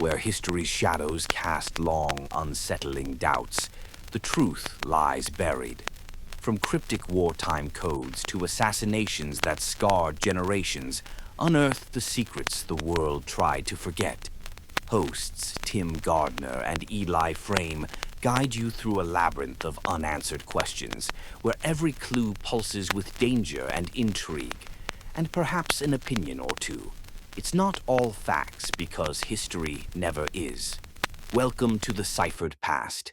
where history's shadows cast long, unsettling doubts, the truth lies buried. From cryptic wartime codes to assassinations that scarred generations, unearth the secrets the world tried to forget. Hosts Tim Gardner and Eli Frame guide you through a labyrinth of unanswered questions, where every clue pulses with danger and intrigue, and perhaps an opinion or two. It's not all facts because history never is. Welcome to the Ciphered Past.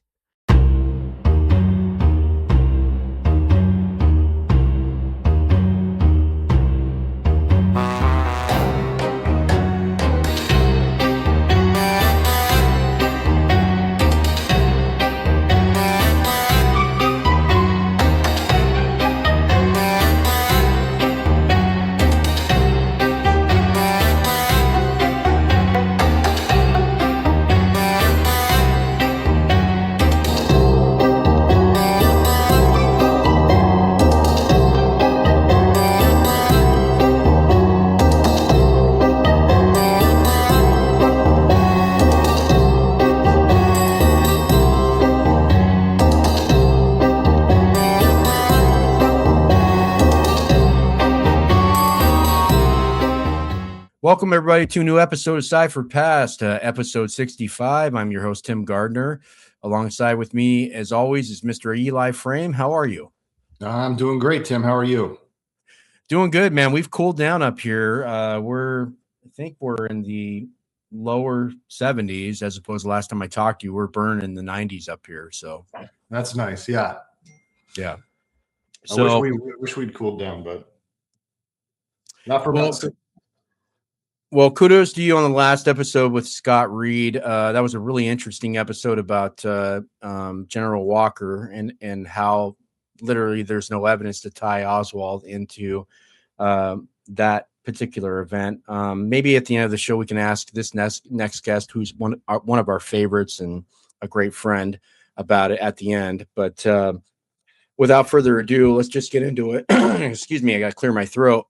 Welcome, everybody, to a new episode of Ciphered Past, episode 65. I'm your host, Tim Gardner. Alongside with me, as always, is Mr. Eli Frame. How are you? I'm doing great, Tim. How are you? Doing good, man. We've cooled down up here. I think we're in the lower 70s, as opposed to last time I talked to you. We're burning in the 90s up here. So that's nice. Yeah. So I wish we'd cooled down, but not for about Well, kudos to you on the last episode with Scott Reed. That was a really interesting episode about General Walker and how literally there's no evidence to tie Oswald into that particular event. Maybe at the end of the show, we can ask this next guest, who's one of our favorites and a great friend, about it at the end. But without further ado, let's just get into it. Excuse me, I got to clear my throat.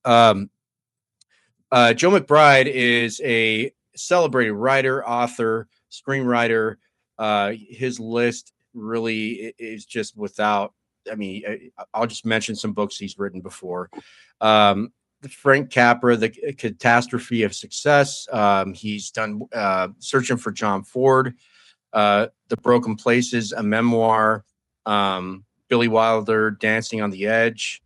Joe McBride is a celebrated writer, author, screenwriter. His list really is just without, I'll just mention some books he's written before. Frank Capra, The Catastrophe of Success. He's done Searching for John Ford, The Broken Places, a memoir, Billy Wilder, Dancing on the Edge,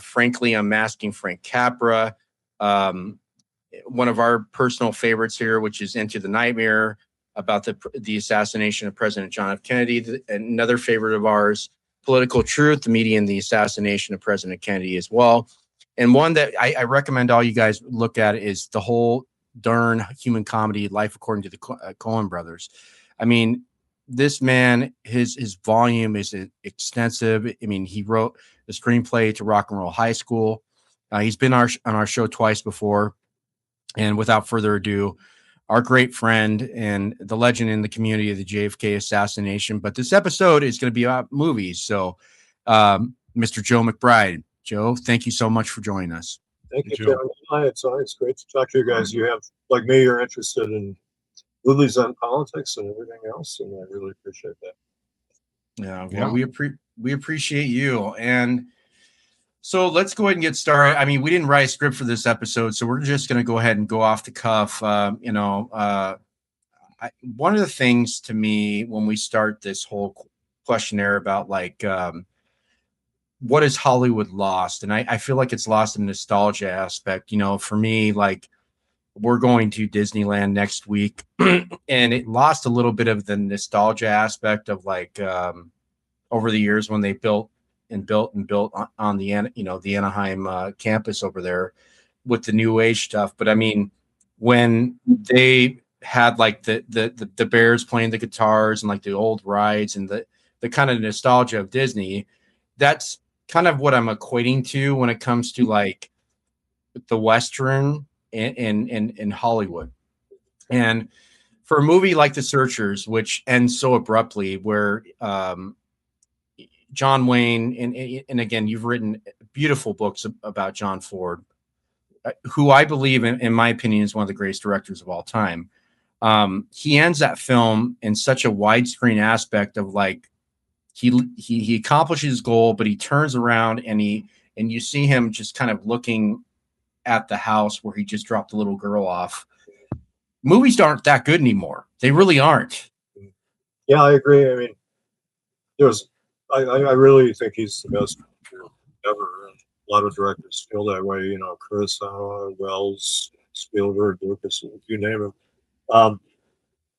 Frankly, Unmasking Frank Capra. One of our personal favorites here, which is Into the Nightmare, about the assassination of President John F. Kennedy. Another favorite of ours, Political Truth, the media and the assassination of President Kennedy as well. And one that I recommend all you guys look at is the whole darn human comedy, Life According to the Coen Brothers. I mean, this man, his volume is extensive. I mean, he wrote the screenplay to Rock and Roll High School. He's been on our show twice before. And without further ado, our great friend and the legend in the community of the JFK assassination. But this episode is going to be about movies. So, Mr. Joe McBride. Joe, thank you so much for joining us. Thank you, Tim. It's great to talk to you guys. You have, like me, you're interested in movies on politics and everything else, and I really appreciate that. Yeah, well, we appreciate you. And so let's go ahead and get started. I mean, we didn't write a script for this episode, so we're just going to go ahead and go off the cuff. One of the things to me when we start this whole questionnaire about what is Hollywood lost? And I feel like it's lost in nostalgia aspect. For me, like, we're going to Disneyland next week, and it lost a little bit of the nostalgia aspect of over the years when they built on the Anaheim campus over there with the new age stuff. But I mean, when they had the bears playing the guitars and the old rides and the kind of nostalgia of Disney, that's kind of what I'm equating to when it comes to the Western in Hollywood. And for a movie like The Searchers, which ends so abruptly, where John Wayne, and again, you've written beautiful books about John Ford, who I believe, in my opinion, is one of the greatest directors of all time. He ends that film in such a widescreen aspect of like he accomplishes his goal, but he turns around and you see him just kind of looking at the house where he just dropped the little girl off. Movies aren't that good anymore. They really aren't. Yeah, I agree. I mean, I really think he's the best ever. And a lot of directors feel that way. You know, Kurosawa, Wells, Spielberg, Lucas, you name it.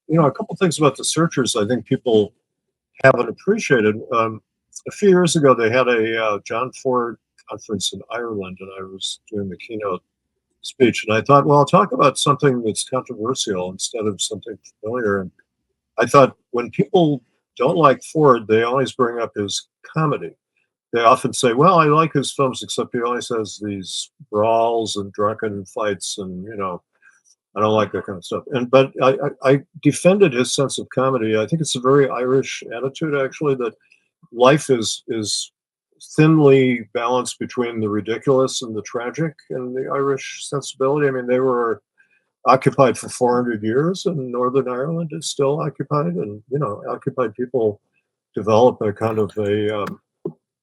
You know, a couple things about The Searchers I think people haven't appreciated. A few years ago, they had a John Ford conference in Ireland, and I was doing the keynote speech. And I thought, well, I'll talk about something that's controversial instead of something familiar. And I thought when people don't like Ford, they always bring up his comedy. They often say, well, I like his films, except he always has these brawls and drunken fights, and, you know, I don't like that kind of stuff. But I defended his sense of comedy. I think it's a very Irish attitude, actually, that life is thinly balanced between the ridiculous and the tragic in the Irish sensibility. I mean, they were occupied for 400 years, and Northern Ireland is still occupied. And, you know, occupied people develop a kind of a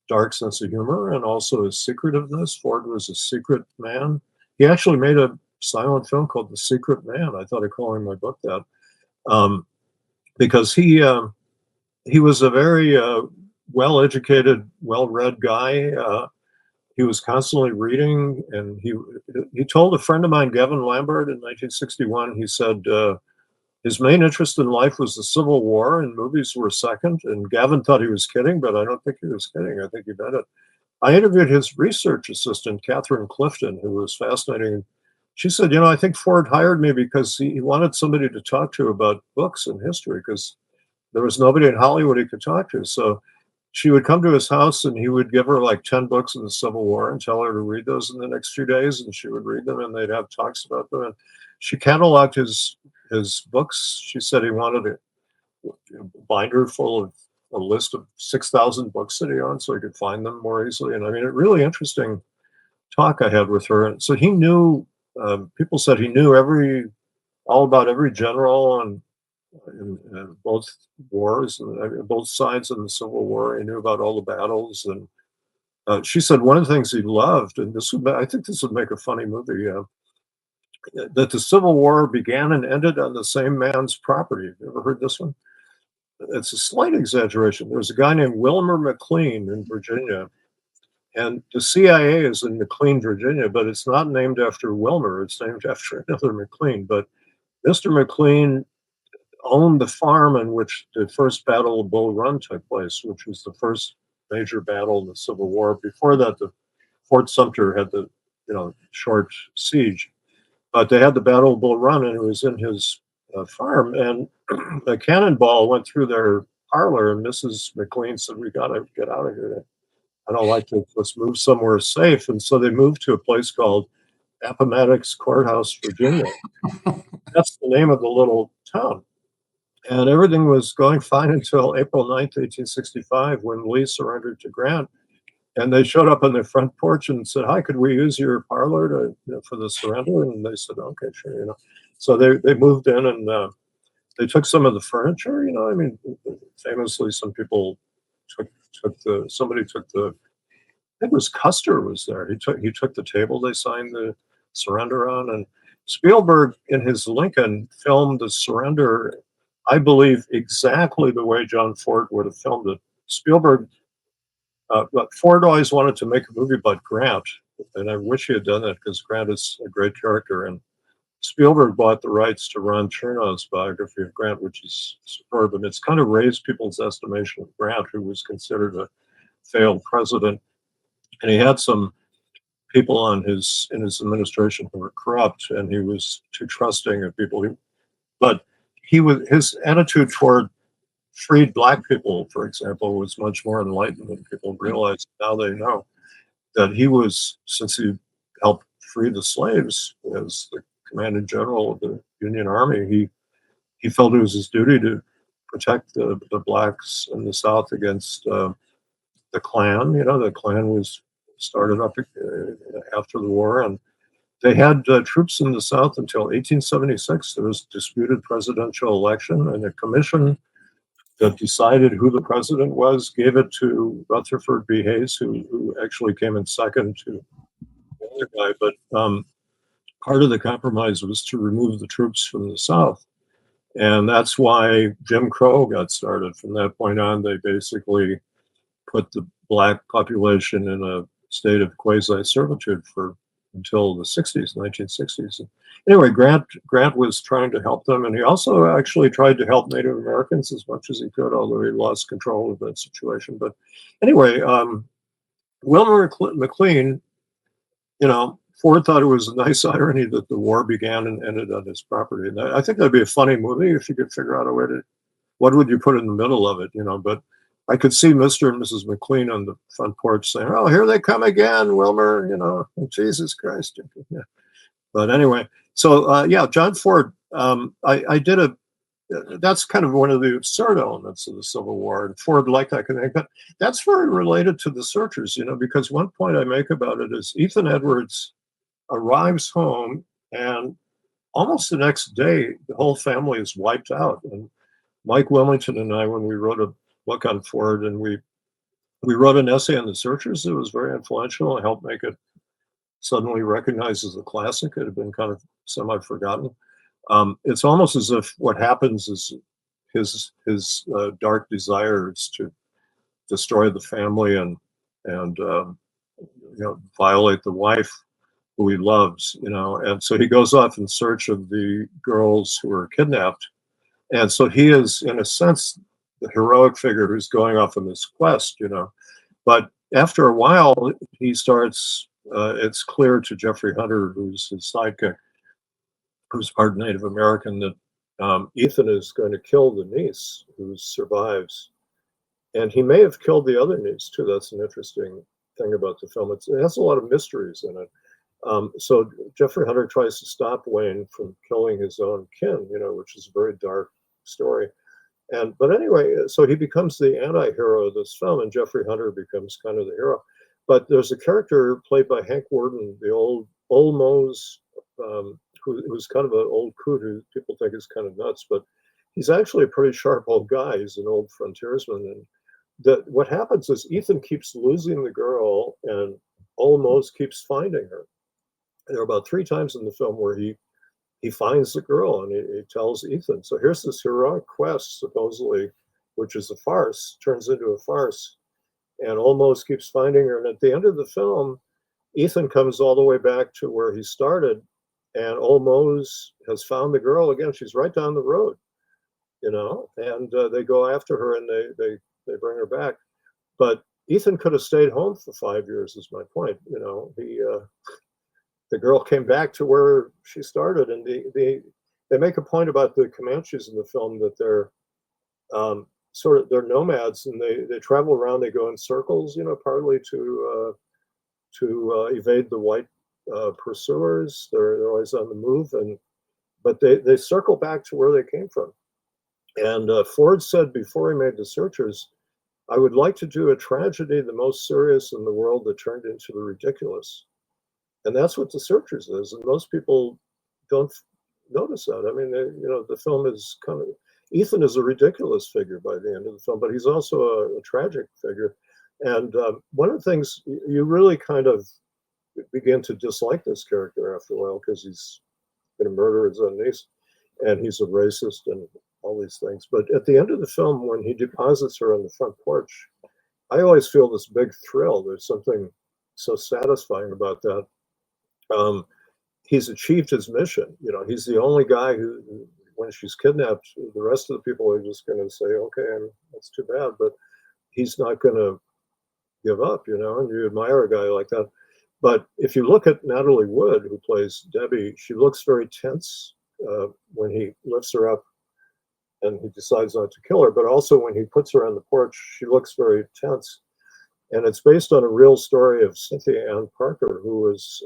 dark sense of humor and also a secretiveness. Ford was a secret man. He actually made a silent film called The Secret Man. I thought of calling my book that, because he was a very well-educated, well-read guy. He was constantly reading, and he told a friend of mine, Gavin Lambert, in 1961. He said his main interest in life was the Civil War, and movies were second. And Gavin thought he was kidding, but I don't think he was kidding. I think he meant it. I interviewed his research assistant, Catherine Clifton, who was fascinating. She said, you know, I think Ford hired me because he wanted somebody to talk to about books and history, because there was nobody in Hollywood he could talk to. So she would come to his house, and he would give her like 10 books in the Civil War and tell her to read those in the next few days. And she would read them, and they'd have talks about them. And she cataloged his books. She said he wanted a binder full of a list of 6,000 books that he owned so he could find them more easily. And I mean, a really interesting talk I had with her. And so he knew, people said he knew all about every general and in both wars, and both sides in the Civil War. He knew about all the battles. And she said one of the things he loved, and I think this would make a funny movie, that the Civil War began and ended on the same man's property. You ever heard this one? It's a slight exaggeration. There was a guy named Wilmer McLean in Virginia, and the CIA is in McLean, Virginia, but it's not named after Wilmer. It's named after another McLean. But Mr. McLean owned the farm in which the first Battle of Bull Run took place, which was the first major battle in the Civil War. Before that, the Fort Sumter had the short siege, but they had the Battle of Bull Run, and it was in his farm. And a cannonball went through their parlor, and Mrs. McLean said, "We got to get out of here. I don't like this. Let's move somewhere safe." And so they moved to a place called Appomattox Courthouse, Virginia. That's the name of the little town. And everything was going fine until April 9th, 1865, when Lee surrendered to Grant. And they showed up on their front porch and said, "Hi, could we use your parlor for the surrender?" And they said, "Okay, sure." So they moved in, and they took some of the furniture. I mean, famously, some people somebody took the. I think it was Custer was there. He took the table they signed the surrender on, and Spielberg in his Lincoln filmed the surrender, I believe, exactly the way John Ford would have filmed it. Spielberg, but Ford always wanted to make a movie about Grant, and I wish he had done that because Grant is a great character. And Spielberg bought the rights to Ron Chernow's biography of Grant, which is superb, and it's kind of raised people's estimation of Grant, who was considered a failed president. And he had some people in his administration who were corrupt, and he was too trusting of people. But his attitude toward freed Black people, for example, was much more enlightened than people realize. Now they know that since he helped free the slaves as the commanding general of the Union Army, he felt it was his duty to protect the Blacks in the South against the Klan. The Klan was started up after the war, and They had troops in the South until 1876. There was a disputed presidential election, and a commission that decided who the president was gave it to Rutherford B. Hayes, who actually came in second to the other guy. But part of the compromise was to remove the troops from the South. And that's why Jim Crow got started. From that point on, they basically put the black population in a state of quasi-servitude for until the 60s, 1960s. Anyway, Grant was trying to help them, and he also actually tried to help Native Americans as much as he could, although he lost control of that situation. But anyway, Wilmer McLean, Ford thought it was a nice irony that the war began and ended on his property. And I think that'd be a funny movie if you could figure out a way to, what would you put in the middle of it, but I could see Mr. and Mrs. McLean on the front porch saying, "Oh, here they come again, Wilmer, Jesus Christ." Yeah. But anyway, so John Ford, I did that's kind of one of the absurd elements of the Civil War, and Ford liked that kind of thing. But that's very related to the Searchers, because one point I make about it is Ethan Edwards arrives home, and almost the next day, the whole family is wiped out. And Mike Wilmington and I, when we wrote a book on Ford, and we wrote an essay on the Searchers that was very influential and helped make it suddenly recognized as a classic. It had been kind of semi-forgotten. It's almost as if what happens is his dark desires to destroy the family and violate the wife who he loves, and so he goes off in search of the girls who were kidnapped. And so he is, in a sense, the heroic figure who's going off on this quest, But after a while, he starts, it's clear to Jeffrey Hunter, who's his sidekick, who's part Native American, that Ethan is going to kill the niece who survives. And he may have killed the other niece, too. That's an interesting thing about the film. It has a lot of mysteries in it. So Jeffrey Hunter tries to stop Wayne from killing his own kin, which is a very dark story. But anyway, so he becomes the anti-hero of this film, and Jeffrey Hunter becomes kind of the hero. But there's a character played by Hank Worden, the old Mose, who's kind of an old coot who people think is kind of nuts, but he's actually a pretty sharp old guy. He's an old frontiersman. And what happens is Ethan keeps losing the girl, and old Mose keeps finding her. And there are about 3 times in the film where he finds the girl, and he tells Ethan. So here's this heroic quest, supposedly, which is a farce, turns into a farce. And almost keeps finding her. And at the end of the film, Ethan comes all the way back to where he started, and Olmos has found the girl again. She's right down the road, and they go after her, and they bring her back. But Ethan could have stayed home for 5 years, is my point. The girl came back to where she started, and they make a point about the Comanches in the film that they're they're nomads, and they travel around. They go in circles, partly to evade the white pursuers. They're always on the move, but they circle back to where they came from. And Ford said before he made The Searchers, "I would like to do a tragedy the most serious in the world that turned into the ridiculous." And that's what The Searchers is. And most people don't notice that. I mean, the film is kind of, Ethan is a ridiculous figure by the end of the film, but he's also a tragic figure. And one of the things, you really kind of begin to dislike this character after a while, because he's going to murder his own niece, and he's a racist and all these things. But at the end of the film, when he deposits her on the front porch, I always feel this big thrill. There's something so satisfying about that. He's achieved his mission. He's the only guy who, when she's kidnapped, the rest of the people are just going to say, "Okay, that's too bad," but he's not going to give up, and you admire a guy like that. But if you look at Natalie Wood, who plays Debbie, she looks very tense when he lifts her up and he decides not to kill her, but also when he puts her on the porch, she looks very tense. And it's based on a real story of Cynthia Ann Parker, who was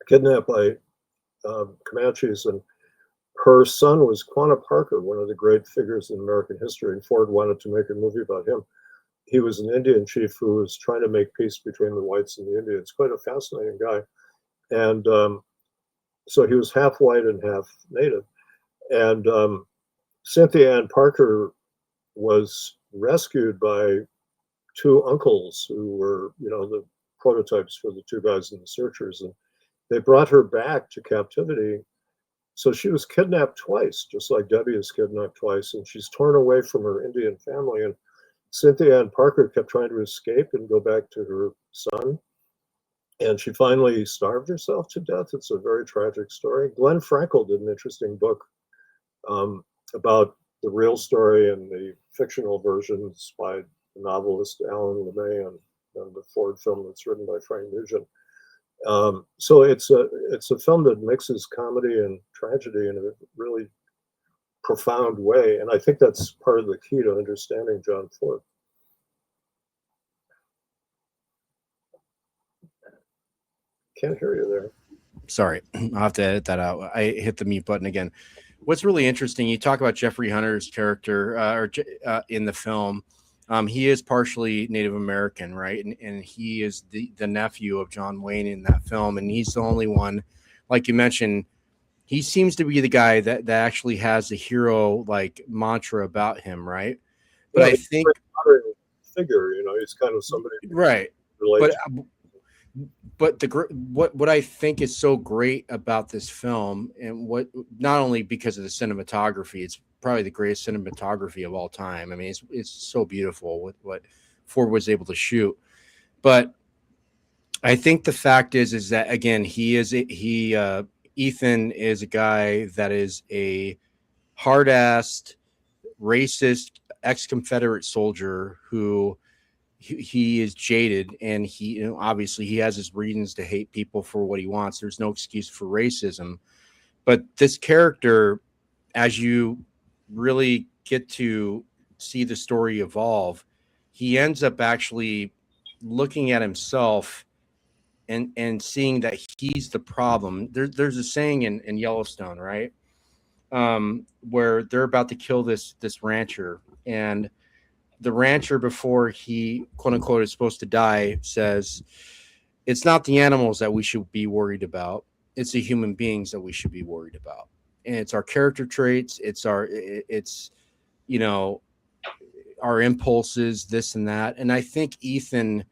kidnapped by Comanches, and her son was Quanah Parker, one of the great figures in American history, and Ford wanted to make a movie about him. He was an Indian chief who was trying to make peace between the whites and the Indians. Quite a fascinating guy. And so he was half white and half native. And Cynthia Ann Parker was rescued by two uncles who were, the prototypes for the two guys in the Searchers. And they brought her back to captivity. So she was kidnapped twice, just like Debbie is kidnapped twice. And she's torn away from her Indian family. And Cynthia Ann Parker kept trying to escape and go back to her son. And she finally starved herself to death. It's a very tragic story. Glenn Frankel did an interesting book about the real story and the fictional versions by the novelist Alan LeMay and the Ford film that's written by Frank Nugent. So it's a film that mixes comedy and tragedy in a really profound way, and I think that's part of the key to understanding John Ford. Can't hear you there. Sorry, I'll have to edit that out. I hit the mute button again. What's really interesting, you talk about Jeffrey Hunter's character in the film. He is partially Native American, right? And he is the nephew of John Wayne in that film. And he's the only one, like you mentioned, he seems to be the guy that actually has the hero like mantra about him, right? But I think figure, he's kind of somebody, right? But what I think is so great about this film, and what not only because of the cinematography, it's probably the greatest cinematography of all time. I mean, it's so beautiful with what Ford was able to shoot. But I think the fact is that again, Ethan is a guy that is a hard-assed, racist ex-Confederate soldier who he is jaded, and he obviously he has his reasons to hate people for what he wants. There's no excuse for racism, but this character, as you really get to see the story evolve, he ends up actually looking at himself and seeing that he's the problem. There's a saying in Yellowstone, right, where they're about to kill this rancher, and the rancher, before he quote unquote is supposed to die, says, "It's not the animals that we should be worried about. It's the human beings that we should be worried about." And it's our character traits. It's our impulses, this and that. And I think Ethan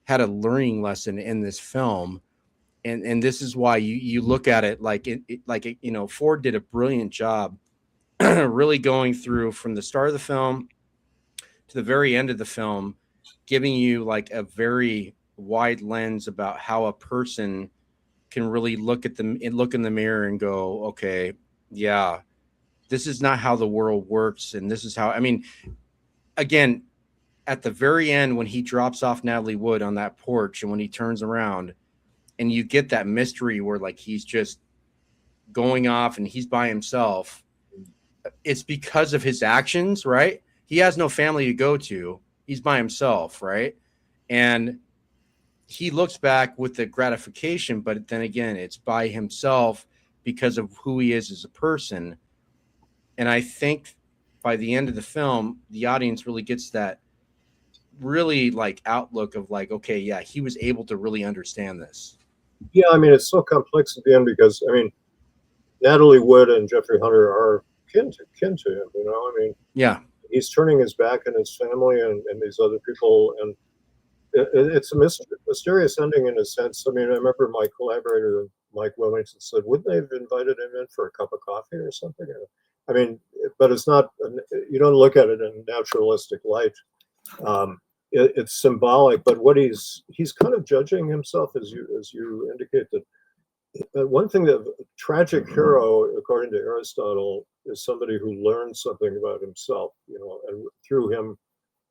had a learning lesson in this film. And this is why you look at it like Ford did a brilliant job really going through from the start of the film to the very end of the film, giving you like a very wide lens about how a person can really look in the mirror and go, okay, yeah, this is not how the world works. And this is how, I mean, again, at the very end, when he drops off Natalie Wood on that porch and when he turns around and you get that mystery where like he's just going off and he's by himself, it's because of his actions, right? He has no family to go to. He's by himself, right? And he looks back with the gratification, but then again, it's by himself because of who he is as a person. And I think by the end of the film, the audience really gets that really like outlook of like, okay, yeah, he was able to really understand this. Yeah, I mean, it's so complex at the end because, I mean, Natalie Wood and Jeffrey Hunter are kin to him, I mean, yeah, he's turning his back on his family and these other people, and it's a mysterious ending in a sense. I mean, I remember my collaborator Mike Wilmington said, "Wouldn't they have invited him in for a cup of coffee or something?" I mean, but it's not. You don't look at it in naturalistic light. It's symbolic, but what he's kind of judging himself, as you indicate that. One thing that tragic hero, according to Aristotle, is somebody who learns something about himself, and through him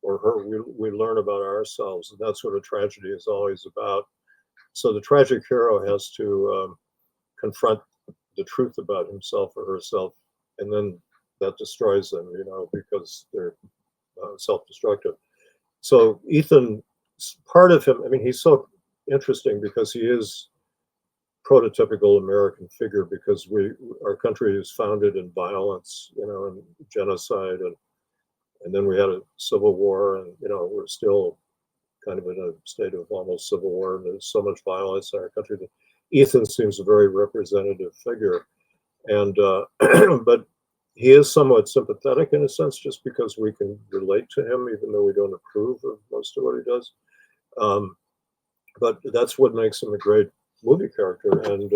or her, we learn about ourselves. And that's what a tragedy is always about. So the tragic hero has to confront the truth about himself or herself, and then that destroys them, because they're self-destructive. So Ethan, part of him, I mean, he's so interesting because he is prototypical American figure, because our country is founded in violence, and genocide, and then we had a civil war, and we're still kind of in a state of almost civil war, and there's so much violence in our country that Ethan seems a very representative figure, and but he is somewhat sympathetic in a sense, just because we can relate to him, even though we don't approve of most of what he does. But that's what makes him a great movie character, and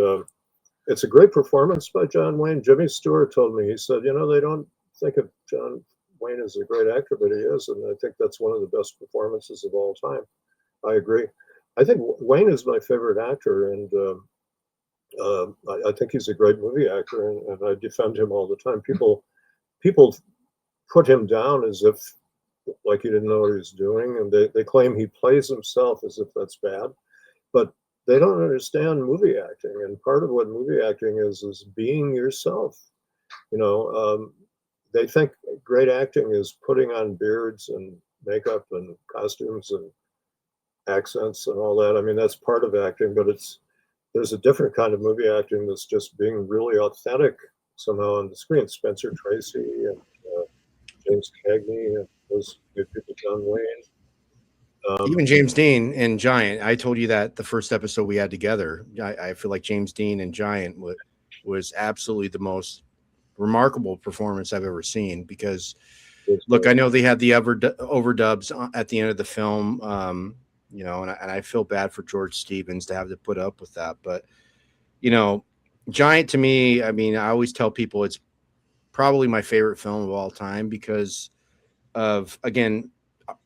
it's a great performance by John Wayne. Jimmy Stewart told me, he said, they don't think of John Wayne as a great actor, but he is, and I think that's one of the best performances of all time. I agree. I think Wayne is my favorite actor, and I think he's a great movie actor, and I defend him all the time. People put him down as if like he didn't know what he was doing, and they claim he plays himself as if that's bad, but they don't understand movie acting, and part of what movie acting is being yourself. They think great acting is putting on beards and makeup and costumes and accents and all that. I mean, that's part of acting, but there's a different kind of movie acting that's just being really authentic somehow on the screen. Spencer Tracy and James Cagney and those good people, John Wayne. Even James Dean in Giant. I told you that the first episode we had together. I feel like James Dean in Giant was absolutely the most remarkable performance I've ever seen, because look, I know they had the overdubs at the end of the film, and I feel bad for George Stevens to have to put up with that. But, Giant to me, I mean, I always tell people it's probably my favorite film of all time because of, again,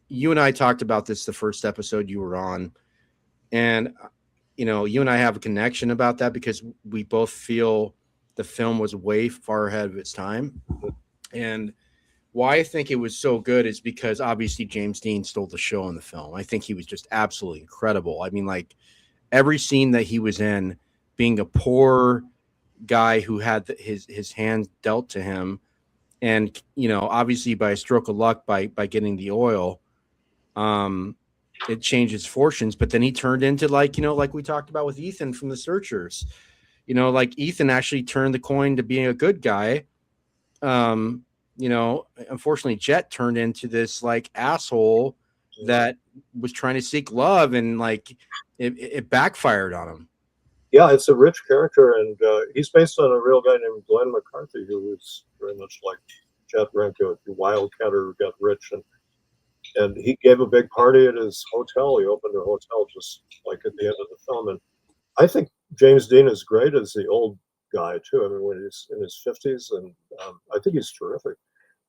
you and I talked about this the first episode you were on. And, you and I have a connection about that because we both feel the film was way far ahead of its time. And why I think it was so good is because obviously James Dean stole the show in the film. I think he was just absolutely incredible. I mean, like every scene that he was in, being a poor guy who had his hand dealt to him, and obviously by a stroke of luck, by getting the oil, it changed his fortunes. But then he turned into like we talked about with Ethan from The Searchers. Like Ethan actually turned the coin to being a good guy. Unfortunately, Jet turned into this like asshole that was trying to seek love, and like it backfired on him. Yeah, it's a rich character, and he's based on a real guy named Glenn McCarthy, who was very much like Jet Renko, the wildcatter who got rich, and he gave a big party at his hotel. He opened a hotel just like at the end of the film, and I think James Dean is great as the old guy too. I mean, when he's in his 50s, and I think he's terrific.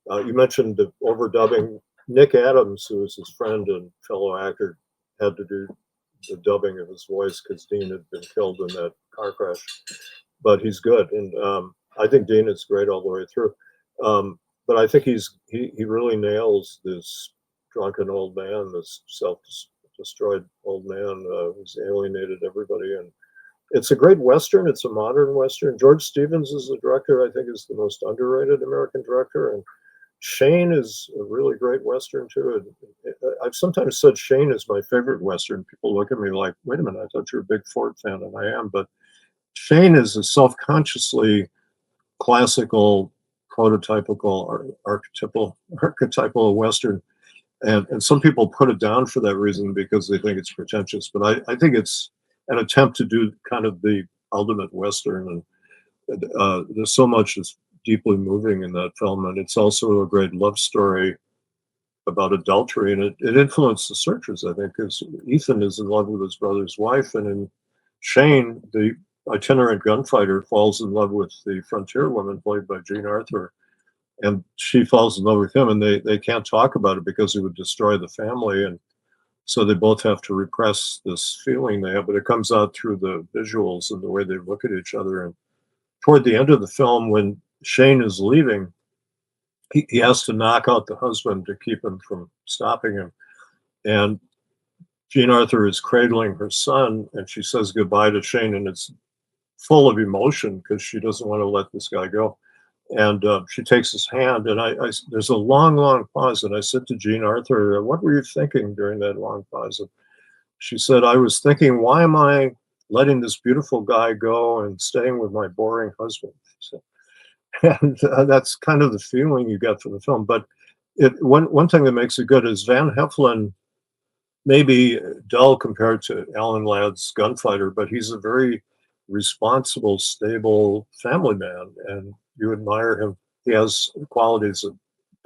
You mentioned the overdubbing. Nick Adams, who was his friend and fellow actor, had to do the dubbing of his voice because Dean had been killed in that car crash. But he's good, and I think Dean is great all the way through. But I think he really nails this drunken old man, this self-destroyed old man who's alienated everybody. And it's a great Western. It's a modern Western. George Stevens is the director. I think is the most underrated American director. And Shane is a really great Western too. I've sometimes said Shane is my favorite Western. People look at me like, wait a minute, I thought you were a big Ford fan, and I am. But Shane is a self-consciously classical, prototypical, archetypal Western. And some people put it down for that reason because they think it's pretentious. But I think it's an attempt to do kind of the ultimate Western. And there's so much that's deeply moving in that film. And it's also a great love story about adultery. And it influenced The Searchers, I think, because Ethan is in love with his brother's wife. And in Shane, the itinerant gunfighter falls in love with the frontier woman played by Jean Arthur. And she falls in love with him, and they can't talk about it because it would destroy the family. And so they both have to repress this feeling they have, but it comes out through the visuals and the way they look at each other. And toward the end of the film, when Shane is leaving, he has to knock out the husband to keep him from stopping him. And Jean Arthur is cradling her son, and she says goodbye to Shane, and it's full of emotion because she doesn't want to let this guy go. And she takes his hand, and there's a long, long pause. And I said to Jean Arthur, what were you thinking during that long pause? And she said, I was thinking, why am I letting this beautiful guy go and staying with my boring husband? So, and that's kind of the feeling you get from the film. But one thing that makes it good is Van Heflin may be dull compared to Alan Ladd's Gunfighter, but he's a very responsible, stable family man, and you admire him. He has qualities that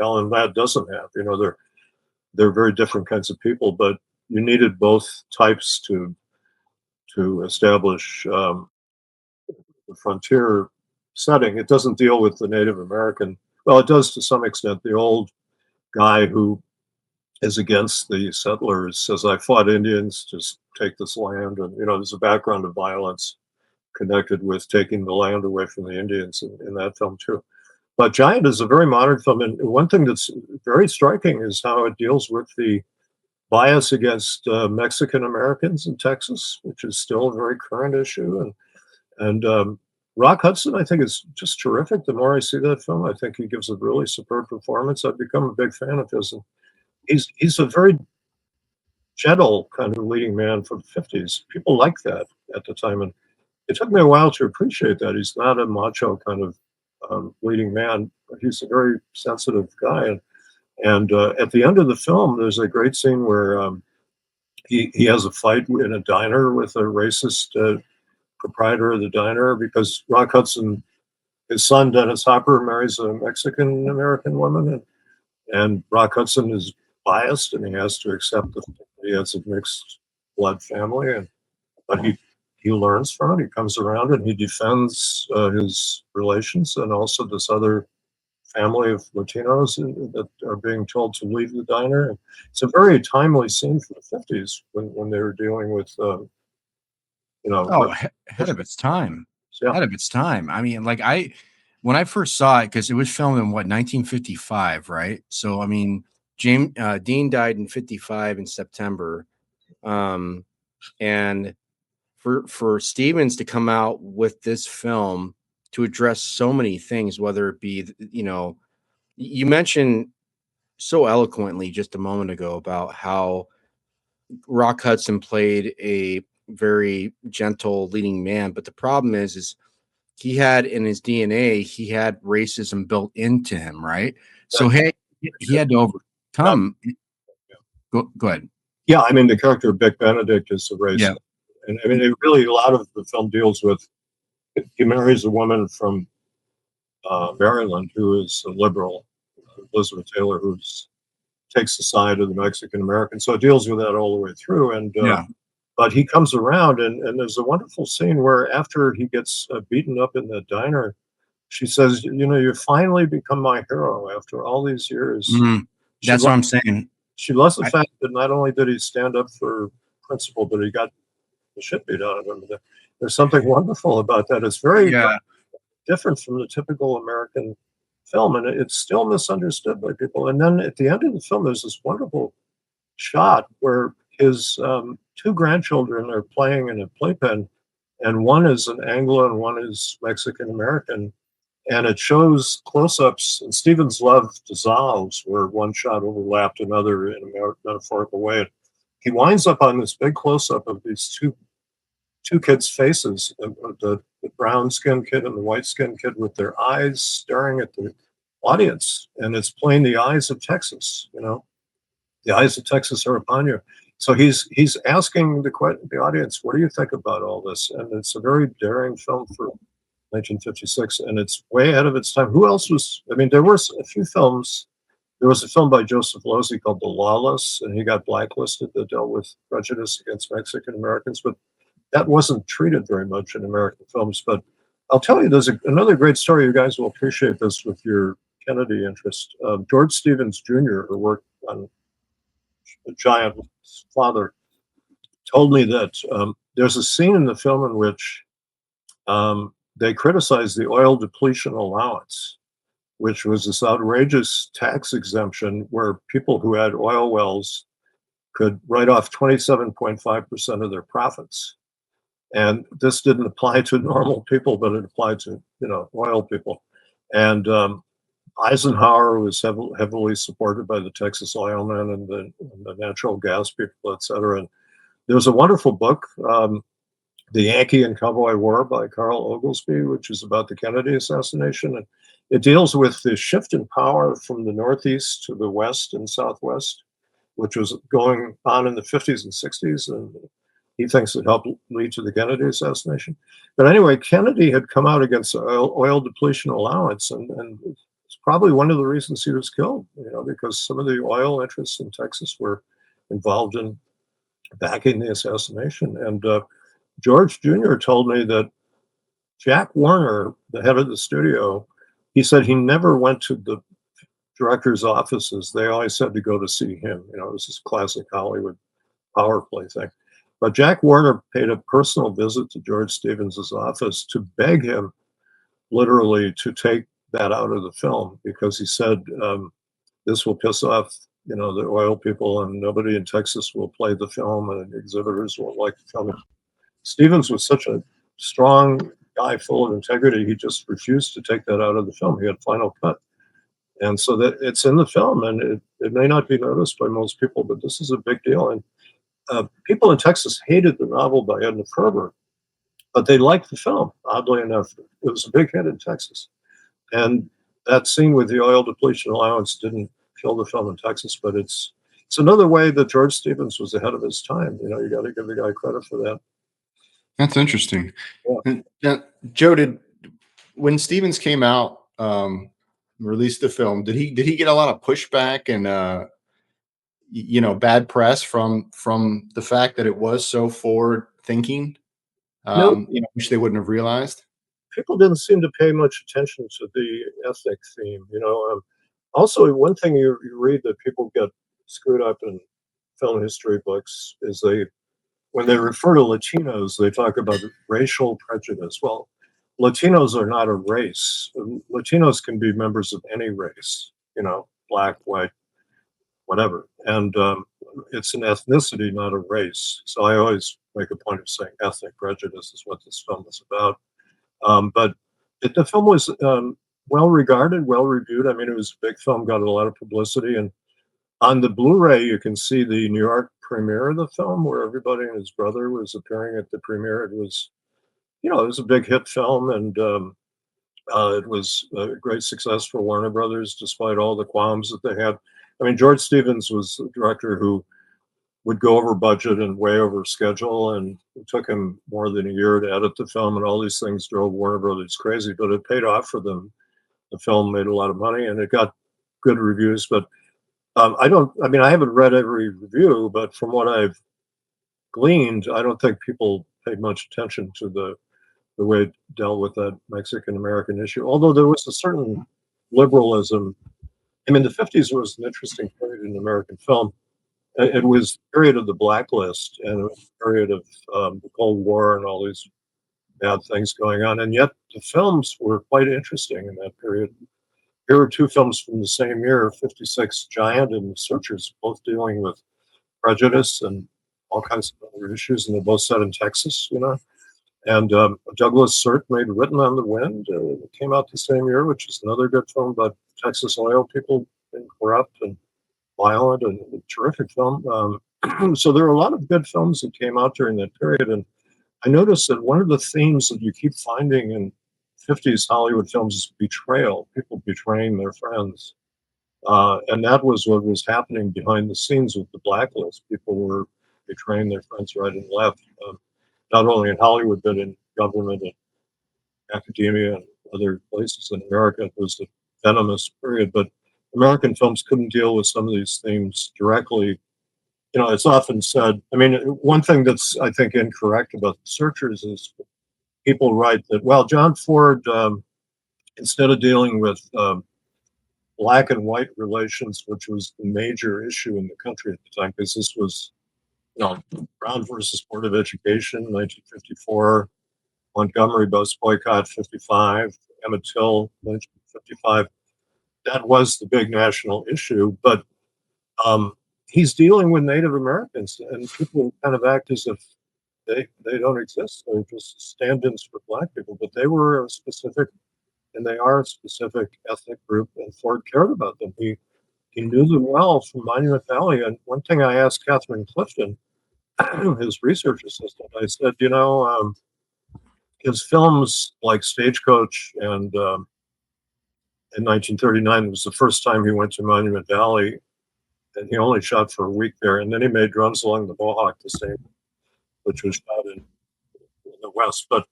Alan Ladd doesn't have. You know, they're very different kinds of people, but you needed both types to establish the frontier setting. It doesn't deal with the Native American. Well, it does to some extent. The old guy who is against the settlers says, "I fought Indians, just take this land," and you know, there's a background of violence connected with taking the land away from the Indians in that film too. But Giant is a very modern film, and one thing that's very striking is how it deals with the bias against Mexican Americans in Texas, which is still a very current issue. And Rock Hudson, I think, is just terrific. The more I see that film, I think he gives a really superb performance. I've become a big fan of his. And he's a very gentle kind of leading man from the 50s. People like that at the time, and it took me a while to appreciate that. He's not a macho kind of leading man, but he's a very sensitive guy. And at the end of the film, there's a great scene where he has a fight in a diner with a racist proprietor of the diner because Rock Hudson, his son Dennis Hopper, marries a Mexican American woman, and Rock Hudson is biased and he has to accept that he has a mixed blood family, but he learns from it. He comes around and he defends his relations and also this other family of Latinos that are being told to leave the diner. It's a very timely scene for the 50s when they were dealing with, ahead of its time. Yeah. Ahead of its time. I mean, like when I first saw it, because it was filmed in 1955, right? So I mean, Dean died in 55 in September, and for Stevens to come out with this film to address so many things, whether it be, you mentioned so eloquently just a moment ago about how Rock Hudson played a very gentle leading man, but the problem is he had in his DNA, he had racism built into him, right? So he had to overcome. Go ahead. Yeah, I mean, the character of Vic Benedict is a racist. Yeah. And I mean, a lot of the film deals with, he marries a woman from Maryland who is a liberal, Elizabeth Taylor, who takes the side of the Mexican American. So it deals with that all the way through. And but he comes around, and there's a wonderful scene where after he gets beaten up in the diner, she says, "You finally become my hero after all these years." That's what I'm saying. She loves the fact that not only did he stand up for principle, but he got the shit beat out of him. There's something wonderful about that. It's very different from the typical American film, and it's still misunderstood by people. And then at the end of the film, there's this wonderful shot where his two grandchildren are playing in a playpen, and one is an Anglo and one is Mexican American, and it shows close-ups, and Stevens love dissolves where one shot overlapped another in a metaphorical way. He winds up on this big close-up of these two kids' faces, the brown-skinned kid and the white-skinned kid, with their eyes staring at the audience, and it's playing the eyes of Texas. The eyes of Texas are upon you. So he's asking the audience, "What do you think about all this?" And it's a very daring film for 1956, and it's way ahead of its time. Who else was? I mean, there were a few films. There was a film by Joseph Losey called The Lawless, and he got blacklisted that dealt with prejudice against Mexican Americans, but that wasn't treated very much in American films. But I'll tell you, there's another great story. You guys will appreciate this with your Kennedy interest. George Stevens Jr., who worked on Giant with his father, told me that there's a scene in the film in which they criticized the oil depletion allowance, which was this outrageous tax exemption where people who had oil wells could write off 27.5% of their profits. And this didn't apply to normal people, but it applied to, oil people. And Eisenhower was heavily supported by the Texas oil men and the natural gas people, et cetera. And there's a wonderful book, The Yankee and Cowboy War by Carl Oglesby, which is about the Kennedy assassination. And it deals with the shift in power from the Northeast to the West and Southwest, which was going on in the 50s and 60s. And he thinks it helped lead to the Kennedy assassination. But anyway, Kennedy had come out against oil depletion allowance, and it's probably one of the reasons he was killed, because some of the oil interests in Texas were involved in backing the assassination. And George Jr. told me that Jack Warner, the head of the studio, he said he never went to the director's offices. They always had to go to see him. It was this classic Hollywood power play thing. But Jack Warner paid a personal visit to George Stevens' office to beg him, literally, to take that out of the film, because he said, this will piss off, the oil people, and nobody in Texas will play the film, and exhibitors won't like the film. Stevens was such a strong guy, full of integrity. He just refused to take that out of the film. He had final cut. And so that it's in the film, and it may not be noticed by most people, but this is a big deal. And people in Texas hated the novel by Edna Ferber, but they liked the film, oddly enough. It was a big hit in Texas. And that scene with the oil depletion allowance didn't kill the film in Texas, but it's another way that George Stevens was ahead of his time. You got to give the guy credit for that. That's interesting. Yeah. Now, Joe, when Stevens came out, released the film, did he get a lot of pushback and bad press from the fact that it was so forward thinking, No. which they wouldn't have realized? People didn't seem to pay much attention to the ethnic theme. Also, one thing you read that people get screwed up in film history books is when they refer to Latinos, they talk about racial prejudice. Well, Latinos are not a race. Latinos can be members of any race, black, white, whatever. And it's an ethnicity, not a race. So I always make a point of saying ethnic prejudice is what this film is about. But the film was well regarded, well reviewed. I mean, it was a big film, got a lot of publicity. And on the Blu-ray, you can see the New York premiere of the film, where everybody and his brother was appearing at the premiere. It was, it was a big hit film, and it was a great success for Warner Brothers, despite all the qualms that they had. I mean, George Stevens was a director who would go over budget and way over schedule, and it took him more than a year to edit the film, and all these things drove Warner Brothers crazy, but it paid off for them. The film made a lot of money, and it got good reviews, but I haven't read every review, but from what I've gleaned, I don't think people paid much attention to the way it dealt with that Mexican-American issue, although there was a certain liberalism. I mean, the 50s was an interesting period in American film. It was the period of the blacklist, and it was the period of the Cold War and all these bad things going on, and yet the films were quite interesting in that period. Here are two films from the same year, 56, Giant and Searchers, both dealing with prejudice and all kinds of other issues, and they're both set in Texas, And Douglas Sirk made Written on the Wind. It came out the same year, which is another good film about Texas oil people being corrupt and violent, and a terrific film. So there are a lot of good films that came out during that period. And I noticed that one of the themes that you keep finding in 50s Hollywood films is betrayal, people betraying their friends. And that was what was happening behind the scenes with the blacklist. People were betraying their friends right and left, not only in Hollywood, but in government and academia and other places in America. It was a venomous period, but American films couldn't deal with some of these themes directly. It's often said, I mean, one thing that's, I think, incorrect about The Searchers is people write that, well, John Ford, instead of dealing with black and white relations, which was the major issue in the country at the time, because this was, Brown versus Board of Education, 1954, Montgomery bus boycott, 55, Emmett Till, 1955. That was the big national issue, but he's dealing with Native Americans, and people kind of act as if they don't exist. They're just stand-ins for black people, but they were a specific, and they are a specific ethnic group, and Ford cared about them. He knew them well from Monument Valley. And one thing I asked Catherine Clifton, his research assistant, I said, his films like Stagecoach and in 1939 was the first time he went to Monument Valley, and he only shot for a week there. And then he made Drums Along the Mohawk the same which was shot in the West. But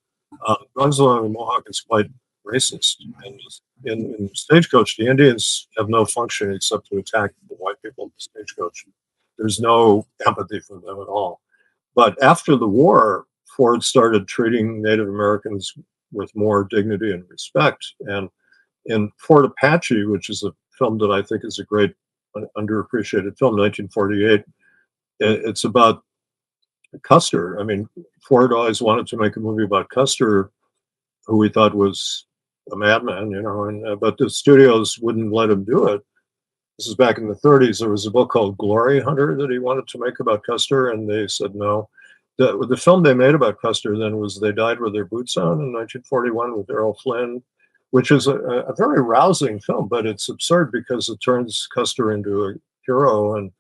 Guns Along the Mohawk is quite racist. And in Stagecoach, the Indians have no function except to attack the white people in the Stagecoach. There's no empathy for them at all. But after the war, Ford started treating Native Americans with more dignity and respect. And in Fort Apache, which is a film that I think is a great underappreciated film, 1948, it's about Custer. I mean, Ford always wanted to make a movie about Custer, who we thought was a madman, you know, and but the studios wouldn't let him do it. This is back in the 30s. There was a book called Glory Hunter that he wanted to make about Custer, and they said no. The film they made about Custer then was They Died with Their Boots On in 1941 with Errol Flynn, which is a very rousing film, but it's absurd because it turns Custer into a hero and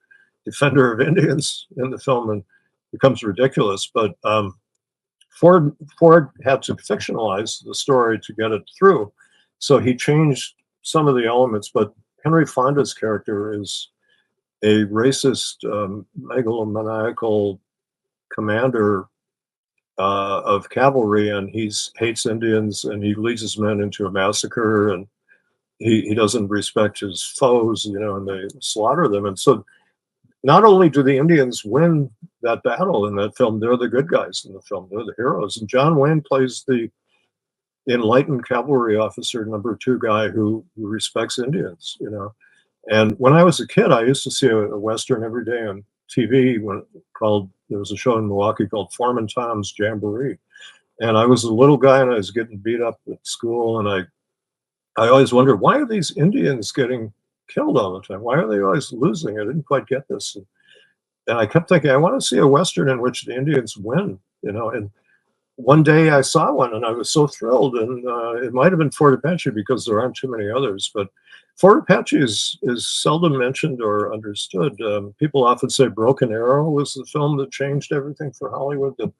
defender of Indians in the film and becomes ridiculous. But Ford had to fictionalize the story to get it through. So he changed some of the elements, but Henry Fonda's character is a racist, megalomaniacal commander of cavalry, and he hates Indians, and he leads his men into a massacre, and he doesn't respect his foes, you know, and they slaughter them. And so not only do the Indians win that battle in that film, they're the good guys in the film, they're the heroes. And John Wayne plays the enlightened cavalry officer, number 2 guy who respects Indians, you know. And when I was a kid, I used to see a Western every day on TV there was a show in Milwaukee called Foreman Tom's Jamboree. And I was a little guy and I was getting beat up at school. And I always wondered, why are these Indians getting killed all the time? Why are they always losing? I didn't quite get this. And I kept thinking, I want to see a Western in which the Indians win, you know. And one day I saw one and I was so thrilled. And it might have been Fort Apache because there aren't too many others. But Fort Apache is seldom mentioned or understood. People often say Broken Arrow was the film that changed everything for Hollywood. That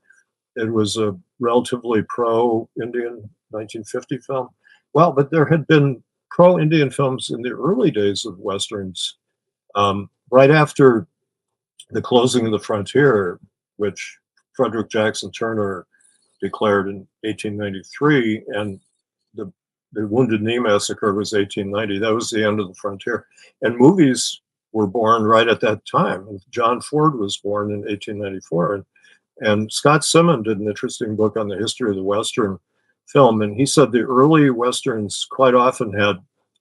it was a relatively pro-Indian 1950 film. Well, but there had been pro-Indian films in the early days of Westerns, right after the closing of the frontier, which Frederick Jackson Turner declared in 1893, and the Wounded Knee Massacre was 1890. That was the end of the frontier. And movies were born right at that time. John Ford was born in 1894. And Scott Simon did an interesting book on the history of the Western film. And he said the early Westerns quite often had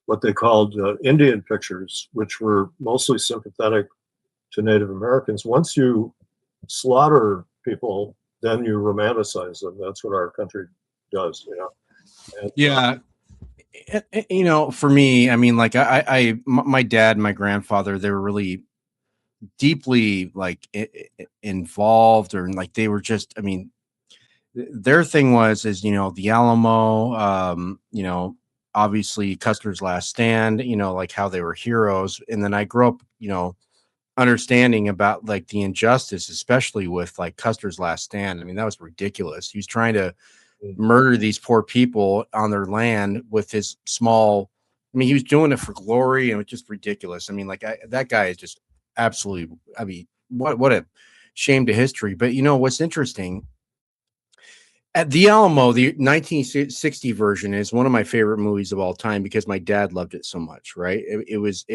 what they called Indian pictures, which were mostly sympathetic to Native Americans. Once you slaughter people, then you romanticize them. That's what our country does, you know. And, yeah. You know, for me, I mean, like my dad and my grandfather, they were really deeply like involved, or like they were just, I mean, their thing is, you know, the Alamo, you know, obviously Custer's Last Stand, you know, like how they were heroes. And then I grew up, you know, understanding about like the injustice, especially with like Custer's Last Stand. I mean, that was ridiculous. He was trying to murder these poor people on their land with his small, I mean, he was doing it for glory, and it was just ridiculous. I mean, like that guy is just absolutely, I mean, what a shame to history. But you know, what's interesting, at the Alamo, the 1960 version is one of my favorite movies of all time because my dad loved it so much, right? It was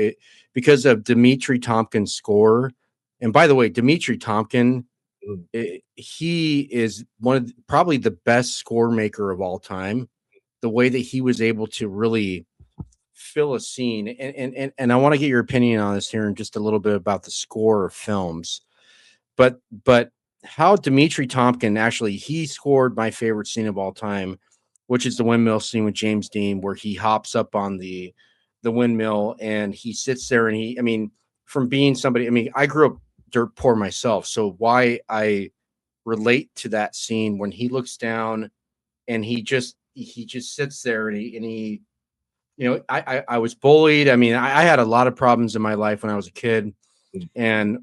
because of Dimitri Tiomkin's score. And by the way, Dimitri Tiomkin, he is probably the best score maker of all time. The way that he was able to really fill a scene, and I want to get your opinion on this here in just a little bit about the score of films, but how Dimitri Tiomkin actually, he scored my favorite scene of all time, which is the windmill scene with James Dean, where he hops up on the windmill and he sits there, and I mean, from being somebody, I mean, I grew up dirt poor myself, so why I relate to that scene when he looks down and he just sits there, and he you know, I was bullied. I mean, I had a lot of problems in my life when I was a kid, and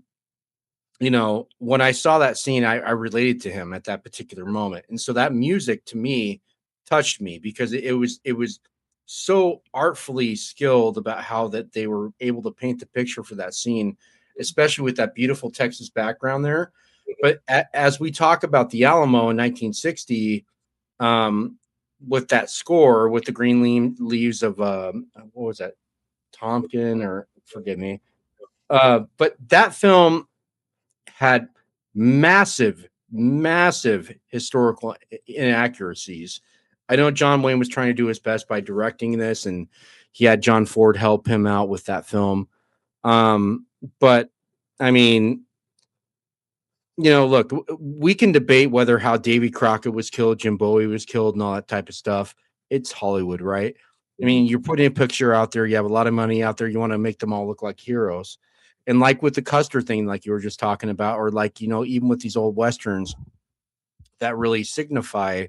you know, when I saw that scene, I related to him at that particular moment. And so that music to me touched me because it was so artfully skilled about how that they were able to paint the picture for that scene, especially with that beautiful Texas background there. But as we talk about the Alamo in 1960, with that score, with the green leaves of what was that, Tompkin, or forgive me, but that film had massive historical inaccuracies. I know John Wayne was trying to do his best by directing this, and he had John Ford help him out with that film. But I mean, look, we can debate whether how Davy Crockett was killed, Jim Bowie was killed, and all that type of stuff. It's Hollywood, right? I mean, you're putting a picture out there, you have a lot of money out there, you want to make them all look like heroes. And like with the Custer thing, like you were just talking about, or like, even with these old Westerns that really signify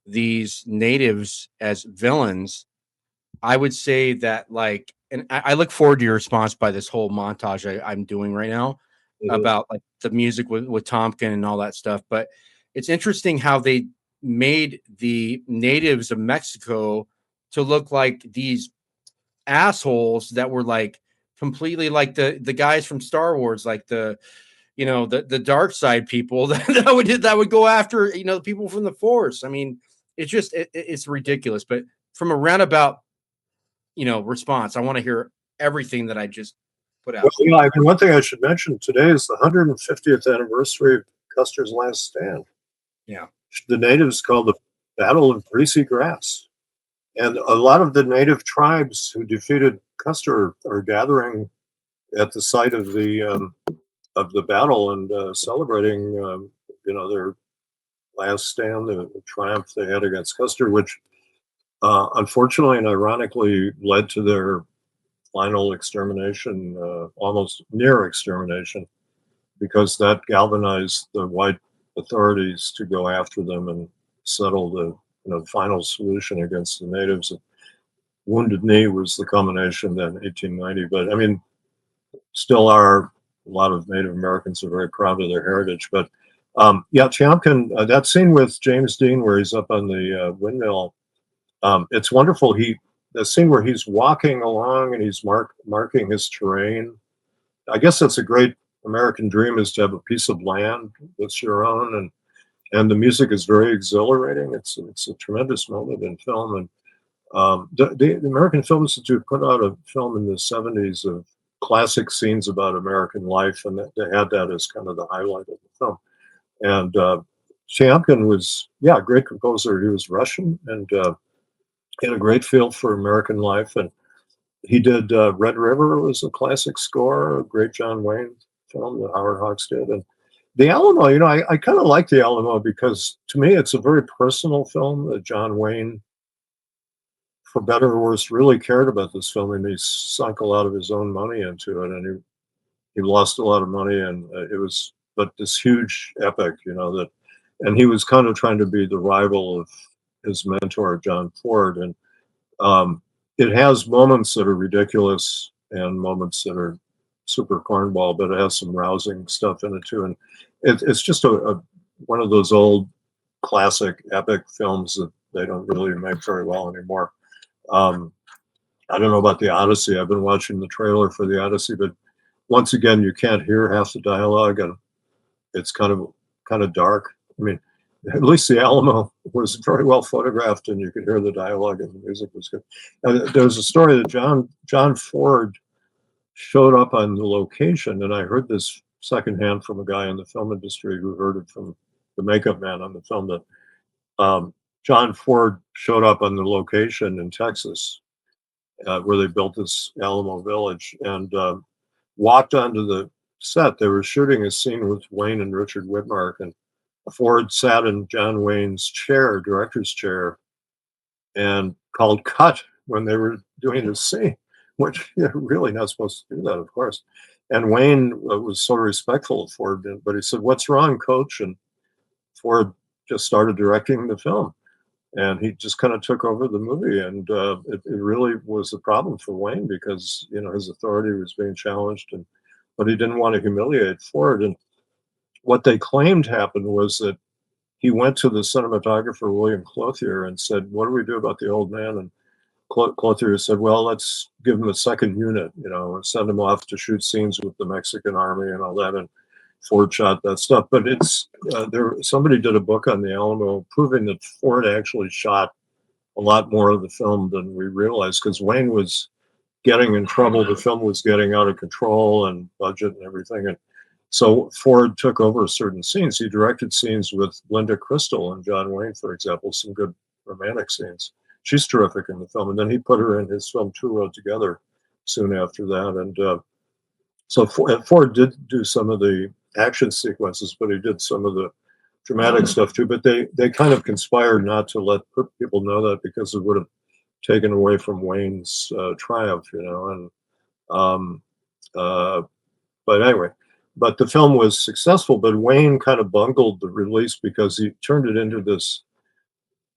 these natives as villains, I would say that, like, and I look forward to your response by this whole montage I'm doing right now about like the music with Tompkin and all that stuff. But it's interesting how they made the natives of Mexico to look like these assholes that were like completely like the guys from Star Wars, like the the dark side people that would go after the people from the Force. I mean, it's just it's ridiculous. But from a roundabout response, I want to hear everything that I just put out. Well, yeah, one thing I should mention today is the 150th anniversary of Custer's Last Stand. Yeah, the natives called the Battle of Greasy Grass. And a lot of the native tribes who defeated Custer are gathering at the site of the battle and celebrating, their last stand, the triumph they had against Custer, which unfortunately and ironically led to their final extermination, almost near extermination, because that galvanized the white authorities to go after them and settle the final solution against the natives. Wounded Knee was the culmination then, 1890. But I mean, still a lot of Native Americans are very proud of their heritage. But Tiomkin, that scene with James Dean where he's up on the windmill, it's wonderful. The scene where he's walking along and he's marking his terrain. I guess that's a great American dream, is to have a piece of land that's your own, and the music is very exhilarating. It's a tremendous moment in film, and the American Film Institute put out a film in the 70s of classic scenes about American life, and they had that as kind of the highlight of the film. And Tiomkin was, a great composer. He was Russian, and had a great feel for American life. And he did Red River was a classic score, a great John Wayne film that Howard Hawks did. And the Alamo, I kind of like the Alamo because to me it's a very personal film that John Wayne, for better or worse, really cared about this film, and he sunk a lot of his own money into it, and he lost a lot of money, and it was this huge epic, and he was kind of trying to be the rival of his mentor John Ford, and it has moments that are ridiculous and moments that are super cornball, but it has some rousing stuff in it too, and it's just one of those old classic epic films that they don't really make very well anymore. I don't know about the Odyssey. I've been watching the trailer for the Odyssey, but once again, you can't hear half the dialogue, and it's kind of dark. I mean, at least the Alamo was very well photographed, and you could hear the dialogue, and the music was good. There was a story that John Ford showed up on the location, and I heard this secondhand from a guy in the film industry who heard it from the makeup man on the film, that John Ford showed up on the location in Texas where they built this Alamo village, and walked onto the set. They were shooting a scene with Wayne and Richard Widmark, and Ford sat in John Wayne's chair, director's chair, and called cut when they were doing the scene, which you're really not supposed to do that, of course. And Wayne was so respectful of Ford, but he said, "What's wrong, coach?" And Ford just started directing the film, and he just kind of took over the movie. And it really was a problem for Wayne because, his authority was being challenged, but he didn't want to humiliate Ford. And what they claimed happened was that he went to the cinematographer, William Clothier, and said, "What do we do about the old man?" And Clothier said, "Well, let's give him a second unit, and send him off to shoot scenes with the Mexican army and all that." And Ford shot that stuff. But it's somebody did a book on the Alamo proving that Ford actually shot a lot more of the film than we realized, because Wayne was getting in trouble. The film was getting out of control and budget and everything. And so Ford took over certain scenes. He directed scenes with Linda Crystal and John Wayne, for example, some good romantic scenes. She's terrific in the film. And then he put her in his film Two Rode Together soon after that. And so Ford did do some of the action sequences, but he did some of the dramatic stuff too. But they kind of conspired not to let people know that, because it would have taken away from Wayne's triumph, you know. And but anyway, but the film was successful. But Wayne kind of bungled the release because he turned it into this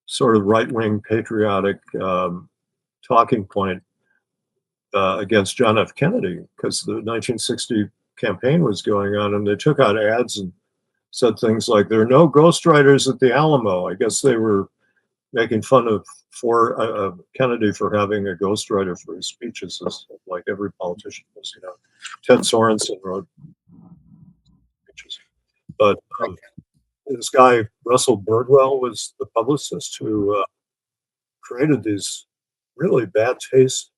sort of right-wing patriotic talking point against John F. Kennedy, because the 1960 campaign was going on, and they took out ads and said things like, "There are no ghostwriters at the Alamo." I guess they were making fun of Kennedy for having a ghostwriter for his speeches, like every politician does, you know. Ted Sorensen wrote speeches. But this guy, Russell Birdwell, was the publicist who created these really bad taste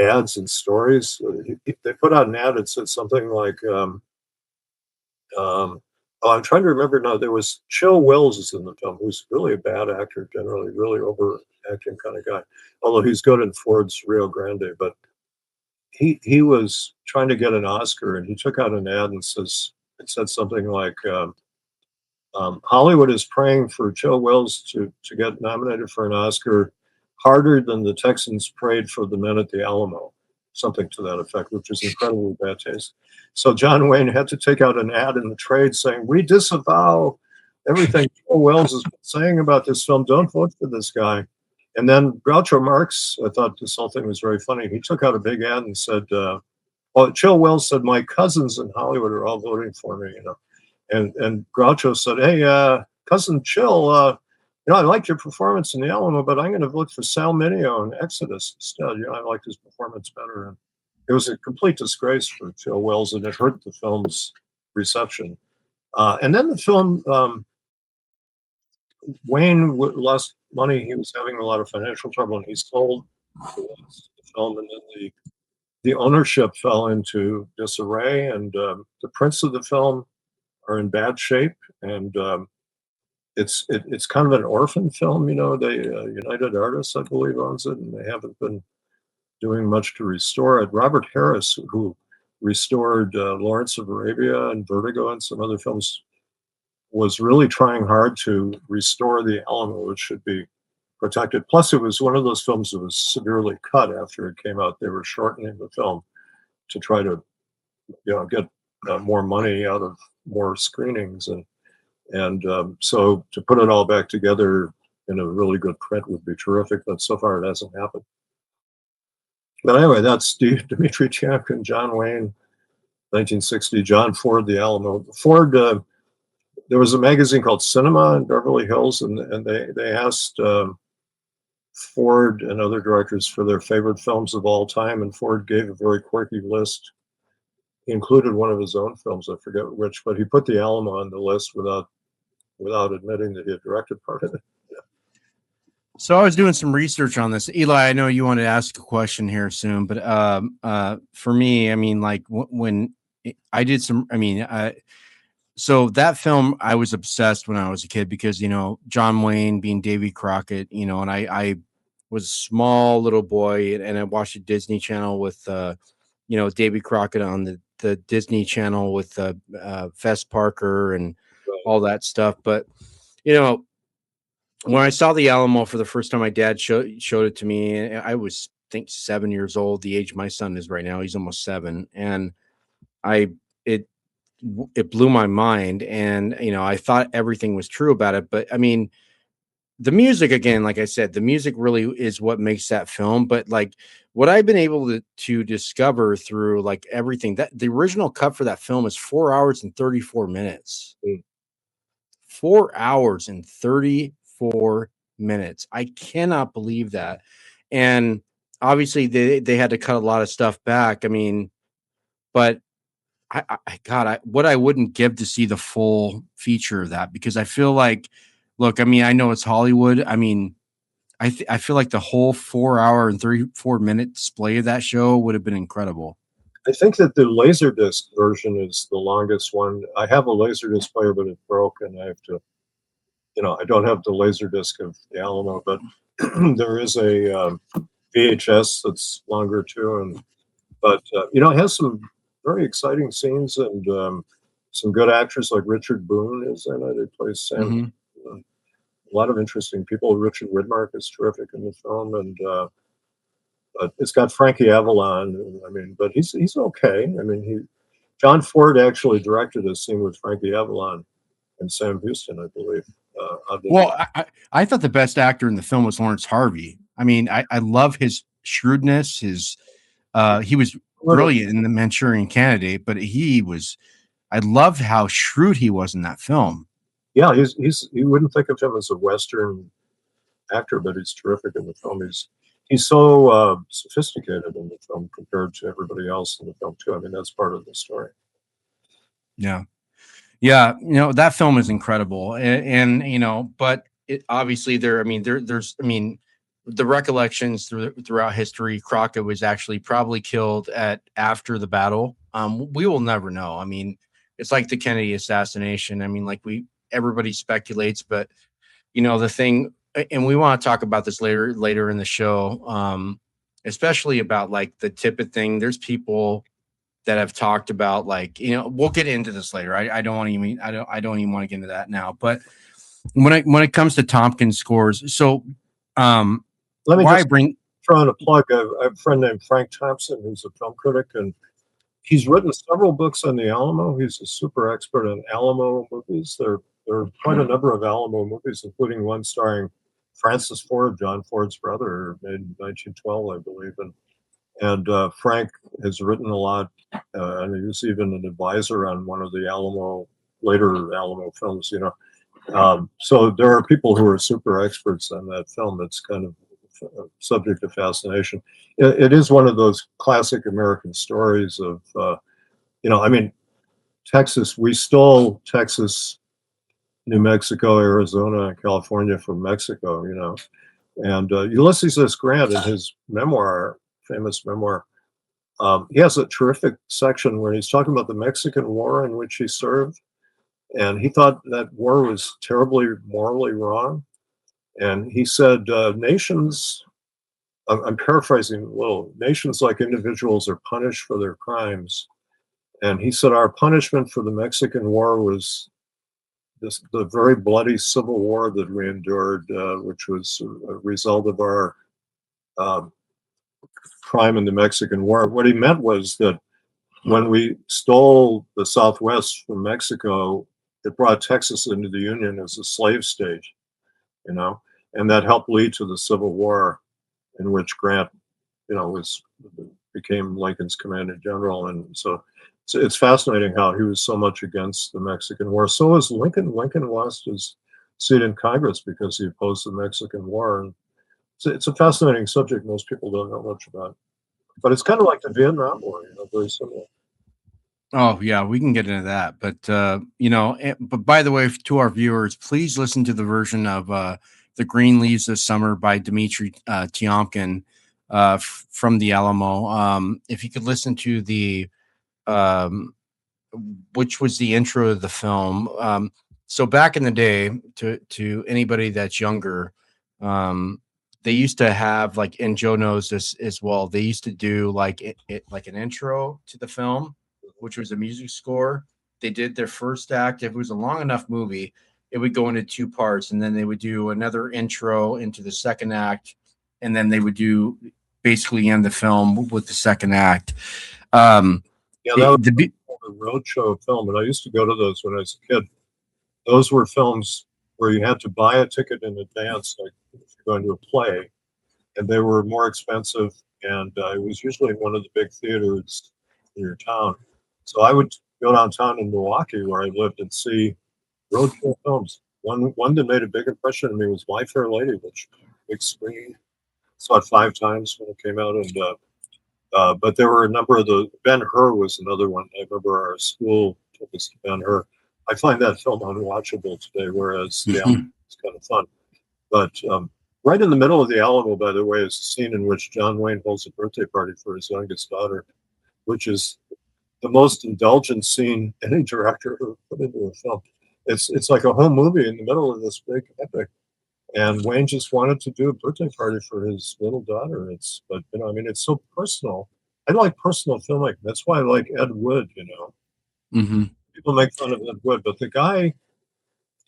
ads and stories. They put out an ad that said something like, I'm trying to remember now. There was Chill Wills is in the film, who's really a bad actor, generally, really overacting kind of guy. Although he's good in Ford's Rio Grande, but he was trying to get an Oscar, and he took out an ad and it said something like, Hollywood is praying for Chill Wills to get nominated for an Oscar harder than the Texans prayed for the men at the Alamo. Something to that effect, which is incredibly bad taste. So John Wayne had to take out an ad in the trade saying, "We disavow everything Joe Wells has been saying about this film. Don't vote for this guy." And then Groucho Marx, I thought this whole thing was very funny. He took out a big ad and said, Chill Wells said, "My cousins in Hollywood are all voting for me," you know. And Groucho said, "Hey, cousin Chill, you know, I liked your performance in the Alamo, but I'm going to vote for Sal Mineo in Exodus instead. You know, I liked his performance better." And it was a complete disgrace for Joe Wells, and it hurt the film's reception. And then the film, Wayne lost money. He was having a lot of financial trouble, and he sold the film. And then the ownership fell into disarray, and the prints of the film are in bad shape. And it's kind of an orphan film, you know. They United Artists, I believe, owns it, and they haven't been doing much to restore it. Robert Harris, who restored Lawrence of Arabia and Vertigo and some other films, was really trying hard to restore the Alamo, which should be protected. Plus, it was one of those films that was severely cut after it came out. They were shortening the film to try to, you know, get more money out of more screenings, and so to put it all back together in a really good print would be terrific, but so far it hasn't happened. But anyway, that's Dimitri Tiomkin, John Wayne, 1960, John Ford, the Alamo. Ford, there was a magazine called Cinema in Beverly Hills, and they asked Ford and other directors for their favorite films of all time, and Ford gave a very quirky list. He included one of his own films, I forget which, but he put the Alamo on the list without admitting that he had directed part of it. So I was doing some research on this. Eli, I know you wanted to ask a question here soon, but for me, I mean, like when I did some, I mean, so that film, I was obsessed when I was a kid because, you know, John Wayne being Davy Crockett, you know, and I was a small little boy, and I watched the Disney Channel with, you know, Davy Crockett on the Disney Channel with Fess Parker and all that stuff. But, you know, when I saw the Alamo for the first time, my dad showed it to me, and I was, I think, 7 years old, the age my son is right now. He's almost 7, and it blew my mind, and you know, I thought everything was true about it. But I mean, the music, again, like I said, the music really is what makes that film. But like what I've been able to discover through like everything, that the original cut for that film is 4 hours and 34 minutes. 4 hours and 34 minutes. I cannot believe that. And obviously they had to cut a lot of stuff back. I mean, but what I wouldn't give to see the full feature of that, because I feel like, look, I mean, I know it's Hollywood. I mean, I feel like the whole 4 hour and 34-minute display of that show would have been incredible. I think that the Laserdisc version is the longest one. I have a Laserdisc player, but it broke, and I have to, I don't have the Laserdisc of the Alamo, but there is a VHS that's longer too, but it has some very exciting scenes, and some good actors like Richard Boone is in it. He plays Sam. A lot of interesting people. Richard Widmark is terrific in the film, and but it's got Frankie Avalon. I mean, but he's okay. I mean, John Ford actually directed a scene with Frankie Avalon and Sam Houston, I believe. Well, I thought the best actor in the film was Lawrence Harvey. I mean, I love his shrewdness. He was brilliant in The Manchurian Candidate, but I loved how shrewd he was in that film. Yeah, you wouldn't think of him as a Western actor, but he's terrific in the film. He's so sophisticated in the film compared to everybody else in the film too. I mean, that's part of the story. Yeah, that film is incredible, and but it obviously there's the recollections throughout history. Crockett was actually probably killed after the battle. We will never know. I mean, it's like the Kennedy assassination. I mean, everybody speculates, but the thing, and we want to talk about this later in the show, especially about the Tippit thing. There's people that have talked about we'll get into this later. I don't even want to get into that now. But when it comes to Tompkins scores, so let me throw in a plug. I have a friend named Frank Thompson who's a film critic, and he's written several books on the Alamo. He's a super expert on Alamo movies. There are quite a number of Alamo movies, including one starring Francis Ford, John Ford's brother, made in 1912, I believe. And Frank has written a lot, and he was even an advisor on one of the later Alamo films, So there are people who are super experts on that film. It's kind of a subject of fascination. It is one of those classic American stories of, Texas, we stole Texas, New Mexico, Arizona, and California from Mexico, And Ulysses S. Grant, in his famous memoir, he has a terrific section where he's talking about the Mexican War in which he served. And he thought that war was terribly morally wrong. And he said, nations, I'm paraphrasing a little, nations like individuals are punished for their crimes. And he said, our punishment for the Mexican War was the very bloody civil war that we endured, which was a result of our crime in the Mexican War. What he meant was that when we stole the Southwest from Mexico, it brought Texas into the Union as a slave state, and that helped lead to the Civil War, in which Grant, became Lincoln's commanding general. And so it's fascinating how he was so much against the Mexican War. So was Lincoln. Lincoln lost his seat in Congress because he opposed the Mexican War. And it's a fascinating subject most people don't know much about. But it's kind of like the Vietnam War, very similar. Oh yeah, we can get into that. But but by the way, to our viewers, please listen to the version of The Green Leaves of Summer by Dimitri Tiomkin from the Alamo. If you could listen to the which was the intro of the film. So back in the day, to anybody that's younger, they used to have and Joe knows this as well. They used to do an intro to the film, which was a music score. They did their first act. If it was a long enough movie, it would go into two parts, and then they would do another intro into the second act, and then they would do basically end the film with the second act. Yeah, that was the Roadshow film, and I used to go to those when I was a kid. Those were films where you had to buy a ticket in advance, like if you're going to a play, and they were more expensive, and it was usually one of the big theaters in your town. So I would go downtown in Milwaukee, where I lived, and see Roadshow films. One that made a big impression on me was My Fair Lady, which big screen. Saw it 5 times when it came out, and But there were a number of Ben-Hur was another one. I remember our school took us to Ben-Hur. I find that film unwatchable today, whereas the Alamo is kind of fun. But right in the middle of the Alamo, by the way, is a scene in which John Wayne holds a birthday party for his youngest daughter, which is the most indulgent scene any director ever put into a film. It's like a home movie in the middle of this big epic. And Wayne just wanted to do a birthday party for his little daughter. But I mean, it's so personal. I like personal filmmaking. That's why I like Ed Wood, People make fun of Ed Wood, but the guy,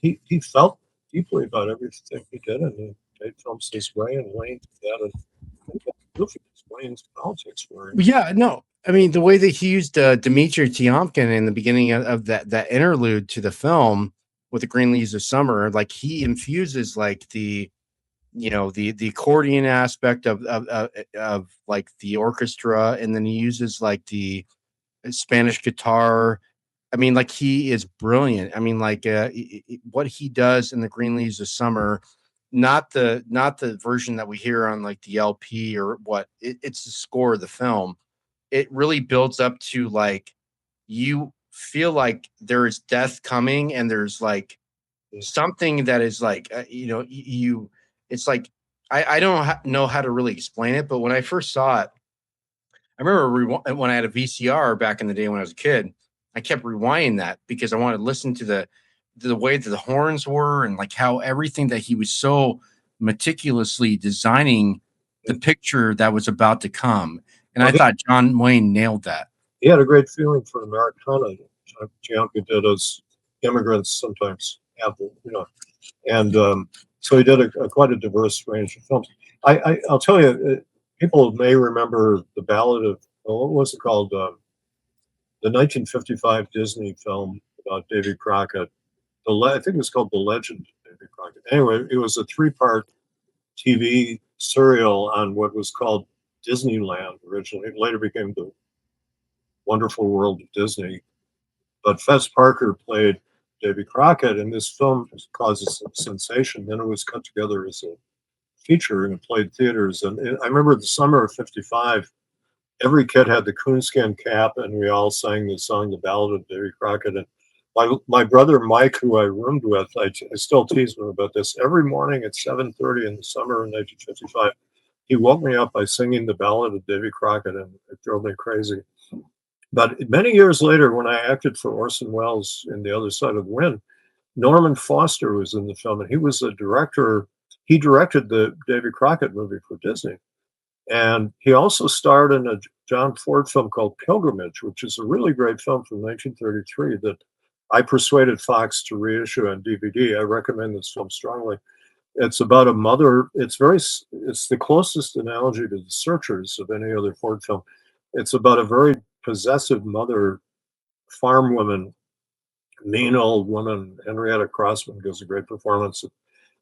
he felt deeply about everything he did, and he made films this way, and Wayne did that. And I think that's goofy, because Wayne's politics were. Yeah, no. I mean, the way that he used Dimitri Tiomkin in the beginning of that interlude to the film with the Green Leaves of Summer, like he infuses like the accordion aspect of like the orchestra, and then he uses like the Spanish guitar. I mean, like he is brilliant. I mean, like what he does in the Green Leaves of Summer, not the version that we hear on like the LP or what. It's the score of the film. It really builds up to like you feel like there is death coming, and there's like something that is like it's like I don't know how to really explain it, but when I first saw it, I remember when I had a VCR back in the day when I was a kid, I kept rewinding that because I wanted to listen to the way that the horns were, and like how everything that he was so meticulously designing the picture that was about to come. And I thought John Wayne nailed that. He had a great feeling for Americana. Tiomkin did, as immigrants sometimes have, and so he did quite a diverse range of films. I'll tell you, people may remember the Ballad of, what was it called? The 1955 Disney film about Davy Crockett. I think it was called The Legend of Davy Crockett. Anyway, it was a 3-part TV serial on what was called Disneyland originally. It later became the Wonderful World of Disney. But Fess Parker played Davy Crockett, and this film caused a sensation. Then it was cut together as a feature and it played theaters. And I remember the summer of '55, every kid had the coonskin cap, and we all sang the song, The Ballad of Davy Crockett. And my brother Mike, who I roomed with, I still tease him about this. Every morning at 7:30 in the summer of 1955, he woke me up by singing The Ballad of Davy Crockett, and it drove me crazy. But many years later, when I acted for Orson Welles in The Other Side of the Wind, Norman Foster was in the film, and he was a director. He directed the Davy Crockett movie for Disney. And he also starred in a John Ford film called Pilgrimage, which is a really great film from 1933 that I persuaded Fox to reissue on DVD. I recommend this film strongly. It's about a mother. It's the closest analogy to The Searchers of any other Ford film. It's about a very possessive mother, farm woman, mean old woman. Henrietta Crossman gives a great performance.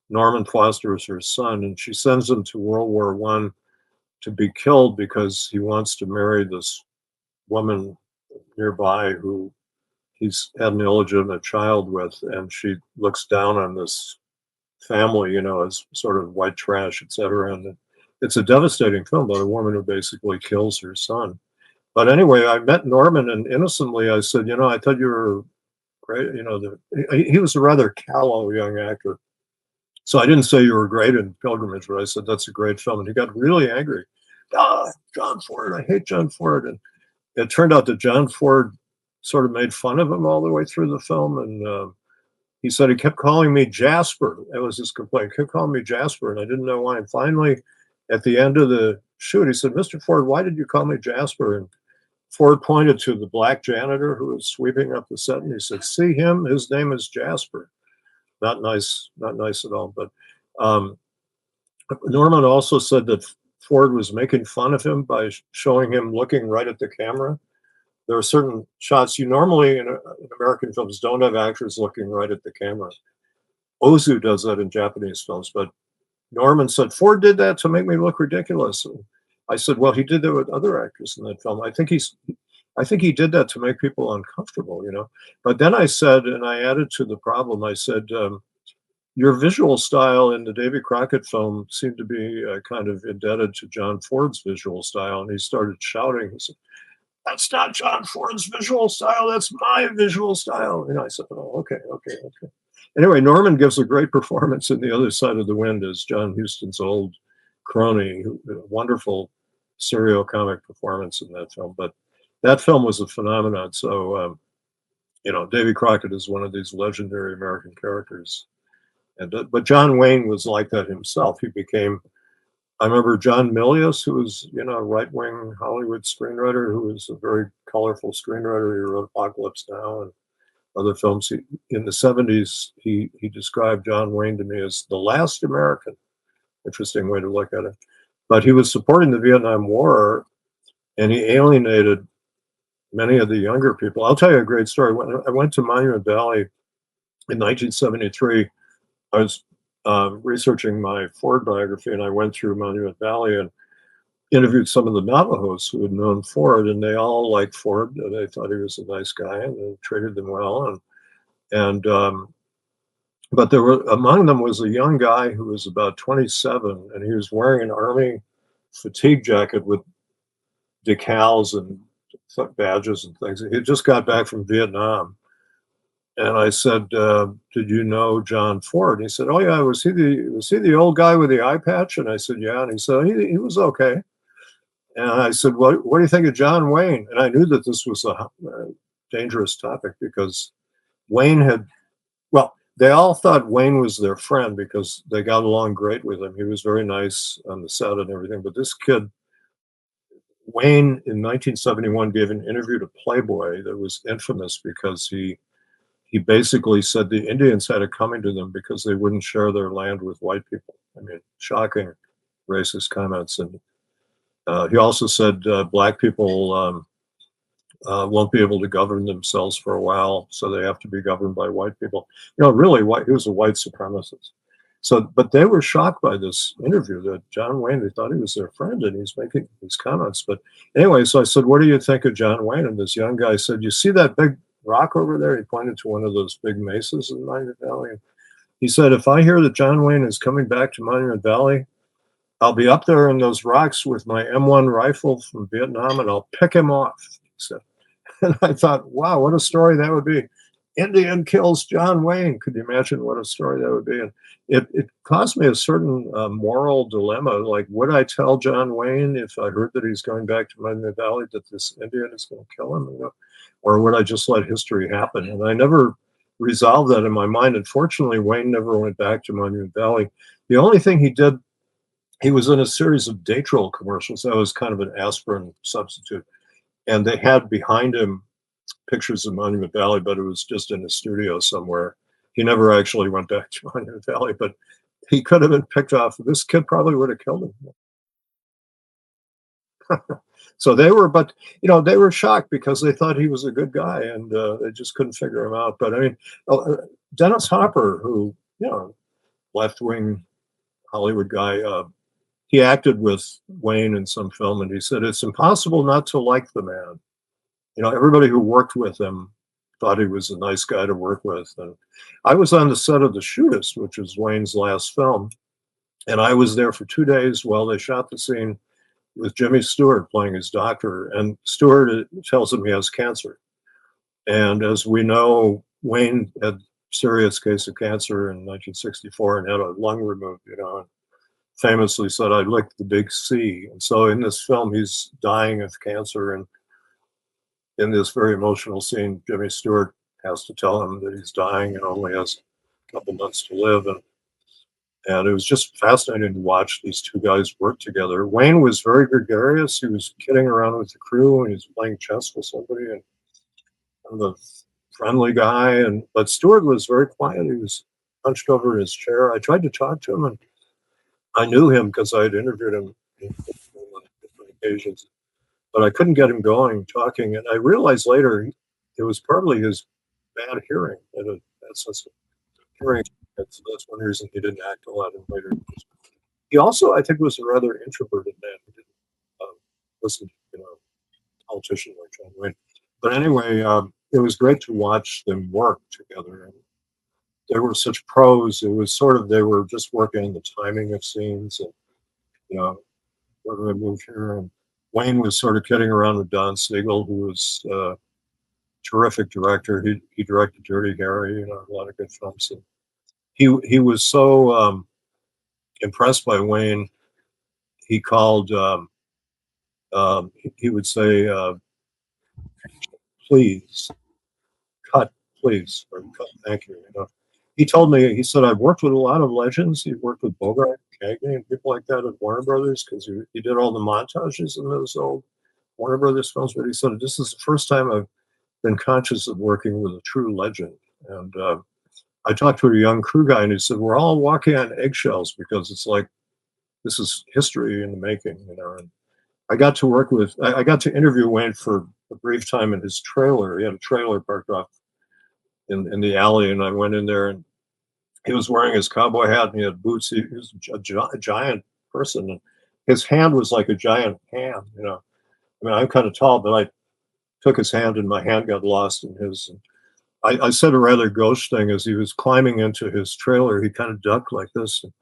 Norman Foster is her son, and she sends him to World War I to be killed because he wants to marry this woman nearby who he's had an illegitimate child with, and she looks down on this family, as sort of white trash, etc. And it's a devastating film about a woman who basically kills her son. But anyway, I met Norman, and innocently I said, I thought you were great. He was a rather callow young actor. So I didn't say you were great in Pilgrimage, but I said, that's a great film. And he got really angry. John Ford, I hate John Ford. And it turned out that John Ford sort of made fun of him all the way through the film. And he said he kept calling me Jasper. That was his complaint. He kept calling me Jasper, and I didn't know why. And finally, at the end of the shoot, he said, Mr. Ford, why did you call me Jasper? And Ford pointed to the black janitor who was sweeping up the set, and he said, see him? His name is Jasper. Not nice at all. But Norman also said that Ford was making fun of him by showing him looking right at the camera. There are certain shots you normally in American films don't have actors looking right at the camera. Ozu does that in Japanese films, but Norman said, Ford did that to make me look ridiculous. And I said, well, he did that with other actors in that film. I think he did that to make people uncomfortable, But then I said, and I added to the problem, I said, your visual style in the Davy Crockett film seemed to be kind of indebted to John Ford's visual style. And he started shouting, he said, "That's not John Ford's visual style. That's my visual style." And I said, "Oh, okay. Anyway, Norman gives a great performance in The Other Side of the Wind as John Huston's old crony. A wonderful serial comic performance in that film. But that film was a phenomenon. So, Davy Crockett is one of these legendary American characters. But John Wayne was like that himself. I remember John Milius, who was, a right-wing Hollywood screenwriter, who was a very colorful screenwriter. He wrote Apocalypse Now and other films. In the 70s, he described John Wayne to me as the last American. Interesting way to look at it. But he was supporting the Vietnam War, and he alienated many of the younger people. I'll tell you a great story. When I went to Monument Valley in 1973, I was researching my Ford biography, and I went through Monument Valley and interviewed some of the Navajos who had known Ford, and they all liked Ford. They thought he was a nice guy, and they treated them well. But there were among them was a young guy who was about 27, and he was wearing an Army fatigue jacket with decals and badges and things. He just got back from Vietnam. And I said, "Did you know John Ford?" And he said, "Oh yeah, was he the old guy with the eye patch?" And I said, "Yeah." And he said, he was okay. And I said, what do you think of John Wayne?" And I knew that this was a dangerous topic because they all thought Wayne was their friend because they got along great with him. He was very nice on the set and everything. But this kid, Wayne, in 1971 gave an interview to Playboy that was infamous because he basically said the Indians had it coming to them because they wouldn't share their land with white people. I mean, shocking racist comments. And he also said black people won't be able to govern themselves for a while, so they have to be governed by white people. Really, he was a white supremacist. So, but they were shocked by this interview that John Wayne, they thought he was their friend and he's making these comments. But anyway, so I said, "What do you think of John Wayne?" And this young guy said, "You see that big rock over there?" He pointed to one of those big mesas in Monument Valley. He said, "If I hear that John Wayne is coming back to Monument Valley, I'll be up there in those rocks with my M1 rifle from Vietnam and I'll pick him off," he said. And I thought, wow, what a story that would be. Indian kills John Wayne. Could you imagine what a story that would be? And it caused me a certain moral dilemma. Like, would I tell John Wayne if I heard that he's going back to Monument Valley that this Indian is going to kill him? Or would I just let history happen? And I never resolved that in my mind. Unfortunately, Wayne never went back to Monument Valley. The only thing he did, he was in a series of Datril commercials. That was kind of an aspirin substitute. And they had behind him pictures of Monument Valley, but it was just in a studio somewhere. He never actually went back to Monument Valley, but he could have been picked off. This kid probably would have killed him. So they were shocked because they thought he was a good guy, and they just couldn't figure him out. But I mean, Dennis Hopper, who, left-wing Hollywood guy, he acted with Wayne in some film, and he said, "It's impossible not to like the man." Everybody who worked with him thought he was a nice guy to work with. And I was on the set of The Shootist, which was Wayne's last film, and I was there for 2 days while they shot the scene with Jimmy Stewart playing his doctor. And Stewart tells him he has cancer. And as we know, Wayne had a serious case of cancer in 1964 and had a lung removed, and famously said, "I licked the big C." And so in this film, he's dying of cancer. And in this very emotional scene, Jimmy Stewart has to tell him that he's dying and only has a couple months to live. And it was just fascinating to watch these two guys work together. Wayne was very gregarious. He was kidding around with the crew, and he was playing chess with somebody, and the friendly guy. But Stewart was very quiet. He was hunched over in his chair. I tried to talk to him, and I knew him because I had interviewed him on different occasions, but I couldn't get him going, talking. And I realized later it was partly his bad hearing, and a bad sense of hearing. And so that's one reason he didn't act a lot in later years. He also, I think, was a rather introverted man. He didn't listen to, a politician like John Wayne. But anyway, it was great to watch them work together. And they were such pros. It was sort of, they were just working on the timing of scenes, and you know, where do I move here? And Wayne was sort of kidding around with Don Siegel, who was a terrific director. He directed Dirty Harry, you know, a lot of good films. And he was so impressed by Wayne. He called. He would say, "Please cut, please, or cut, thank you." You know, he told me. He said, "I've worked with a lot of legends. He worked with Bogart, Cagney, and people like that at Warner Brothers because he did all the montages in those old Warner Brothers films." But he said, "This is the first time I've been conscious of working with a true legend." And I talked to a young crew guy, and he said, "We're all walking on eggshells because it's like this is history in the making, you know." And I got to interview Wayne for a brief time in his trailer. He had a trailer parked off in the alley, and I went in there, and he was wearing his cowboy hat and he had boots. He was a giant person, and his hand was like a giant ham, you know. I mean, I'm kind of tall, but I took his hand and my hand got lost in his. And I said a rather gauche thing as he was climbing into his trailer. He kind of ducked like this. And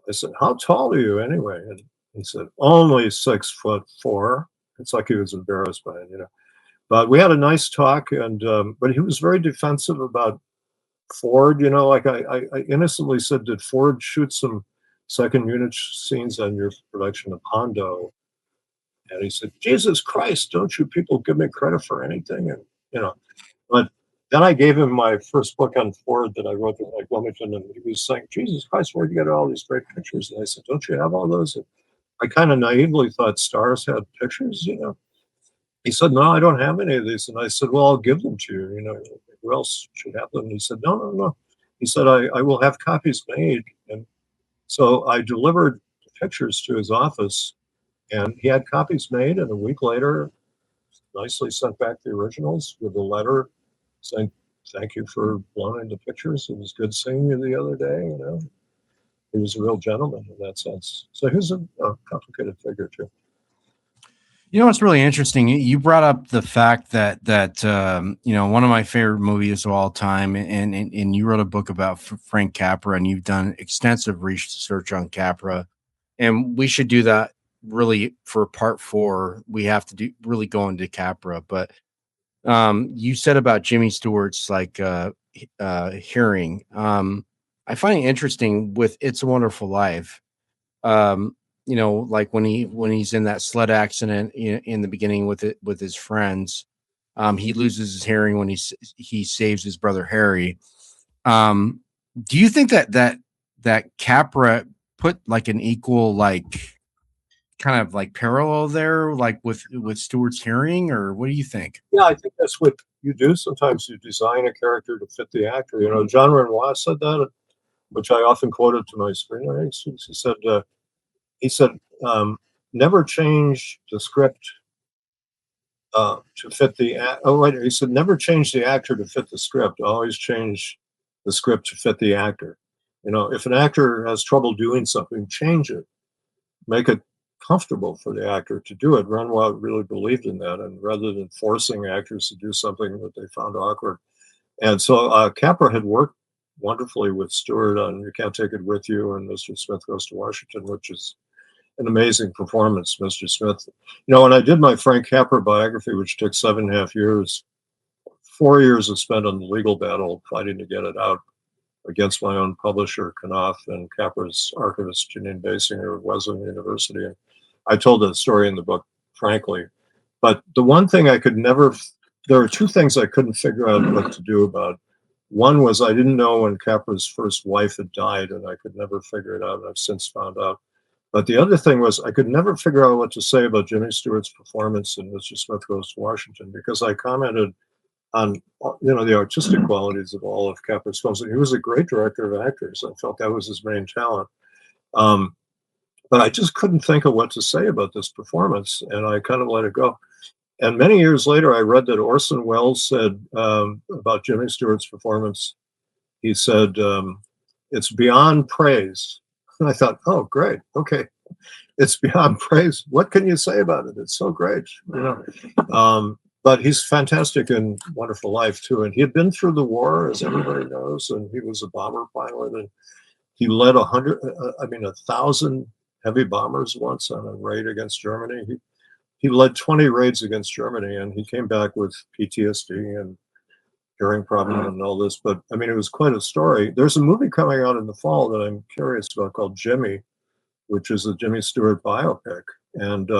I said, "How tall are you anyway?" And he said, "Only 6'4". It's like he was embarrassed by it, you know. But we had a nice talk, and but he was very defensive about Ford. You know, like I innocently said, "Did Ford shoot some second unit scenes on your production of Hondo?" And he said, "Jesus Christ, don't you people give me credit for anything?" And you know, but then I gave him my first book on Ford that I wrote with Mike Wilmington, and he was saying, "Jesus Christ, where'd you get all these great pictures?" And I said, "Don't you have all those?" And I kind of naively thought stars had pictures, you know. He said, "No, I don't have any of these." And I said, "Well, I'll give them to you. You know, who else should have them?" And he said, "No, no, no." He said, I will have copies made." And so I delivered the pictures to his office, and he had copies made. And a week later, nicely sent back the originals with a letter saying, "Thank you for loaning the pictures. It was good seeing you the other day." You know, he was a real gentleman in that sense. So he's a complicated figure too. You know what's really interesting? You brought up the fact that you know, one of my favorite movies of all time, and you wrote a book about Frank Capra, and you've done extensive research on Capra, and we should do that really for part 4. We have to really go into Capra, but you said about Jimmy Stewart's like hearing. I find it interesting with It's a Wonderful Life. You know, like when he's in that sled accident in the beginning with his friends, he loses his hearing when he saves his brother Harry. Do you think that Capra put like an equal, like kind of like parallel there, like with Stewart's hearing, or what do you think? Yeah, I think that's what you do. Sometimes you design a character to fit the actor. You know, John Renoir said that, which I often quoted to my screenwriting students. He said, never change the script to fit the. He said, never change the actor to fit the script. Always change the script to fit the actor. You know, if an actor has trouble doing something, change it. Make it comfortable for the actor to do it. Renoir really believed in that, and rather than forcing actors to do something that they found awkward. And so Capra had worked wonderfully with Stewart on You Can't Take It With You and Mr. Smith Goes to Washington, which is an amazing performance, Mr. Smith. You know, when I did my Frank Capra biography, which took 7.5 years, 4 years was spent on the legal battle fighting to get it out against my own publisher, Knopf, and Capra's archivist, Janine Basinger of Wesleyan University. And I told that story in the book, frankly. But the one thing I could never, there are 2 things I couldn't figure out what to do about. One was I didn't know when Capra's first wife had died, and I could never figure it out, and I've since found out. But the other thing was I could never figure out what to say about Jimmy Stewart's performance in Mr. Smith Goes to Washington, because I commented on, you know, the artistic qualities of all of Capra's films. And he was a great director of actors. I felt that was his main talent. But I just couldn't think of what to say about this performance, and I kind of let it go. And many years later, I read that Orson Welles said about Jimmy Stewart's performance, he said, "It's beyond praise." And I thought, oh, great. Okay. It's beyond praise. What can you say about it? It's so great. You know, but he's fantastic in Wonderful Life too. And he had been through the war, as everybody knows, and he was a bomber pilot, and he led 1,000 heavy bombers once on a raid against Germany. He led 20 raids against Germany, and he came back with PTSD and hearing problem and all this. But I mean, it was quite a story. There's a movie coming out in the fall that I'm curious about called Jimmy, which is a Jimmy Stewart biopic. And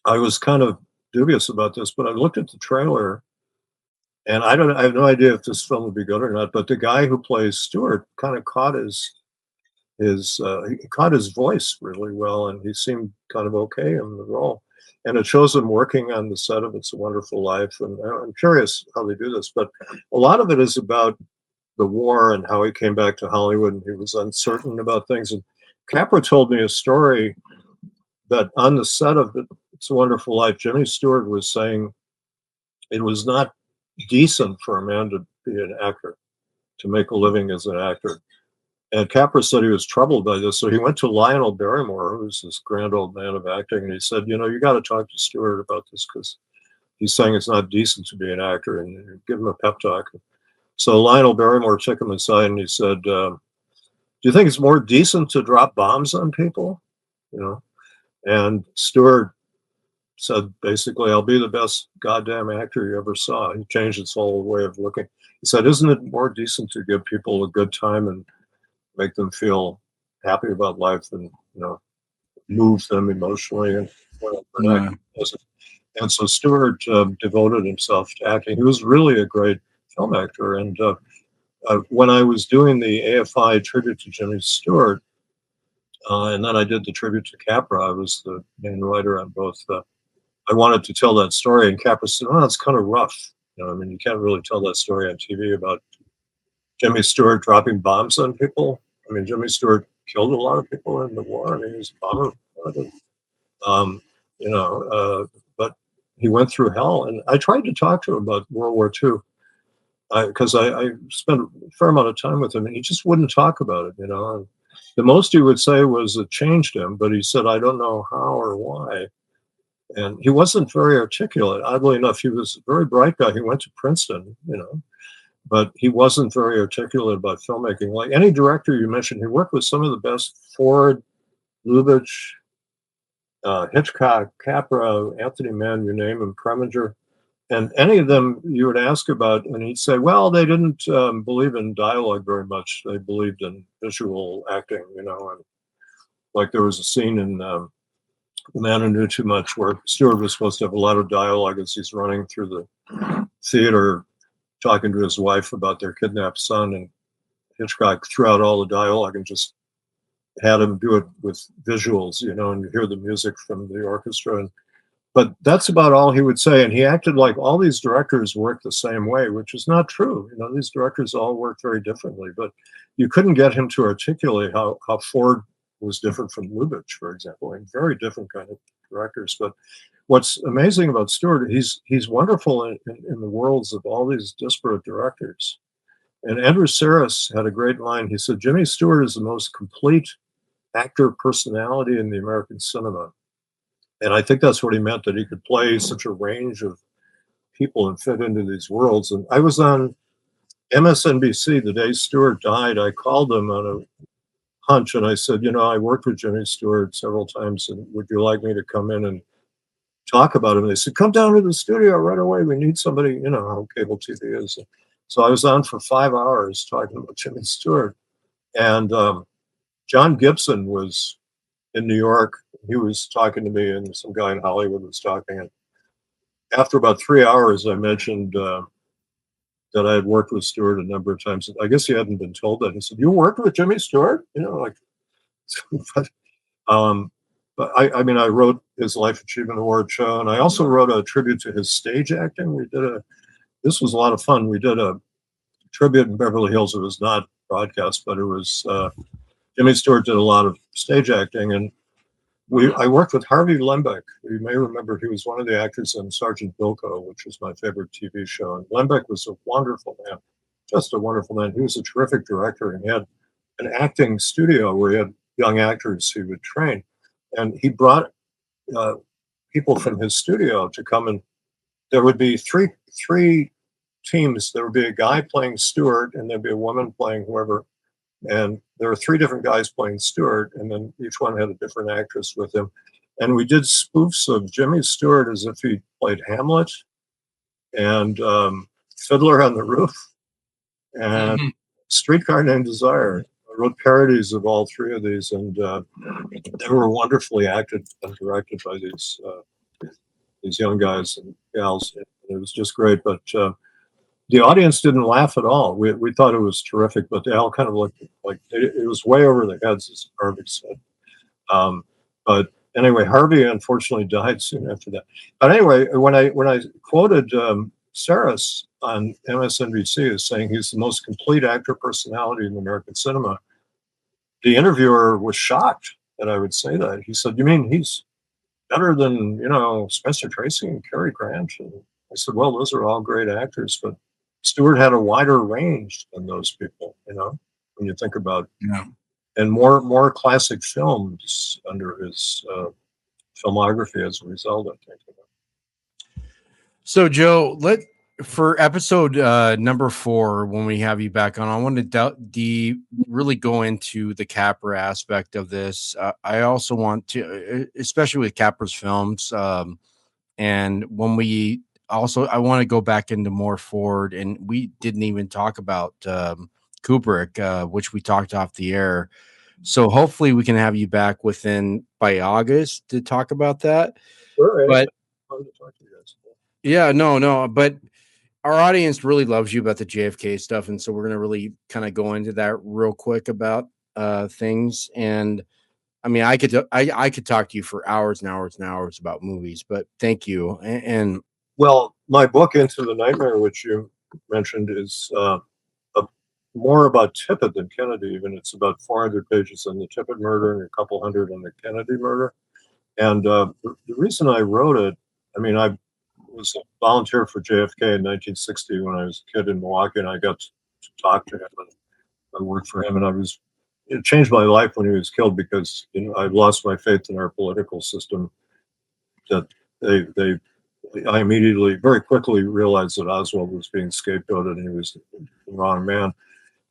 I was kind of dubious about this, but I looked at the trailer, and I have no idea if this film would be good or not. But the guy who plays Stewart kind of caught he caught his voice really well, and he seemed kind of okay in the role. And it shows him working on the set of It's a Wonderful Life. And I'm curious how they do this, but a lot of it is about the war and how he came back to Hollywood, and he was uncertain about things. And Capra told me a story that on the set of It's a Wonderful Life, Jimmy Stewart was saying it was not decent for a man to be an actor, to make a living as an actor. And Capra said he was troubled by this. So he went to Lionel Barrymore, who's this grand old man of acting, and he said, you got to talk to Stewart about this, because he's saying it's not decent to be an actor, and give him a pep talk. So Lionel Barrymore took him aside and he said, do you think it's more decent to drop bombs on people? And Stewart said, basically, I'll be the best goddamn actor you ever saw. He changed his whole way of looking. He said, isn't it more decent to give people a good time and make them feel happy about life, and move them emotionally? And so Stewart devoted himself to acting. He was really a great film actor. And when I was doing the AFI tribute to Jimmy Stewart, and then I did the tribute to Capra, I was the main writer on both. I wanted to tell that story, and Capra said, "Oh, it's kind of rough. You can't really tell that story on TV about Jimmy Stewart dropping bombs on people. I mean, Jimmy Stewart killed a lot of people in the war. I mean, he was a bomber pilot, but he went through hell." And I tried to talk to him about World War II, because I spent a fair amount of time with him, and he just wouldn't talk about it. And the most he would say was it changed him, but he said, I don't know how or why. And he wasn't very articulate. Oddly enough, he was a very bright guy. He went to Princeton, but he wasn't very articulate about filmmaking. Like any director you mentioned, he worked with some of the best: Ford, Lubitsch, Hitchcock, Capra, Anthony Mann, you name him, Preminger. And any of them you would ask about, and he'd say, well, they didn't believe in dialogue very much. They believed in visual acting, and like there was a scene in The Man Who Knew Too Much where Stewart was supposed to have a lot of dialogue as he's running through the theater talking to his wife about their kidnapped son, and Hitchcock threw out all the dialogue and just had him do it with visuals, and you hear the music from the orchestra. But that's about all he would say. And he acted like all these directors work the same way, which is not true. These directors all work very differently, but you couldn't get him to articulate how Ford was different from Lubitsch, for example, and very different kind of directors. But what's amazing about Stewart, he's wonderful in the worlds of all these disparate directors. And Andrew Sarris had a great line. He said, Jimmy Stewart is the most complete actor personality in the American cinema. And I think that's what he meant, that he could play such a range of people and fit into these worlds. And I was on MSNBC the day Stewart died. I called him on a hunch, and I said, I worked with Jimmy Stewart several times, and would you like me to come in and talk about him? And they said, come down to the studio right away. We need somebody, how cable TV is. So I was on for 5 hours talking about Jimmy Stewart. And John Gibson was in New York. He was talking to me, and some guy in Hollywood was talking. And after about 3 hours, I mentioned that I had worked with Stewart a number of times. I guess he hadn't been told that. He said, you worked with Jimmy Stewart? But I wrote his Life Achievement Award show, and I also wrote a tribute to his stage acting. This was a lot of fun. We did a tribute in Beverly Hills. It was not broadcast, but it was, Jimmy Stewart did a lot of stage acting, and I worked with Harvey Lembeck. You may remember he was one of the actors in Sergeant Bilko, which was my favorite TV show. And Lembeck was a wonderful man, just a wonderful man. He was a terrific director, and he had an acting studio where he had young actors he would train. And he brought people from his studio to come and there would be three teams. There would be a guy playing Stewart, and there'd be a woman playing whoever. And there were three different guys playing Stewart, and then each one had a different actress with him. And we did spoofs of Jimmy Stewart as if he played Hamlet, and Fiddler on the Roof, and Streetcar Named Desire. I wrote parodies of all three of these, and they were wonderfully acted and directed by these young guys and gals. It was just great, but the audience didn't laugh at all. We thought it was terrific, but they all kind of looked like it was way over their heads, as Harvey said. But anyway, Harvey unfortunately died soon after that. But anyway, when I quoted Saris on MSNBC as saying he's the most complete actor personality in American cinema, the interviewer was shocked that I would say that. He said, "You mean he's better than, Spencer Tracy and Cary Grant?" And I said, "Well, those are all great actors, but Stewart had a wider range than those people, when you think about it. And more classic films under his filmography as a result, I think." So, Joe, for episode number 4, when we have you back on, I want to really go into the Capra aspect of this. I also want to, especially with Capra's films, and when I want to go back into more Ford, and we didn't even talk about Kubrick, which we talked off the air. So hopefully we can have you back by August to talk about that. Sure, but fun to talk to you guys. Yeah, no, but our audience really loves you about the JFK stuff, and so we're going to really kind of go into that real quick about things. And I mean, I could talk to you for hours and hours and hours about movies, but thank you. And well, my book Into the Nightmare, which you mentioned, is more about Tippit than Kennedy. Even it's about 400 pages on the Tippit murder and a couple hundred on the Kennedy murder. And the reason I wrote it, I mean, I was a volunteer for JFK in 1960 when I was a kid in Milwaukee, and I got to talk to him, and I worked for him, and it changed my life when he was killed, because I lost my faith in our political system. That I immediately, very quickly realized that Oswald was being scapegoated and he was the wrong man,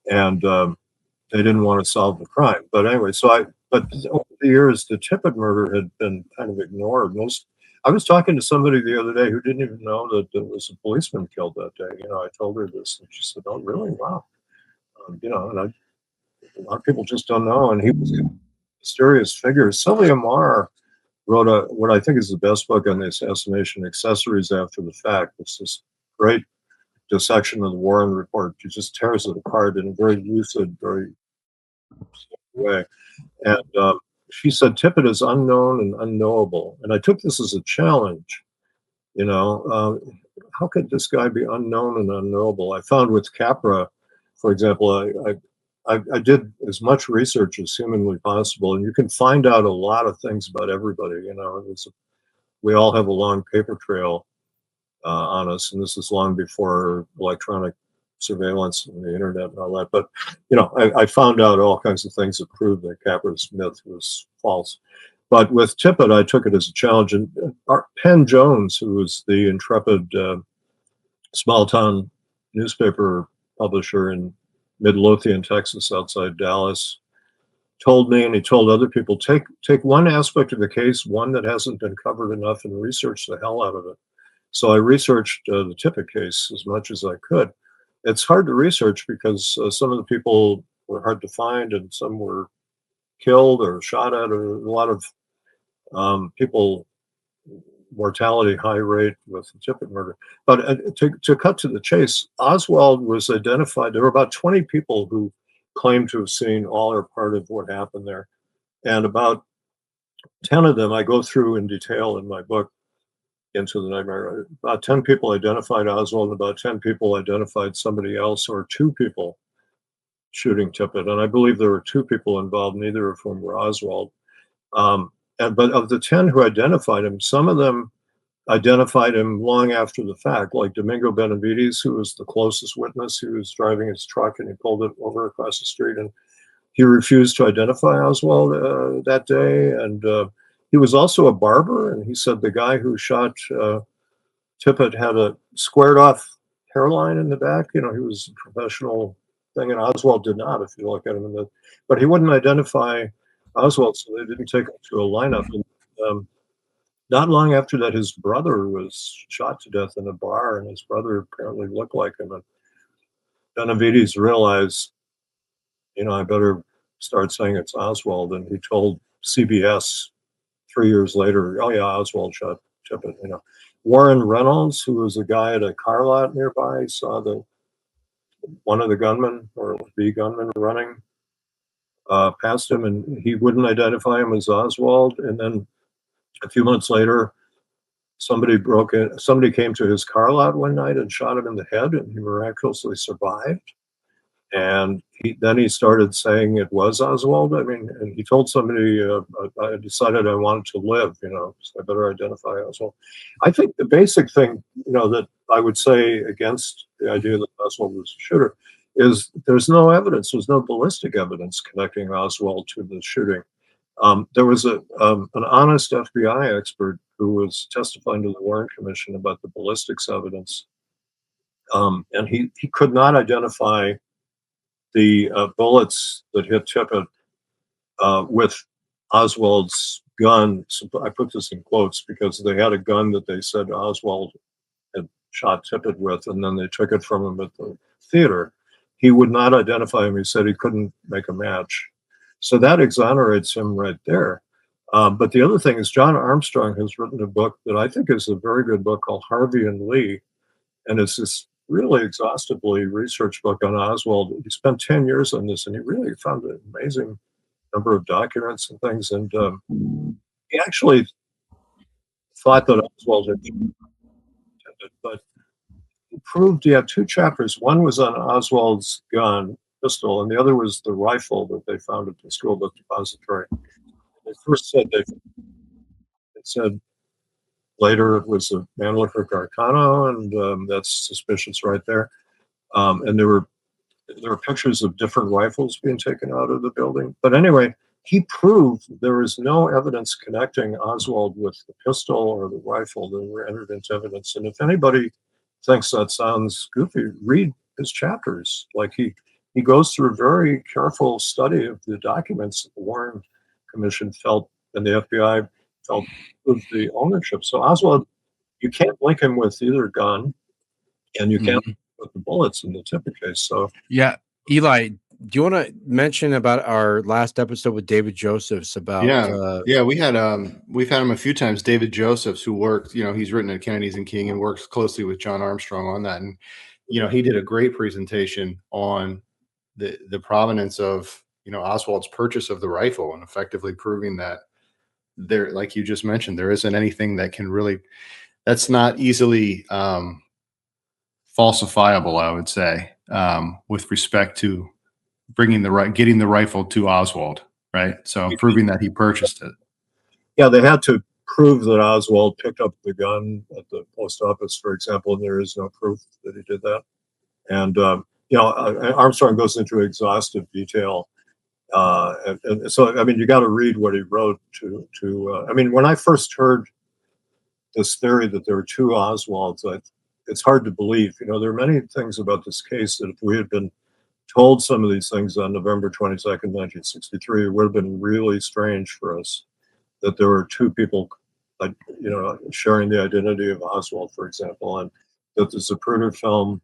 and they didn't want to solve the crime. But anyway, but over the years, the Tippit murder had been kind of ignored. I was talking to somebody the other day who didn't even know that there was a policeman killed that day. I told her this, and she said, "Oh, really? Wow." And a lot of people just don't know. And he was a mysterious figure. Sylvia Marr wrote what I think is the best book on the assassination, Accessories After the Fact. It's this great dissection of the Warren Report. She just tears it apart in a very lucid, very way. And she said Tippit is unknown and unknowable. And I took this as a challenge. How could this guy be unknown and unknowable? I found with Capra, for example, I did as much research as humanly possible, and you can find out a lot of things about everybody. We all have a long paper trail on us, and this is long before electronic surveillance and the internet and all that. But I found out all kinds of things that proved that Capra's myth was false. But with Tippit, I took it as a challenge. And Penn Jones, who was the intrepid small town newspaper publisher in Midlothian, Texas, outside Dallas, told me, and he told other people, take one aspect of the case, one that hasn't been covered enough, and research the hell out of it. So I researched the Tippit case as much as I could. It's hard to research because some of the people were hard to find, and some were killed or shot at, or a lot of people, mortality high rate with the Tippit murder. But to cut to the chase, Oswald was identified. There were about 20 people who claimed to have seen all or part of what happened there. And about 10 of them I go through in detail in my book, Into the Nightmare. About 10 people identified Oswald, and about 10 people identified somebody else, or 2 people shooting Tippit. And I believe there were 2 people involved, neither of whom were Oswald. But of the 10 who identified him, some of them identified him long after the fact, like Domingo Benavides, who was the closest witness. He was driving his truck and he pulled it over across the street, and he refused to identify Oswald that day. And he was also a barber, and he said the guy who shot Tippit had a squared off hairline in the back. He was a professional thing, and Oswald did not, if you look at him but he wouldn't identify Oswald, so they didn't take him to a lineup. And, not long after that, his brother was shot to death in a bar, and his brother apparently looked like him. And Benavides realized, I better start saying it's Oswald. And he told CBS 3 years later, oh yeah, Oswald shot Tippit. Warren Reynolds, who was a guy at a car lot nearby, saw one of the gunmen, or the gunman, running past him, and he wouldn't identify him as Oswald. And then a few months later, somebody came to his car lot one night and shot him in the head, and he miraculously survived. And then he started saying it was Oswald. And he told somebody, I decided I wanted to live, so I better identify Oswald. I think the basic thing, that I would say against the idea that Oswald was a shooter is there's no evidence. There's no ballistic evidence connecting Oswald to the shooting. There was an honest FBI expert who was testifying to the Warren Commission about the ballistics evidence. And he could not identify the bullets that hit Tippit with Oswald's gun. So I put this in quotes because they had a gun that they said Oswald had shot Tippit with, and then they took it from him at the theater. He would not identify him. He said he couldn't make a match. So that exonerates him right there. But the other thing is John Armstrong has written a book that I think is a very good book called Harvey and Lee. And it's this really exhaustively researched book on Oswald. He spent 10 years on this, and he really found an amazing number of documents and things. And he actually thought that Oswald had been intended, but he proved he had two chapters. One was on Oswald's gun, pistol, and the other was the rifle that they found at the school book depository. They first said it said later it was a Mannlicher Gargano, and that's suspicious right there. And there were pictures of different rifles being taken out of the building. But anyway, he proved there is no evidence connecting Oswald with the pistol or the rifle that were entered into evidence. And if anybody thinks that sounds goofy, read his chapters. Like he goes through a very careful study of the documents that the Warren Commission felt and the FBI felt proved the ownership. So Oswald, you can't link him with either gun, and you can't put the bullets in the Tippit case. So yeah, Eli, do you want to mention about our last episode with David Josephs about? We've had him a few times. David Josephs, who worked, he's written at Kennedy's and King and works closely with John Armstrong on that, and he did a great presentation on the provenance of Oswald's purchase of the rifle, and effectively proving that there, like you just mentioned, there isn't anything that can really, that's not easily falsifiable, I would say, with respect to getting the rifle to Oswald, right? So proving that he purchased it. Yeah, they had to prove that Oswald picked up the gun at the post office, for example, and there is no proof that he did that. And Armstrong goes into exhaustive detail. And so, you got to read what he wrote when I first heard this theory that there were two Oswalds, it's hard to believe. There are many things about this case that if we had been told some of these things on November 22nd, 1963, it would have been really strange for us that there were two people, sharing the identity of Oswald, for example, and that the Zapruder film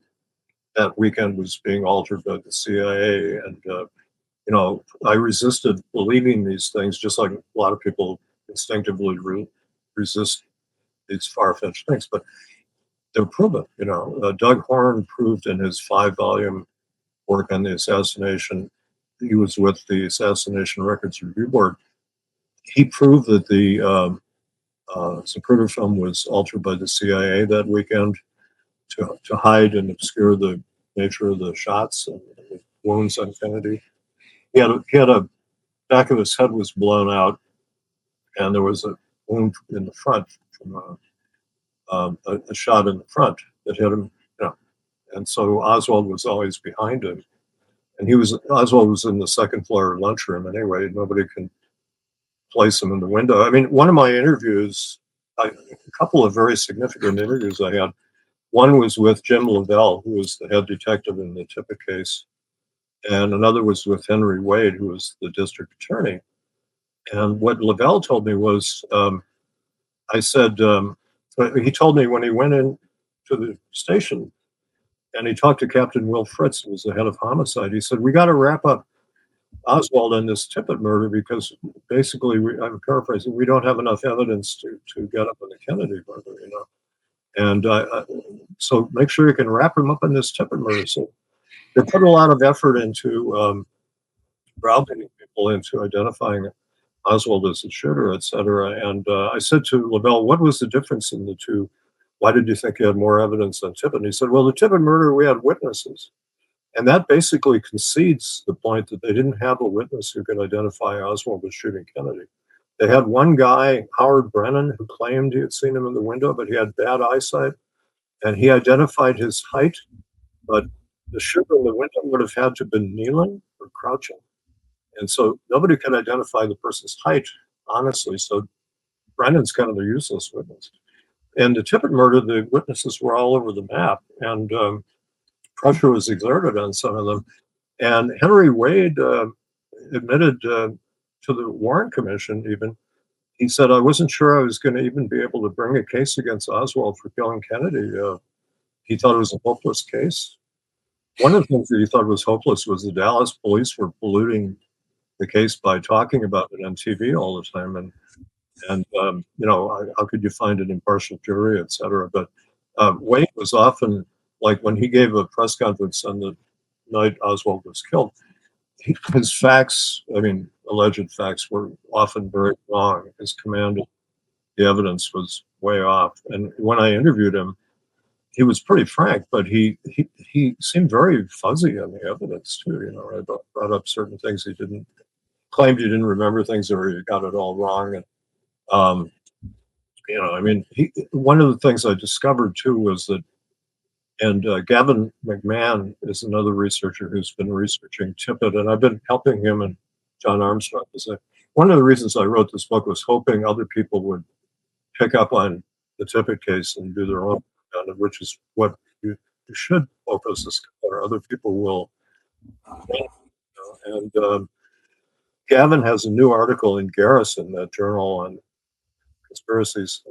that weekend was being altered by the CIA. And, I resisted believing these things, just like a lot of people instinctively resist these far-fetched things, but they're proven. Doug Horn proved in his 5-volume work on the assassination, he was with the Assassination Records Review Board. He proved that the Zapruder film was altered by the CIA that weekend to hide and obscure the nature of the shots and the wounds on Kennedy. He had a back of his head was blown out, and there was a wound in the front from a shot in the front that hit him. And so Oswald was always behind him, and Oswald was in the second floor lunchroom anyway. Nobody can place him in the window. One of my interviews a couple of very significant interviews I had. One was with Jim Lavelle, who was the head detective in the Tippit case, and another was with Henry Wade, who was the district attorney. And what Lavelle told me was, I said, he told me when he went in to the station and he talked to Captain Will Fritz, who was the head of homicide, he said, we got to wrap up Oswald on this Tippit murder because basically, I'm paraphrasing, we don't have enough evidence to get up on the Kennedy murder, you know. And so make sure you can wrap him up in this Tippit murder. So they put a lot of effort into browbeating people into identifying Oswald as the shooter, et cetera. And I said to Lavelle, what was the difference in the two? Why did you think you had more evidence than Tippit? And he said, well, the Tippit murder, we had witnesses. And that basically concedes the point that they didn't have a witness who could identify Oswald as shooting Kennedy. They had one guy, Howard Brennan, who claimed he had seen him in the window, but he had bad eyesight. And he identified his height, but the shooter in the window would have had to have been kneeling or crouching. And so nobody could identify the person's height, honestly. So Brennan's kind of a useless witness. And the Tippit murder, the witnesses were all over the map, and pressure was exerted on some of them. And Henry Wade admitted to the Warren Commission even, he said, I wasn't sure I was going to even be able to bring a case against Oswald for killing Kennedy. He thought it was a hopeless case. One of the things that he thought was hopeless was the Dallas police were polluting the case by talking about it on TV all the time. And you know, how could you find an impartial jury, et cetera? But Wade was often, like when he gave a press conference on the night Oswald was killed, his facts, I mean, alleged facts, were often very wrong. His command of the evidence was way off. And when I interviewed him, he was pretty frank, but he seemed very fuzzy on the evidence too. You know, I brought up certain things claimed he didn't remember things, or he got it all wrong. And you know, I mean, one of the things I discovered too was that, and Gavin McMahon is another researcher who's been researching Tippit, and I've been helping him and John Armstrong. One of the reasons I wrote this book was hoping other people would pick up on the Tippit case and do their own on it, which is what you should focus this on. Other people will. You know, and Gavin has a new article in Garrison, that journal on conspiracies,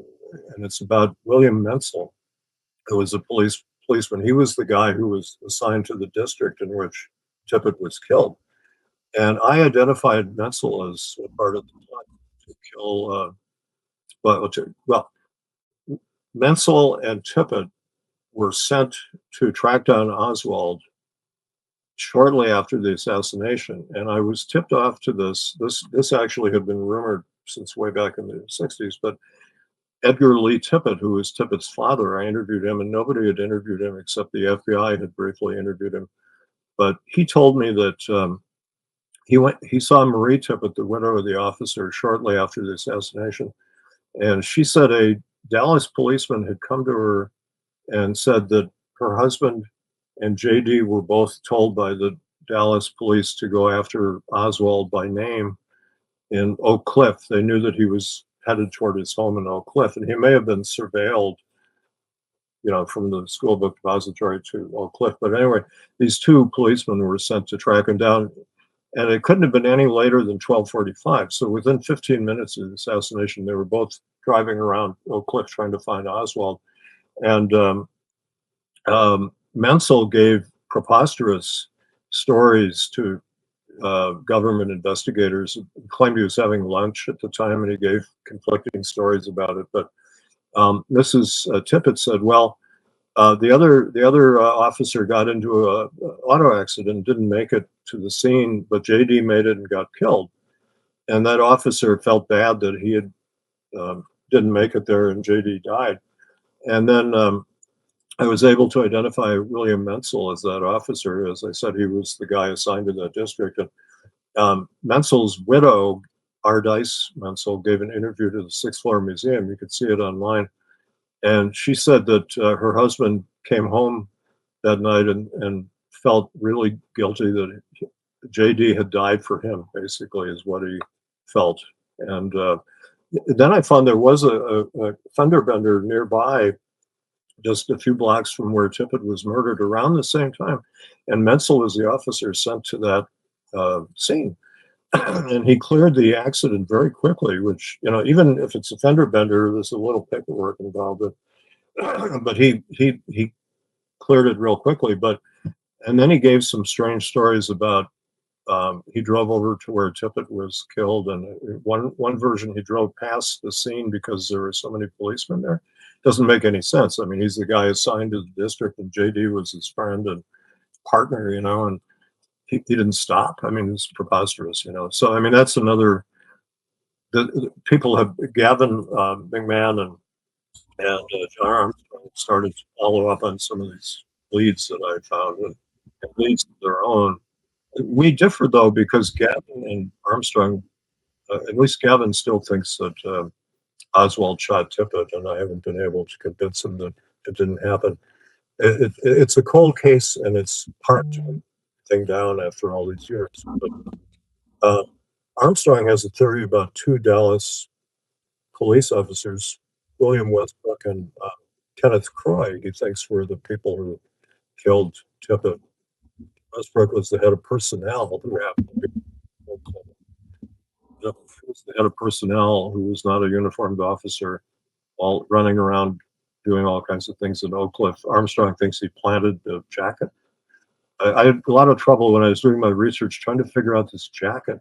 and it's about William Menzel, who was a policeman. He was the guy who was assigned to the district in which Tippit was killed. And I identified Menzel as a part of the plot to kill, well, Menzel and Tippit were sent to track down Oswald shortly after the assassination. And I was tipped off to this. This actually had been rumored since way back in the 60s, but Edgar Lee Tippit, who was Tippit's father, I interviewed him, and nobody had interviewed him except the FBI had briefly interviewed him. But he told me that he saw Marie Tippit, the widow of the officer, shortly after the assassination. And she said a Dallas policeman had come to her and said that her husband and JD were both told by the Dallas police to go after Oswald by name in Oak Cliff. They knew that he was headed toward his home in Oak Cliff, and he may have been surveilled, you know, from the school book depository to Oak Cliff. But anyway, these two policemen were sent to track him down, and it couldn't have been any later than 12:45. So within 15 minutes of the assassination, they were both driving around Oak Cliff trying to find Oswald. And Menzel gave preposterous stories to government investigators, claimed he was having lunch at the time, and he gave conflicting stories about it. But Mrs. Tippit said, well, the other officer got into a auto accident, didn't make it to the scene, but JD made it and got killed. And that officer felt bad that he had didn't make it there and JD died. And then I was able to identify William Menzel as that officer. As I said, he was the guy assigned to that district. And Menzel's widow, Ardice Menzel, gave an interview to the Sixth Floor Museum. You could see it online. And she said that her husband came home that night and felt really guilty that JD had died for him, basically, is what he felt. And then I found there was a fender bender nearby, just a few blocks from where Tippit was murdered around the same time. And Menzel was the officer sent to that scene. And he cleared the accident very quickly, which, even if it's a fender bender, there's a little paperwork involved. But he cleared it real quickly. And then he gave some strange stories about he drove over to where Tippit was killed, and one version he drove past the scene because there were so many policemen there. Doesn't make any sense. I mean, he's the guy assigned to the district, and JD was his friend and partner, and he didn't stop. I mean, it's preposterous, So I mean, that's another. The people have Gavin McMahon and John Armstrong started to follow up on some of these leads that I found, and leads of their own. We differ, though, because Gavin and Armstrong, at least Gavin still thinks that Oswald shot Tippit, and I haven't been able to convince him that it didn't happen. It's a cold case, and it's hard to thing down after all these years. But Armstrong has a theory about two Dallas police officers, William Westbrook and Kenneth Croy, he thinks were the people who killed Tippit. Westbrook was the head of personnel. Who was the head of personnel who was not a uniformed officer, all running around doing all kinds of things in Oak Cliff. Armstrong thinks he planted the jacket. I had a lot of trouble when I was doing my research trying to figure out this jacket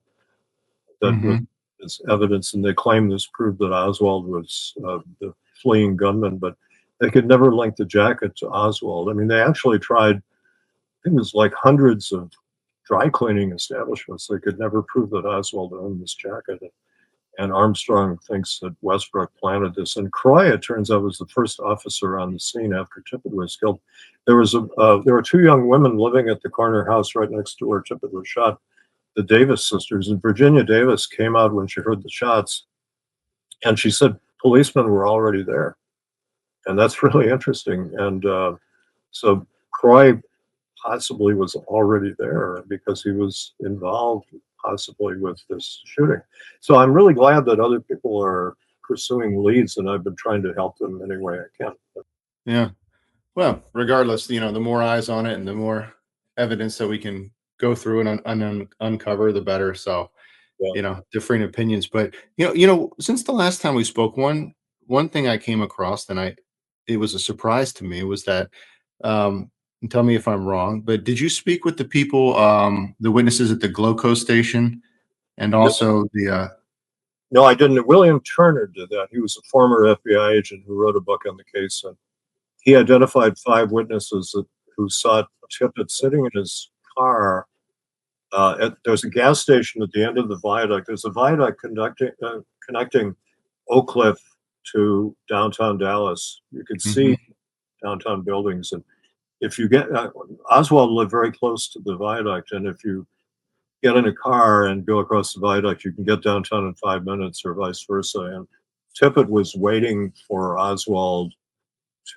that was evidence, and they claim this proved that Oswald was the fleeing gunman, but they could never link the jacket to Oswald. I mean, they actually tried, I think it was like hundreds of dry cleaning establishments. They could never prove that Oswald owned this jacket. And Armstrong thinks that Westbrook planted this. And Croy, it turns out, was the first officer on the scene after Tippit was killed. There were two young women living at the corner house right next to where Tippit was shot, the Davis sisters. And Virginia Davis came out when she heard the shots, and she said policemen were already there. And that's really interesting. And so Croy possibly was already there because he was involved possibly with this shooting. So I'm really glad that other people are pursuing leads, and I've been trying to help them any way I can. Yeah. Well, regardless, the more eyes on it and the more evidence that we can go through and uncover, the better. So, differing opinions. But since the last time we spoke, one thing I came across, and it was a surprise to me, was that and tell me if I'm wrong, but did you speak with the people, the witnesses at the Gloco station, and also the? No, I didn't. William Turner did that. He was a former FBI agent who wrote a book on the case, and he identified 5 witnesses who saw Tippit sitting in his car. There's a gas station at the end of the viaduct. There's a viaduct connecting Oak Cliff to downtown Dallas. You could see downtown buildings, and if you get Oswald lived very close to the viaduct, and if you get in a car and go across the viaduct, you can get downtown in 5 minutes, or vice versa. And Tippit was waiting for Oswald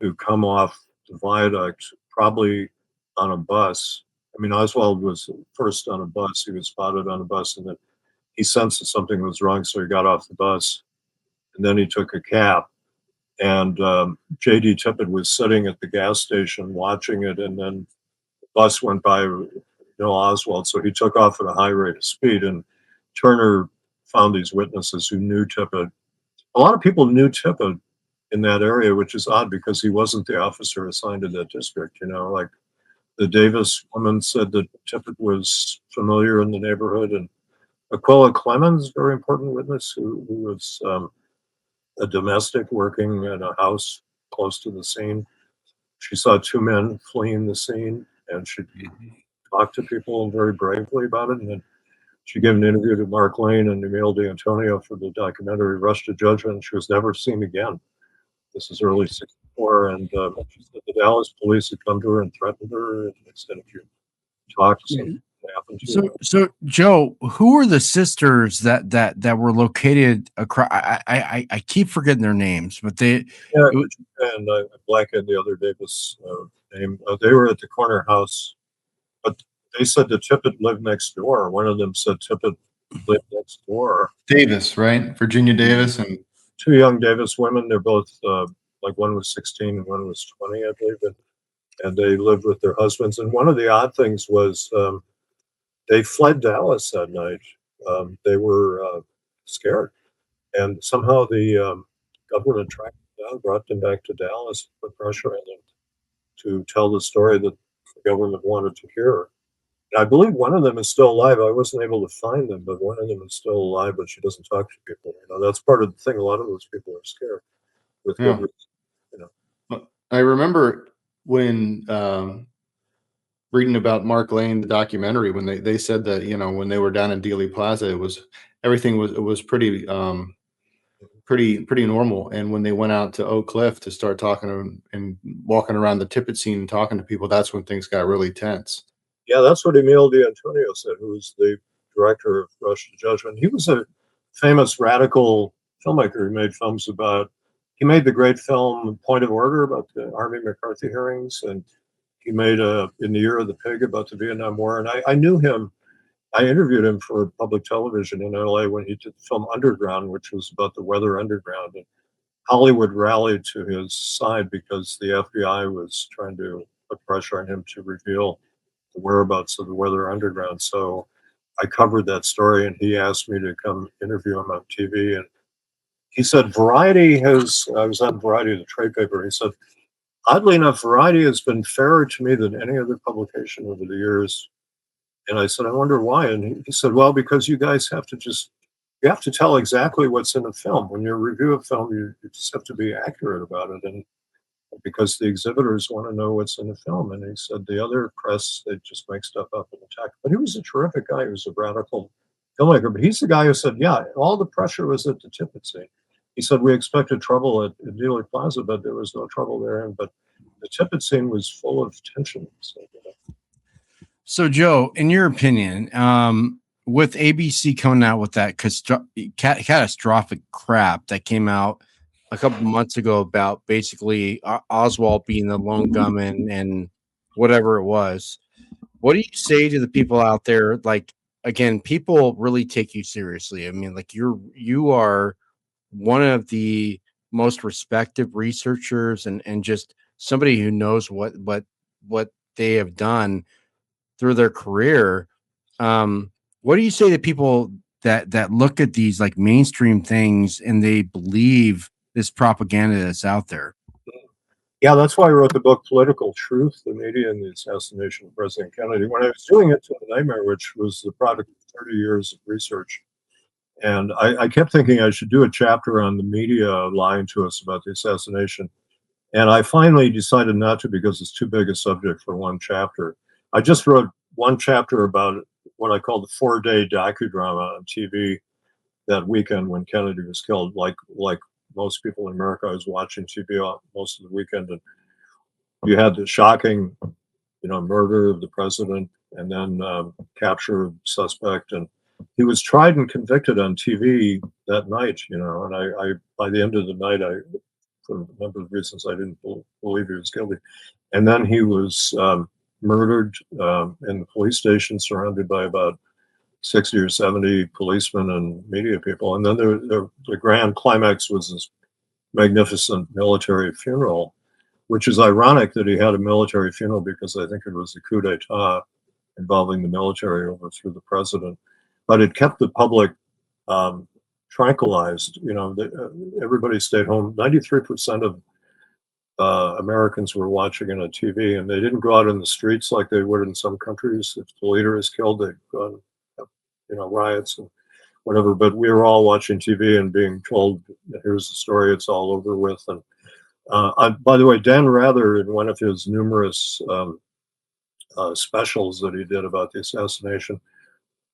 to come off the viaduct, probably on a bus. I mean, Oswald was first on a bus. He was spotted on a bus, and then he sensed that something was wrong, so he got off the bus, and then he took a cab. And J.D. Tippit was sitting at the gas station watching it, and then the bus went by Oswald, so he took off at a high rate of speed. And Turner found these witnesses who knew Tippit. A lot of people knew Tippit in that area, which is odd because he wasn't the officer assigned to that district. Like the Davis woman said that Tippit was familiar in the neighborhood, and Aquila Clemens, very important witness, who was a domestic working in a house close to the scene. She saw 2 men fleeing the scene, and she talked to people very bravely about it. And then she gave an interview to Mark Lane and Emil D'Antonio for the documentary Rush to Judgment. She was never seen again. This is early '64, and she said the Dallas police had come to her and threatened her, and they said, if you talk, something happened to you. So Joe, who were the sisters that were located across? I keep forgetting their names, but they and I blanked the other Davis name. They were at the corner house, but they said that Tippit lived next door. One of them said Tippit lived next door. Davis, right? Virginia Davis and Two young Davis women. They're both like one was 16 and one was 20, I believe, and they lived with their husbands. And one of the odd things was they fled Dallas that night. They were scared, and somehow the government tracked them down, brought them back to Dallas, put pressure on them to tell the story that the government wanted to hear. And I believe one of them is still alive. I wasn't able to find them, but one of them is still alive, but she doesn't talk to people. That's part of the thing. A lot of those people are scared with good yeah. reason. I remember when reading about Mark Lane, the documentary, when they said that, when they were down in Dealey Plaza, everything was pretty pretty normal. And when they went out to Oak Cliff to start talking and walking around the Tippit scene and talking to people, that's when things got really tense. Yeah, that's what Emile D'Antonio said, who was the director of Rush to Judgment. He was a famous radical filmmaker. He made the great film Point of Order about the Army McCarthy hearings, and he made In the Year of the Pig about the Vietnam War. And I knew him. I interviewed him for public television in LA when he did the film Underground, which was about the Weather Underground. And Hollywood rallied to his side because the FBI was trying to put pressure on him to reveal the whereabouts of the Weather Underground. So I covered that story, and he asked me to come interview him on TV. And he said, I was on Variety, the trade paper. He said, oddly enough, Variety has been fairer to me than any other publication over the years. And I said, I wonder why. And he said, well, because you guys have to tell exactly what's in a film. When you review a film, you just have to be accurate about it. And because the exhibitors want to know what's in the film. And he said the other press, they just make stuff up and attack. But he was a terrific guy. He was a radical filmmaker. But he's the guy who said, yeah, all the pressure was at the Tippit scene. He said, we expected trouble at Dealey Plaza, but there was no trouble there. But the Tippit scene was full of tension. So, Joe, in your opinion, with ABC coming out with that catastrophic crap that came out a couple months ago about basically Oswald being the lone gunman and whatever it was, what do you say to the people out there? Like, again, people really take you seriously. I mean, like you are one of the most respected researchers and just somebody who knows what they have done through their career. What do you say to people that look at these like mainstream things and they believe this propaganda that's out there? Yeah, that's why I wrote the book Political Truth, the Media and the Assassination of President Kennedy. When I was doing it to the Nightmare, which was the product of 30 years of research, and I kept thinking I should do a chapter on the media lying to us about the assassination. And I finally decided not to because it's too big a subject for one chapter. I just wrote one chapter about what I call the 4-day docudrama on TV that weekend when Kennedy was killed. Like most people in America, I was watching TV most of the weekend, and you had the shocking, murder of the president, and then capture of the suspect, and he was tried and convicted on TV that night. And I by the end of the night, for a number of reasons, I didn't believe he was guilty, and then he was murdered in the police station, surrounded by about 60 or 70 policemen and media people. And then the grand climax was this magnificent military funeral, which is ironic that he had a military funeral because I think it was a coup d'etat involving the military overthrew the president. But it kept the public tranquilized. Everybody stayed home. 93% of Americans were watching it on TV, and they didn't go out in the streets like they would in some countries. If the leader is killed, they go on, riots and whatever. But we were all watching TV and being told, "Here's the story; it's all over with." And by the way, Dan Rather, in one of his numerous specials that he did about the assassination,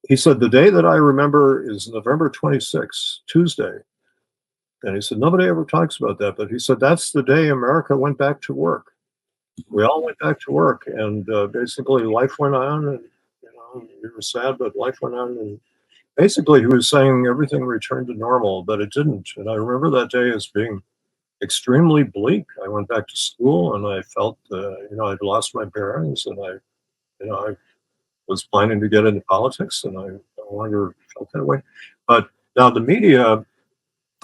he said the day that I remember is November 26th, Tuesday. And he said, nobody ever talks about that, but he said, that's the day America went back to work. We all went back to work, and basically life went on, and, we were sad, but life went on. And basically he was saying everything returned to normal, but it didn't. And I remember that day as being extremely bleak. I went back to school, and I felt, I'd lost my bearings, and I was planning to get into politics, and I no longer felt that way. But now the media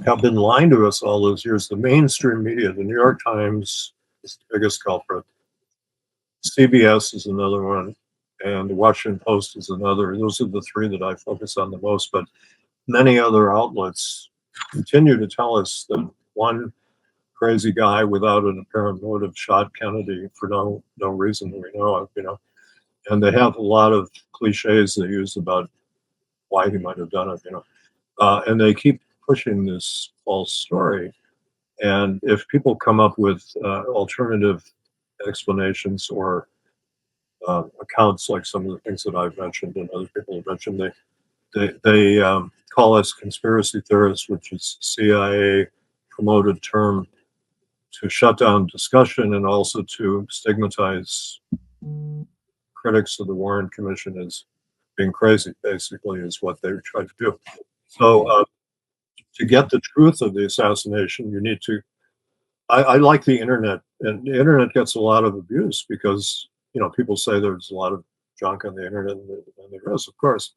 have been lying to us all those years. The mainstream media, the New York Times is the biggest culprit. CBS is another one, and the Washington Post is another. Those are the three that I focus on the most. But many other outlets continue to tell us that one crazy guy without an apparent motive shot Kennedy for no reason that we know of, And they have a lot of cliches they use about why he might have done it, And they keep pushing this false story. And if people come up with alternative explanations or accounts like some of the things that I've mentioned and other people have mentioned, they call us conspiracy theorists, which is CIA promoted term to shut down discussion and also to stigmatize critics of the Warren Commission as being crazy, basically, is what they try to do. So to get the truth of the assassination, you need to. I like the internet, and the internet gets a lot of abuse because people say there's a lot of junk on the internet, and there is, of course.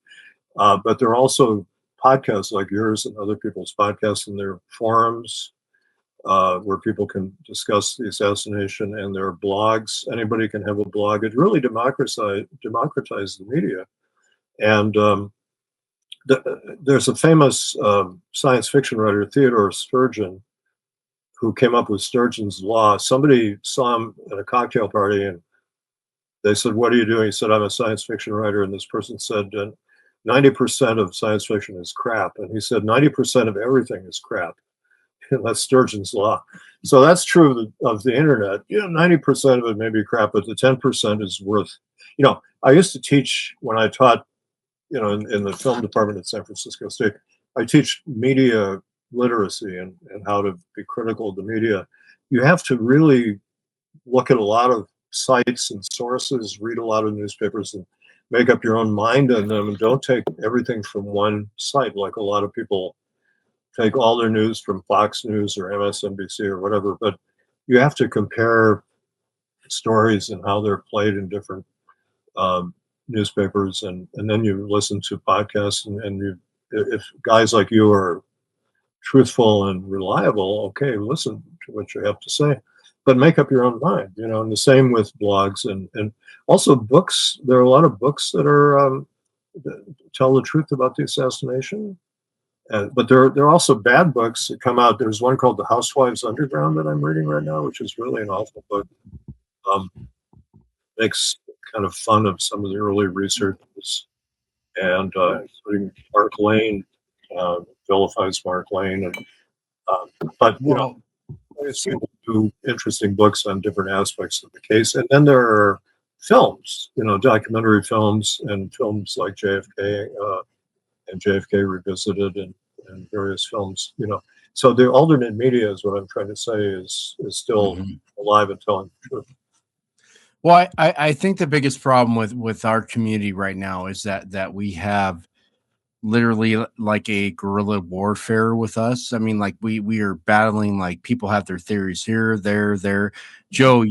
But there are also podcasts like yours and other people's podcasts, and there are forums where people can discuss the assassination, and there are blogs. Anybody can have a blog. It really democratized the media. And there's a famous science fiction writer, Theodore Sturgeon, who came up with Sturgeon's law. Somebody saw him at a cocktail party, and they said, "What are you doing?" He said, "I'm a science fiction writer." And this person said, 90% of science fiction is crap. And he said, 90% of everything is crap. And that's Sturgeon's law. So that's true of the internet. 90% of it may be crap, but the 10% is worth, I used to teach when I taught, in the film department at San Francisco State, I teach media literacy and how to be critical of the media. You have to really look at a lot of sites and sources, read a lot of newspapers, and make up your own mind on them. And don't take everything from one site, like a lot of people take all their news from Fox News or MSNBC or whatever. But you have to compare stories and how they're played in different newspapers, and then you listen to podcasts, and if guys like you are truthful and reliable, okay, listen to what you have to say, but make up your own mind, and the same with blogs and also books. There are a lot of books that are that tell the truth about the assassination, but there are also bad books that come out. There's one called The Housewives Underground that I'm reading right now, which is really an awful book. Makes kind of fun of some of the early researchers, and including Mark Lane, vilifies Mark Lane, and but people do interesting books on different aspects of the case. And then there are films, documentary films and films like JFK and JFK Revisited and various films, So the alternate media is what I'm trying to say is still alive and telling the truth. Well, I think the biggest problem with our community right now is that we have literally like a guerrilla warfare with us. I mean, like we are battling, like people have their theories here, there. Joe,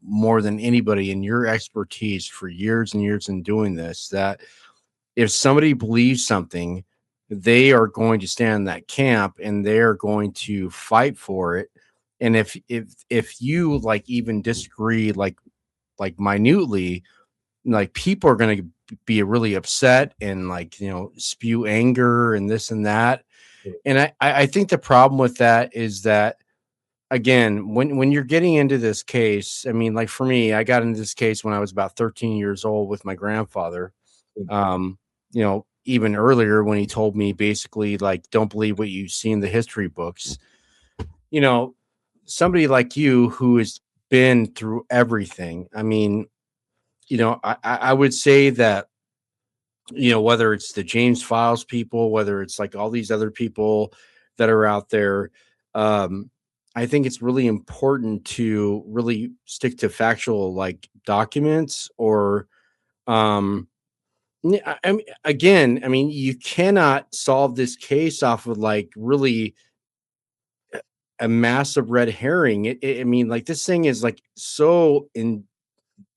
more than anybody in your expertise for years and years in doing this, that if somebody believes something, they are going to stand in that camp and they're going to fight for it. And if you like even disagree, like minutely, like people are going to be really upset and like spew anger and this and that. And I think the problem with that is that, again, when you're getting into this case, I mean, like for me, I got into this case when I was about 13 years old with my grandfather. Even earlier when he told me basically like, don't believe what you see in the history books. Somebody like you who has been through everything. I mean, I would say that, whether it's the James Files people, whether it's like all these other people that are out there, I think it's really important to really stick to factual like documents or, I mean, again, I mean, you cannot solve this case off of like really a massive red herring. I mean, like this thing is like so in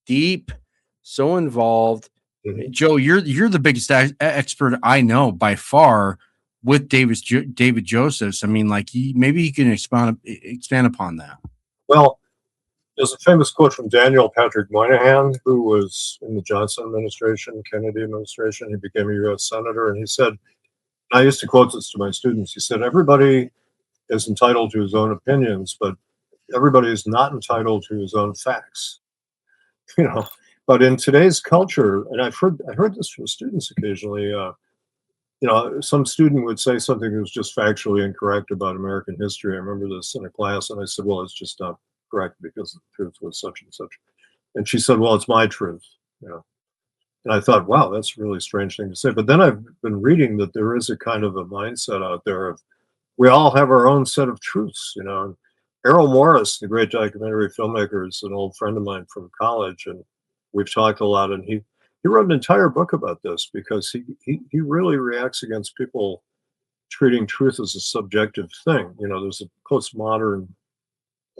deep, so involved. Joe, you're the biggest expert I know by far with David Josephs. I mean, like maybe you can expand upon that. Well, there's a famous quote from Daniel Patrick Moynihan, who was in the Johnson administration, Kennedy administration. He became a U.S. senator, and he said, I used to quote this to my students. He said, everybody is entitled to his own opinions, but everybody is not entitled to his own facts. You know, but in today's culture, and I heard this from students occasionally. You know, some student would say something that was just factually incorrect about American history. I remember this in a class, and I said, "Well, it's just not correct because the truth was such and such." And she said, "Well, it's my truth." You know, and I thought, "Wow, that's a really strange thing to say." But then I've been reading that there is a kind of a mindset out there of we all have our own set of truths. You know, and Errol Morris, the great documentary filmmaker, is an old friend of mine from college, and we've talked a lot. And he wrote an entire book about this because he really reacts against people treating truth as a subjective thing. You know, there's a postmodern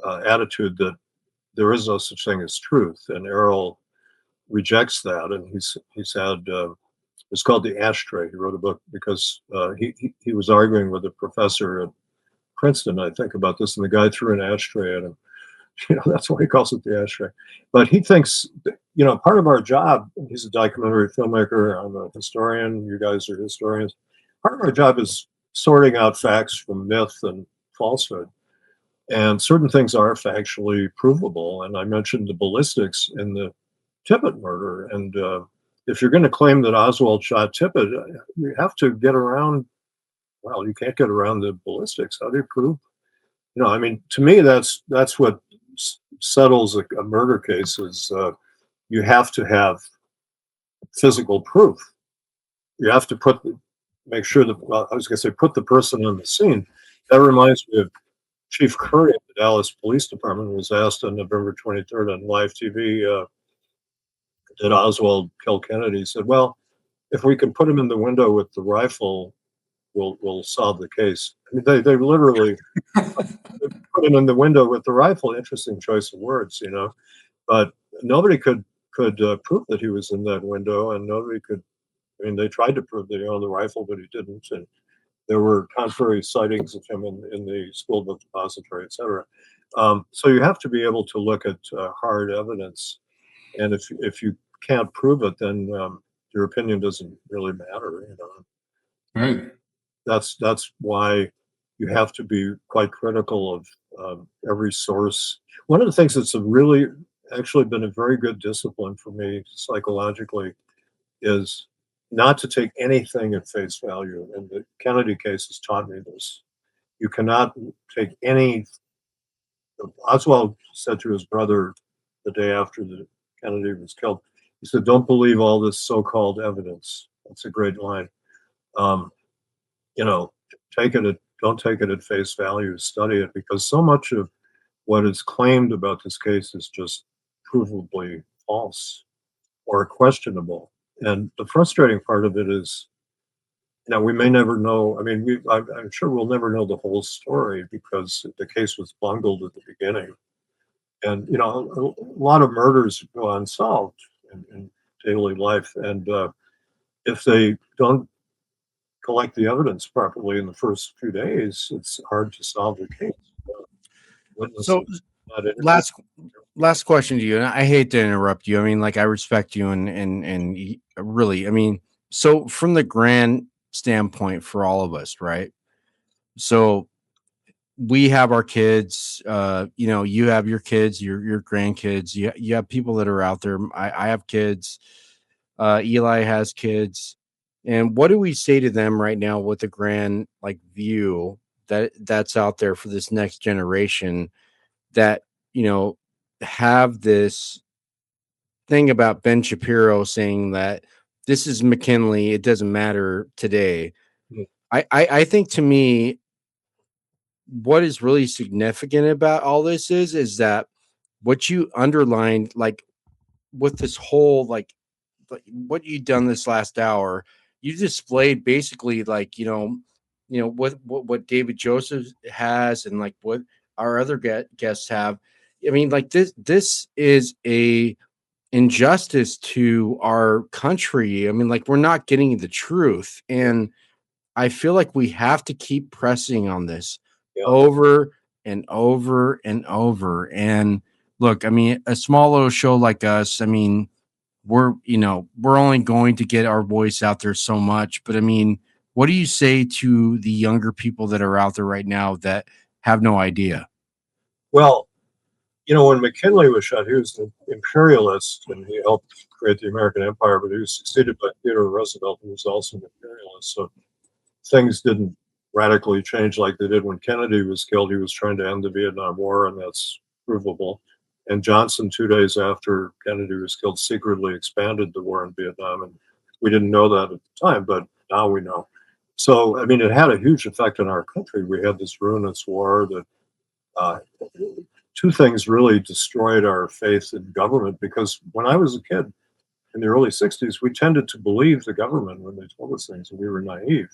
attitude that there is no such thing as truth, and Errol rejects that. And he's had it's called The Ashtray. He wrote a book because he was arguing with a professor at Princeton, I think, about this, and the guy threw an ashtray at him. You know, that's why he calls it the ashtray. But he thinks, you know, part of our job, he's a documentary filmmaker, I'm a historian, you guys are historians. Part of our job is sorting out facts from myth and falsehood. And certain things are factually provable. And I mentioned the ballistics in the Tippit murder. And if you're going to claim that Oswald shot Tippit, you have to get around, well, you can't get around the ballistics. How do you prove? You know, I mean, to me, that's what settles a murder case is you have to have physical proof. You have to make sure that, well, I was going to say, put the person on the scene. That reminds me of Chief Curry at the Dallas Police Department was asked on November 23rd on live TV, did Oswald kill Kennedy? He said, well, if we can put him in the window with the rifle, we'll solve the case. I mean, they literally put him in the window with the rifle. Interesting choice of words, you know. But nobody could prove that he was in that window, and nobody could. I mean, they tried to prove that he owned the rifle, but he didn't. And there were contrary sightings of him in the school book depository, et cetera. So you have to be able to look at hard evidence, and if you can't prove it, then your opinion doesn't really matter. You know, Right. That's why you have to be quite critical of every source. One of the things that's really actually been a very good discipline for me psychologically is not to take anything at face value. And the Kennedy case has taught me this. You cannot take any. Oswald said to his brother the day after the Kennedy was killed, he said, "Don't believe all this so-called evidence." That's a great line. You know, don't take it at face value, study it, because so much of what is claimed about this case is just provably false or questionable. And the frustrating part of it is, you know, we may never know. I mean, I'm sure we'll never know the whole story because the case was bungled at the beginning. And, you know, a lot of murders go unsolved in daily life. And if they don't collect the evidence properly in the first few days, it's hard to solve the case. So last question to you, and I hate to interrupt you. I mean, like I respect you and really, I mean, so from the grand standpoint for all of us, right? So we have our kids, you know, you have your kids, your grandkids, you have people that are out there. I have kids, Eli has kids. And what do we say to them right now with the grand like view that's out there for this next generation that, you know, have this thing about Ben Shapiro saying that this is McKinley, it doesn't matter today. I think to me, what is really significant about all this is that what you underlined, like with this whole like what you done this last hour, you displayed basically like what David Joseph has and like what our other guests have. I mean, like this is a injustice to our country. I mean, like, we're not getting the truth. And I feel like we have to keep pressing on this Yeah. over and over and over. And look, I mean, a small little show like us, I mean, we're only going to get our voice out there so much. But I mean, what do you say to the younger people that are out there right now that have no idea? Well, when McKinley was shot, he was an imperialist and he helped create the American Empire, but he was succeeded by Theodore Roosevelt, who was also an imperialist. So things didn't radically change like they did when Kennedy was killed. He was trying to end the Vietnam War, and that's provable. And Johnson, 2 days after Kennedy was killed, secretly expanded the war in Vietnam. And we didn't know that at the time, but now we know. So, I mean, it had a huge effect on our country. We had this ruinous war that two things really destroyed our faith in government, because when I was a kid in the early 60s, we tended to believe the government when they told us things, and we were naive.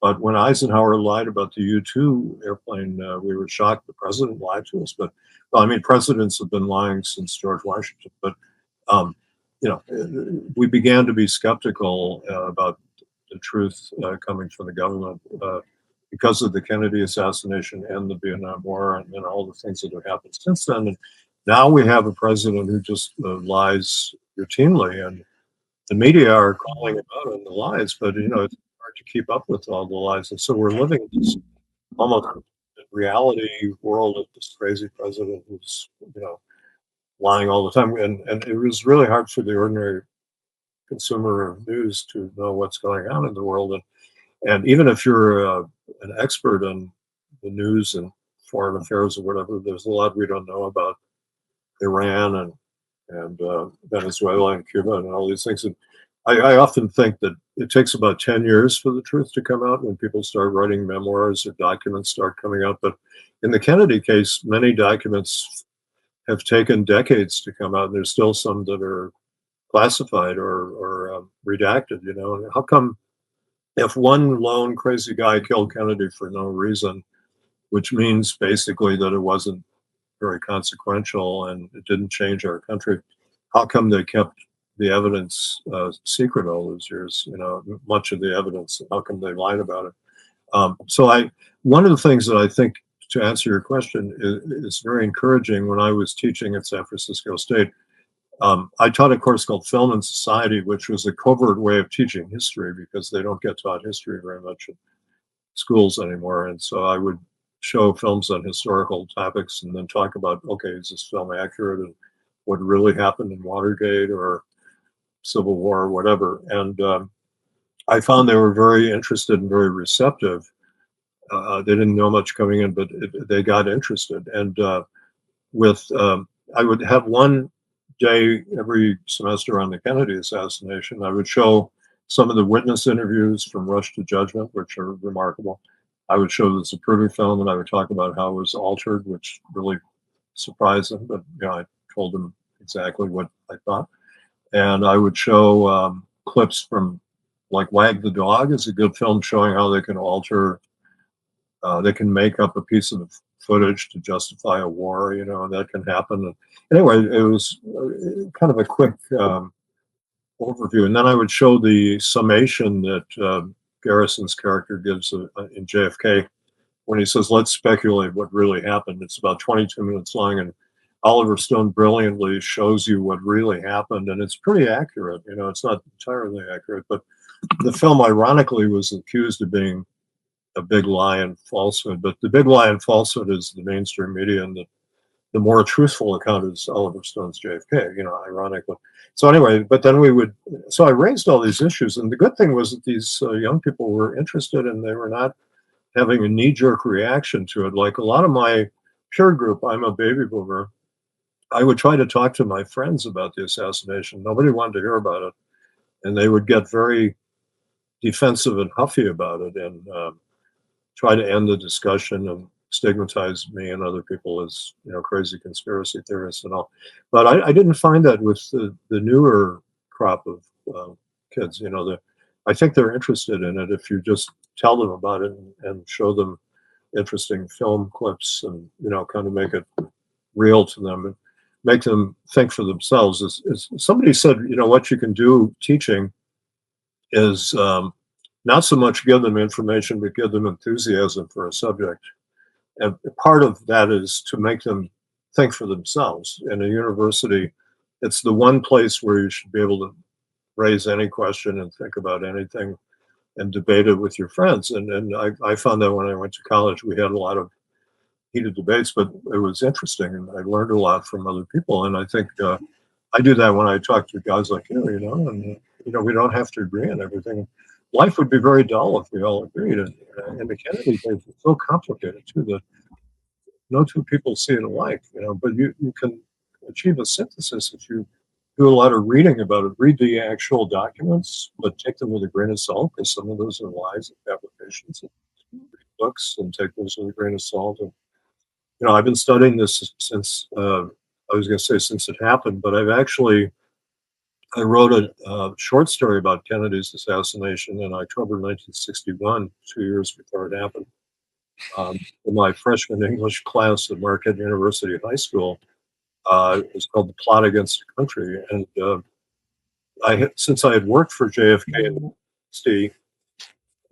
But when Eisenhower lied about the U-2 airplane, we were shocked the president lied to us. But, well, I mean, presidents have been lying since George Washington. But, we began to be skeptical about the truth coming from the government because of the Kennedy assassination and the Vietnam War and all the things that have happened since then. And now we have a president who just lies routinely, and the media are calling him out on the lies, but it's hard to keep up with all the lies. And so we're living in this almost reality world of this crazy president who's, lying all the time. And it was really hard for the ordinary consumer of news to know what's going on in the world. And even if you're an expert in the news and foreign affairs or whatever, there's a lot we don't know about Iran and Venezuela and Cuba and all these things. And I often think that it takes about 10 years for the truth to come out when people start writing memoirs or documents start coming out. But in the Kennedy case, many documents have taken decades to come out, and there's still some that are classified or redacted, And how come if one lone crazy guy killed Kennedy for no reason, which means basically that it wasn't very consequential and it didn't change our country, how come they kept the evidence secret all those years? Much of the evidence. How come they lied about it? One of the things that I think, to answer your question, is very encouraging. When I was teaching at San Francisco State, I taught a course called Film and Society, which was a covert way of teaching history because they don't get taught history very much in schools anymore. And so I would show films on historical topics and then talk about, okay, is this film accurate and what really happened in Watergate or Civil War or whatever. And I found they were very interested and very receptive. They didn't know much coming in, but they got interested. And I would have one day every semester on the Kennedy assassination. I would show some of the witness interviews from Rush to Judgment, which are remarkable. I would show the Zapruder film, and I would talk about how it was altered, which really surprised them. But I told them exactly what I thought. And I would show clips from, like, Wag the Dog is a good film showing how they can alter. They can make up a piece of footage to justify a war, and that can happen. And anyway, it was kind of a quick overview. And then I would show the summation that Garrison's character gives in JFK when he says, let's speculate what really happened. It's about 22 minutes long, and Oliver Stone brilliantly shows you what really happened. And it's pretty accurate. It's not entirely accurate, but the film, ironically, was accused of being a big lie and falsehood. But the big lie and falsehood is the mainstream media, and the more truthful account is Oliver Stone's JFK, ironically. So anyway, but then so I raised all these issues, and the good thing was that these young people were interested, and they were not having a knee-jerk reaction to it. Like a lot of my peer group, I'm a baby boomer, I would try to talk to my friends about the assassination. Nobody wanted to hear about it, and they would get very defensive and huffy about it, and try to end the discussion and stigmatize me and other people as crazy conspiracy theorists and all. But I didn't find that with the newer crop of kids. I think they're interested in it if you just tell them about it and show them interesting film clips and kind of make it real to them. make them think for themselves. Is somebody said, what you can do teaching is not so much give them information, but give them enthusiasm for a subject. And part of that is to make them think for themselves. In a university, it's the one place where you should be able to raise any question and think about anything and debate it with your friends. And I found that when I went to college, we had a lot of heated debates, but it was interesting, and I learned a lot from other people. And I think I do that when I talk to guys like you, and we don't have to agree on everything. Life would be very dull if we all agreed. And the Kennedy case is so complicated too that no two people see it alike. But you can achieve a synthesis if you do a lot of reading about it. Read the actual documents, but take them with a grain of salt, because some of those are lies and fabrications. Read books and take those with a grain of salt. And I've been studying this since I was going to say since it happened, but I wrote a short story about Kennedy's assassination in October 1961, 2 years before it happened. In my freshman English class at Marquette University High School, it was called The Plot Against the Country. And since I had worked for JFK and Steve,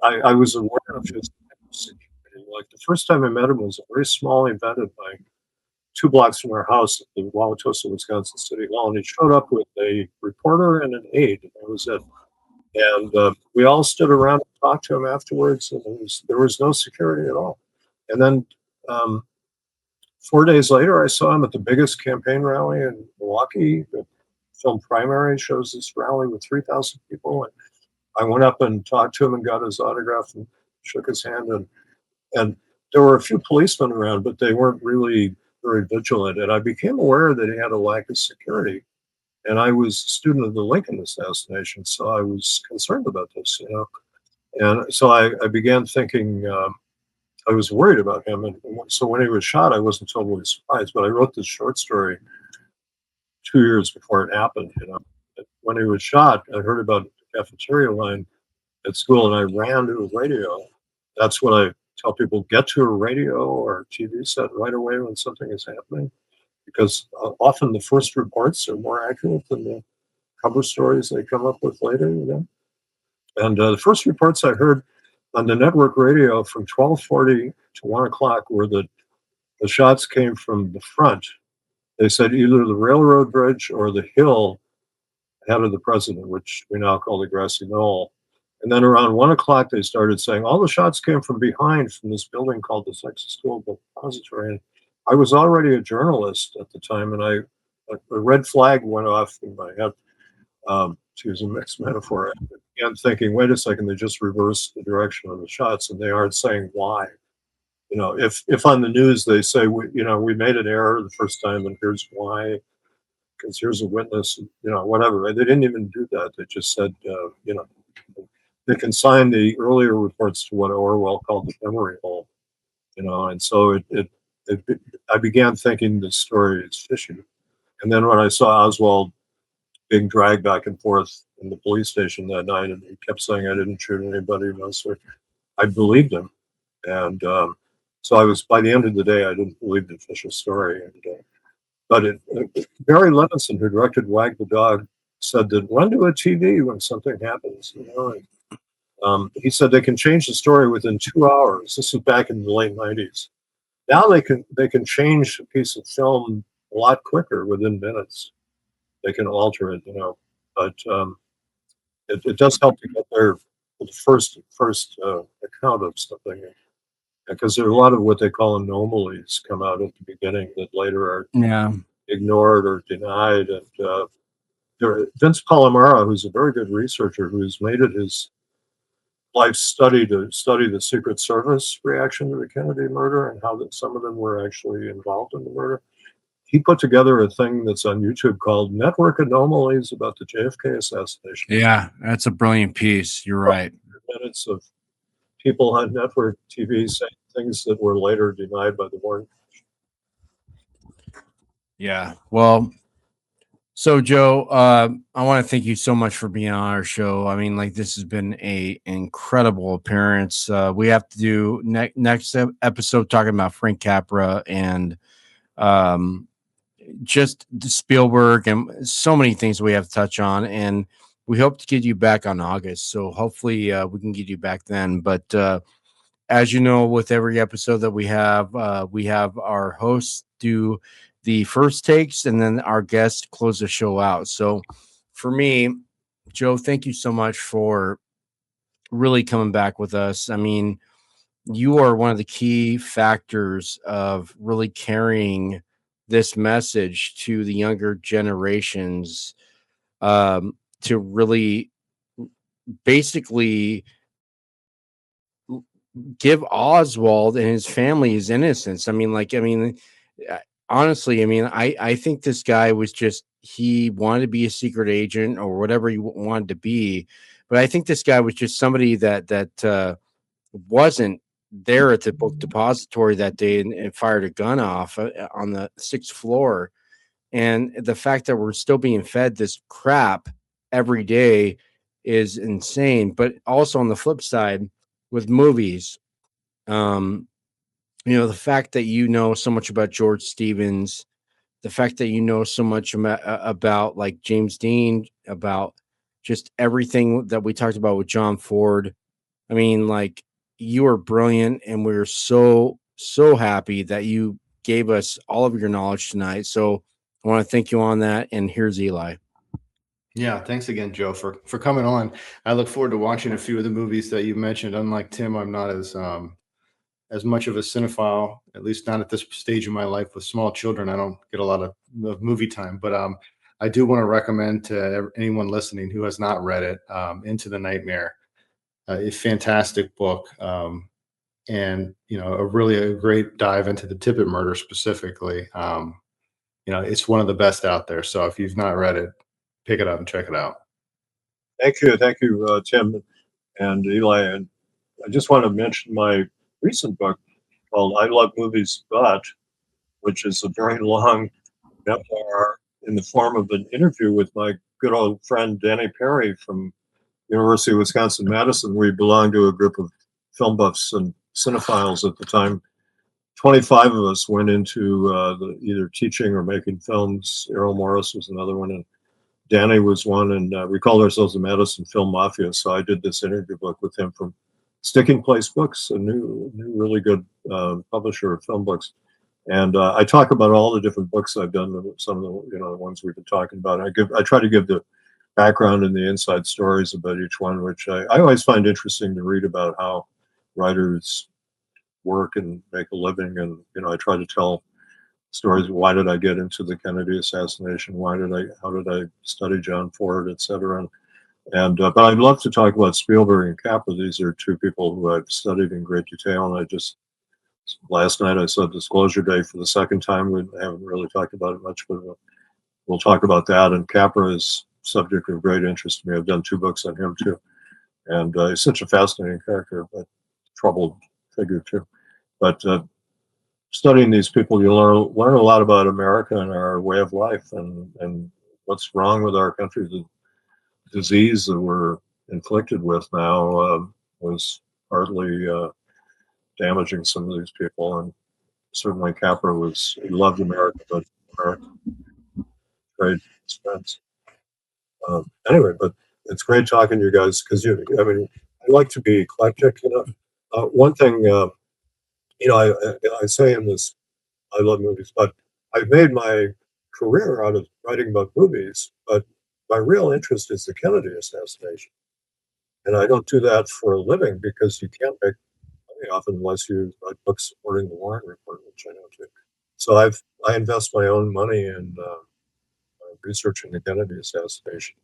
I was aware of his security. Like the first time I met him was a very small event at 2 blocks from our house at the Wauwatosa, Wisconsin City Hall, and he showed up with a reporter and an aide, and that was it. And we all stood around and talked to him afterwards, and there was no security at all. And then 4 days later, I saw him at the biggest campaign rally in Milwaukee. The film Primary shows this rally with 3,000 people, and I went up and talked to him and got his autograph and shook his hand, and there were a few policemen around, but they weren't really very vigilant. And I became aware that he had a lack of security. And I was a student of the Lincoln assassination, so I was concerned about this, And so I began thinking, I was worried about him. And so when he was shot, I wasn't totally surprised. But I wrote this short story 2 years before it happened, When he was shot, I heard about the cafeteria line at school, and I ran to a radio. That's what I tell people: get to a radio or TV set right away when something is happening, because often the first reports are more accurate than the cover stories they come up with later. And the first reports I heard on the network radio from 12:40 to 1 o'clock were that the shots came from the front. They said either the railroad bridge or the hill ahead of the president, which we now call the grassy knoll. And then around 1 o'clock, they started saying all the shots came from behind, from this building called the Texas School Depository. And I was already a journalist at the time, and a red flag went off in my head, to use a mixed metaphor. I began thinking, wait a second, they just reversed the direction of the shots, and they aren't saying why. If on the news they say, we made an error the first time, and here's why, because here's a witness, whatever. They didn't even do that. They just said, they consigned the earlier reports to what Orwell called the memory hole, and so I began thinking this story is fishy. And then when I saw Oswald being dragged back and forth in the police station that night, and he kept saying I didn't shoot anybody, so I believed him. And so I was, by the end of the day, I didn't believe the official story. But Barry Levinson, who directed Wag the Dog, said that run to a TV when something happens, he said they can change the story within 2 hours. This was back in the late 90s. Now they can change a piece of film a lot quicker, within minutes. They can alter it, but it does help to get there with the first account of something, because there are a lot of what they call anomalies come out at the beginning that later are ignored or denied. And Vince Palomara, who's a very good researcher, who's made it his life study to study the Secret Service reaction to the Kennedy murder and how that some of them were actually involved in the murder. He put together a thing that's on YouTube called Network Anomalies about the JFK assassination. Yeah, that's a brilliant piece. You're right. Minutes of people on network TV saying things that were later denied by the Warren. Yeah. Well, so Joe, I want to thank you so much for being on our show. I mean, this has been an incredible appearance. We have to do next episode talking about Frank Capra and just Spielberg and so many things we have to touch on. And we hope to get you back on August. So hopefully we can get you back then. But as you know, with every episode that we have our hosts do the first takes and then our guests close the show out. So for me, Joe, thank you so much for really coming back with us. I mean, you are one of the key factors of really carrying this message to the younger generations, to really basically give Oswald and his family his innocence. Uh, honestly, I think this guy was just, he wanted to be a secret agent or whatever he wanted to be. But I think this guy was just somebody that wasn't there at the book depository that day and fired a gun off on the 6th floor. And the fact that we're still being fed this crap every day is insane. But also on the flip side, with movies, um, the fact that you know so much about George Stevens, the fact that you know so much about like James Dean, about just everything that we talked about with John Ford. I mean, like, you are brilliant, and we're so happy that you gave us all of your knowledge tonight. So I want to thank you on that. And here's Eli. Yeah, thanks again, Joe, for coming on. I look forward to watching a few of the movies that you mentioned. Unlike Tim, I'm not as much of a cinephile, at least not at this stage of my life with small children. I don't get a lot of movie time, but I do want to recommend to anyone listening who has not read it, Into the Nightmare, a fantastic book, and a great dive into the Tippit murder specifically. It's one of the best out there. So if you've not read it, pick it up and check it out. Thank you, Tim and Eli. And I just want to mention my recent book called I Love Movies But, which is a very long memoir in the form of an interview with my good old friend Danny Perry from University of Wisconsin-Madison. We belonged to a group of film buffs and cinephiles at the time. 25 of us went into either teaching or making films. Errol Morris was another one, and Danny was one, and we called ourselves the Madison Film Mafia. So I did this interview book with him from Sticking Place Books, a new really good publisher of film books. And I talk about all the different books I've done, some of the the ones we've been talking about. I try to give the background and the inside stories about each one, which I always find interesting to read about how writers work and make a living. And I try to tell stories. Why did I get into the Kennedy assassination? How did I study John Ford, etc. And but I'd love to talk about Spielberg and Capra. These are two people who I've studied in great detail, and last night I saw Disclosure Day for the second time. We haven't really talked about it much, but we'll talk about that. And Capra is subject of great interest to me. I've done 2 books on him too, and he's such a fascinating character, but troubled figure too. But studying these people, you learn a lot about America and our way of life, and what's wrong with our country. The disease that we're inflicted with now was partly damaging some of these people, and certainly Capra he loved America, but America trade expense. Anyway, but it's great talking to you guys because I like to be eclectic. One thing I say in this, I love movies, but I've made my career out of writing about movies. But my real interest is the Kennedy assassination, and I don't do that for a living because you can't make money off it unless you write books supporting the Warren Report, which I know too. So I invest my own money in researching the Kennedy assassination.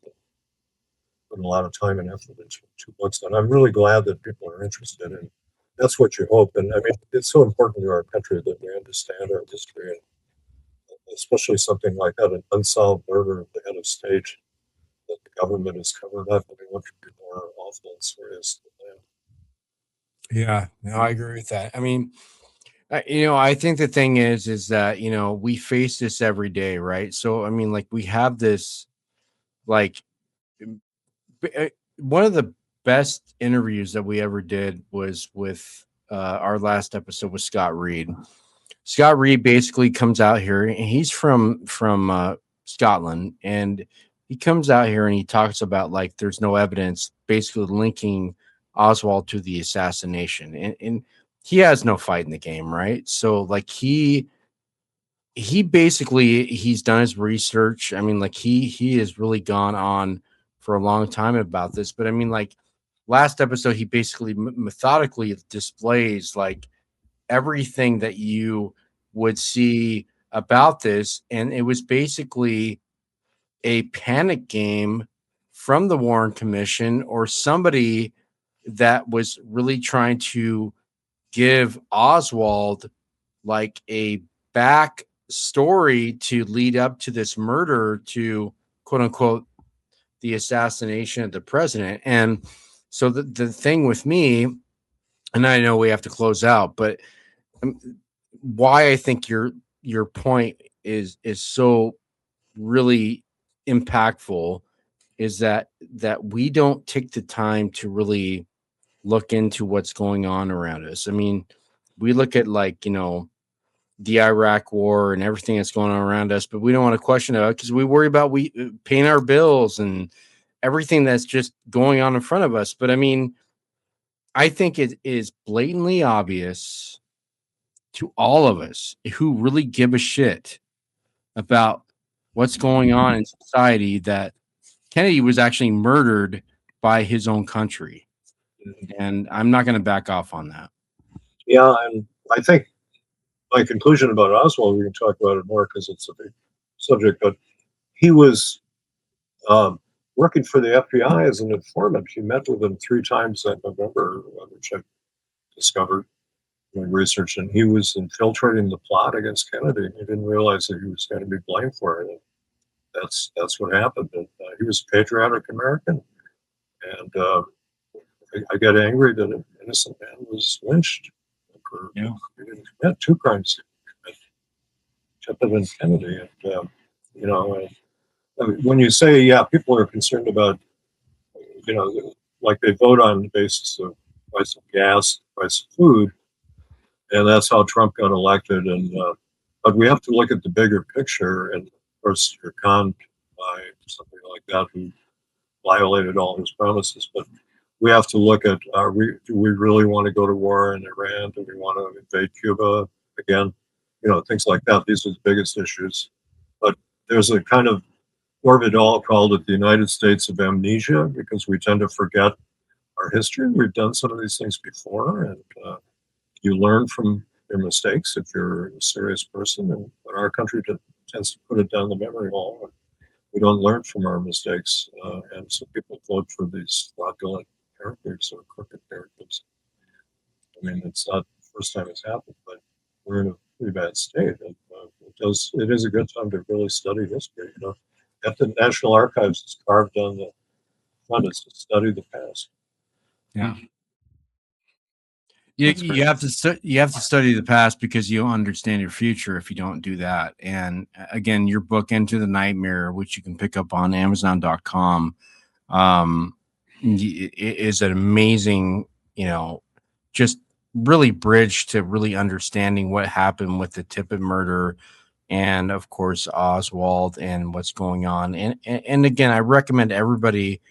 Put a lot of time and effort into 2 books, and I'm really glad that people are interested in. That's what you hope, and it's so important to our country that we understand our history, and especially something like that, an unsolved murder of the head of state that the government has covered up. What could be more awful and serious than that? Yeah, no, I agree with that. I think the thing is that, we face this every day, right? So, like, we have this, like, one of the best interviews that we ever did was with our last episode with Scott Reed. Scott Reed basically comes out here, and he's from Scotland, and he comes out here and he talks about like there's no evidence basically linking Oswald to the assassination, and he has no fight in the game, right? So like he basically he's done his research. I mean, like he has really gone on for a long time about this, but I mean, like last episode, he basically methodically displays like everything that you would see about this, and it was basically a panic game from the Warren Commission or somebody that was really trying to give Oswald like a back story to lead up to this murder, to quote unquote the assassination of the president. And so the thing with me, and I know we have to close out, but why I think your point is so really impactful is that we don't take the time to really look into what's going on around us. I mean, we look at like, you know, the Iraq war and everything that's going on around us, but we don't want to question it because we worry about paying our bills and everything that's just going on in front of us. But I mean, I think it is blatantly obvious to all of us who really give a shit about what's going on in society that Kennedy was actually murdered by his own country. And I'm not going to back off on that. Yeah, and I think my conclusion about Oswald, we can talk about it more because it's a big subject, but he was working for the FBI as an informant. He met with him 3 times that November, which I discovered doing research, and he was infiltrating the plot against Kennedy. He didn't realize that he was going to be blamed for it. And that's what happened. And he was a patriotic American, and I got angry that an innocent man was lynched for he didn't commit 2 crimes. Tippit and Kennedy, and you know, when you say, yeah, people are concerned about, you know, like they vote on the basis of price of gas, price of food, and that's how Trump got elected. And but we have to look at the bigger picture. And of course, you're conned by somebody like that who violated all his promises. But we have to look at: do we really want to go to war in Iran? Do we want to invade Cuba again? You know, things like that. These are the biggest issues. But there's a kind of Orvidal called it the United States of amnesia, because we tend to forget our history. We've done some of these things before, and you learn from your mistakes if you're a serious person. And but our country tends to put it down the memory hole. And we don't learn from our mistakes, and so people vote for these fraudulent characters or crooked characters. I mean, it's not the first time it's happened, but we're in a pretty bad state. And it is a good time to really study history. You know, at the National Archives, it's carved on the front. It's to study the past. Yeah. You have to study the past because you understand your future if you don't do that. And again, your book Into the Nightmare, which you can pick up on Amazon.com, is an amazing, you know, just really bridge to really understanding what happened with the Tippit murder, and of course Oswald and what's going on. And again, I recommend everybody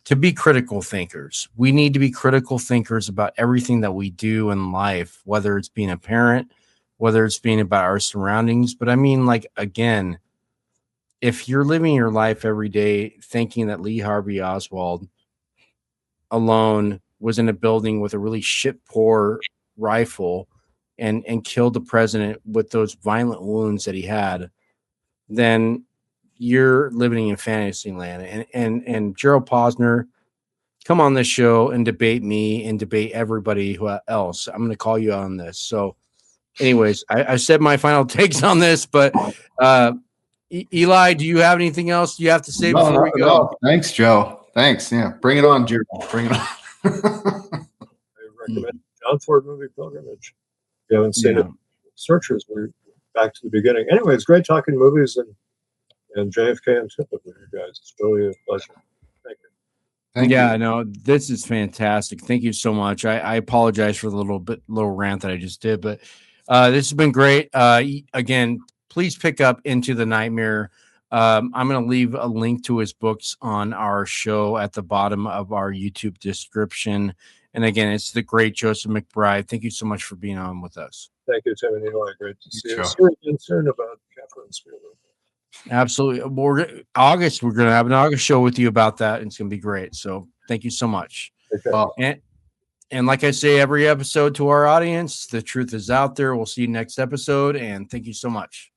to be critical thinkers. We need to be critical thinkers about everything that we do in life, whether it's being a parent, whether it's being about our surroundings. But I mean, like, again, if you're living your life every day thinking that Lee Harvey Oswald alone was in a building with a really shit poor rifle and killed the president with those violent wounds that he had, then you're living in fantasy land. And Gerald Posner, come on this show and debate me and debate everybody else. I'm going to call you out on this. So anyways, I said my final takes on this, but Eli, do you have anything else you have to say before we go? No. Thanks, Joe. Thanks. Yeah. Bring it on, Gerald. Bring it on. I recommend John Ford movie Pilgrimage. If you haven't seen it, searchers, we're back to the beginning. Anyway, it's great talking movies and JFK and Tippit with you guys. It's really a pleasure. Thank you. Thank you. No, this is fantastic. Thank you so much. I apologize for the little rant that I just did, but This has been great. Again, please pick up Into the Nightmare. I'm going to leave a link to his books on our show at the bottom of our YouTube description. And again, it's the great Joseph McBride. Thank you so much for being on with us. Thank you, Tim and Eli. Great to see you. Sure. See you again soon about Capra and Spielberg. Absolutely. We're going to have an August show with you about that, and it's going to be great. So thank you so much. Okay. And like I say every episode to our audience, the truth is out there. We'll see you next episode, and thank you so much.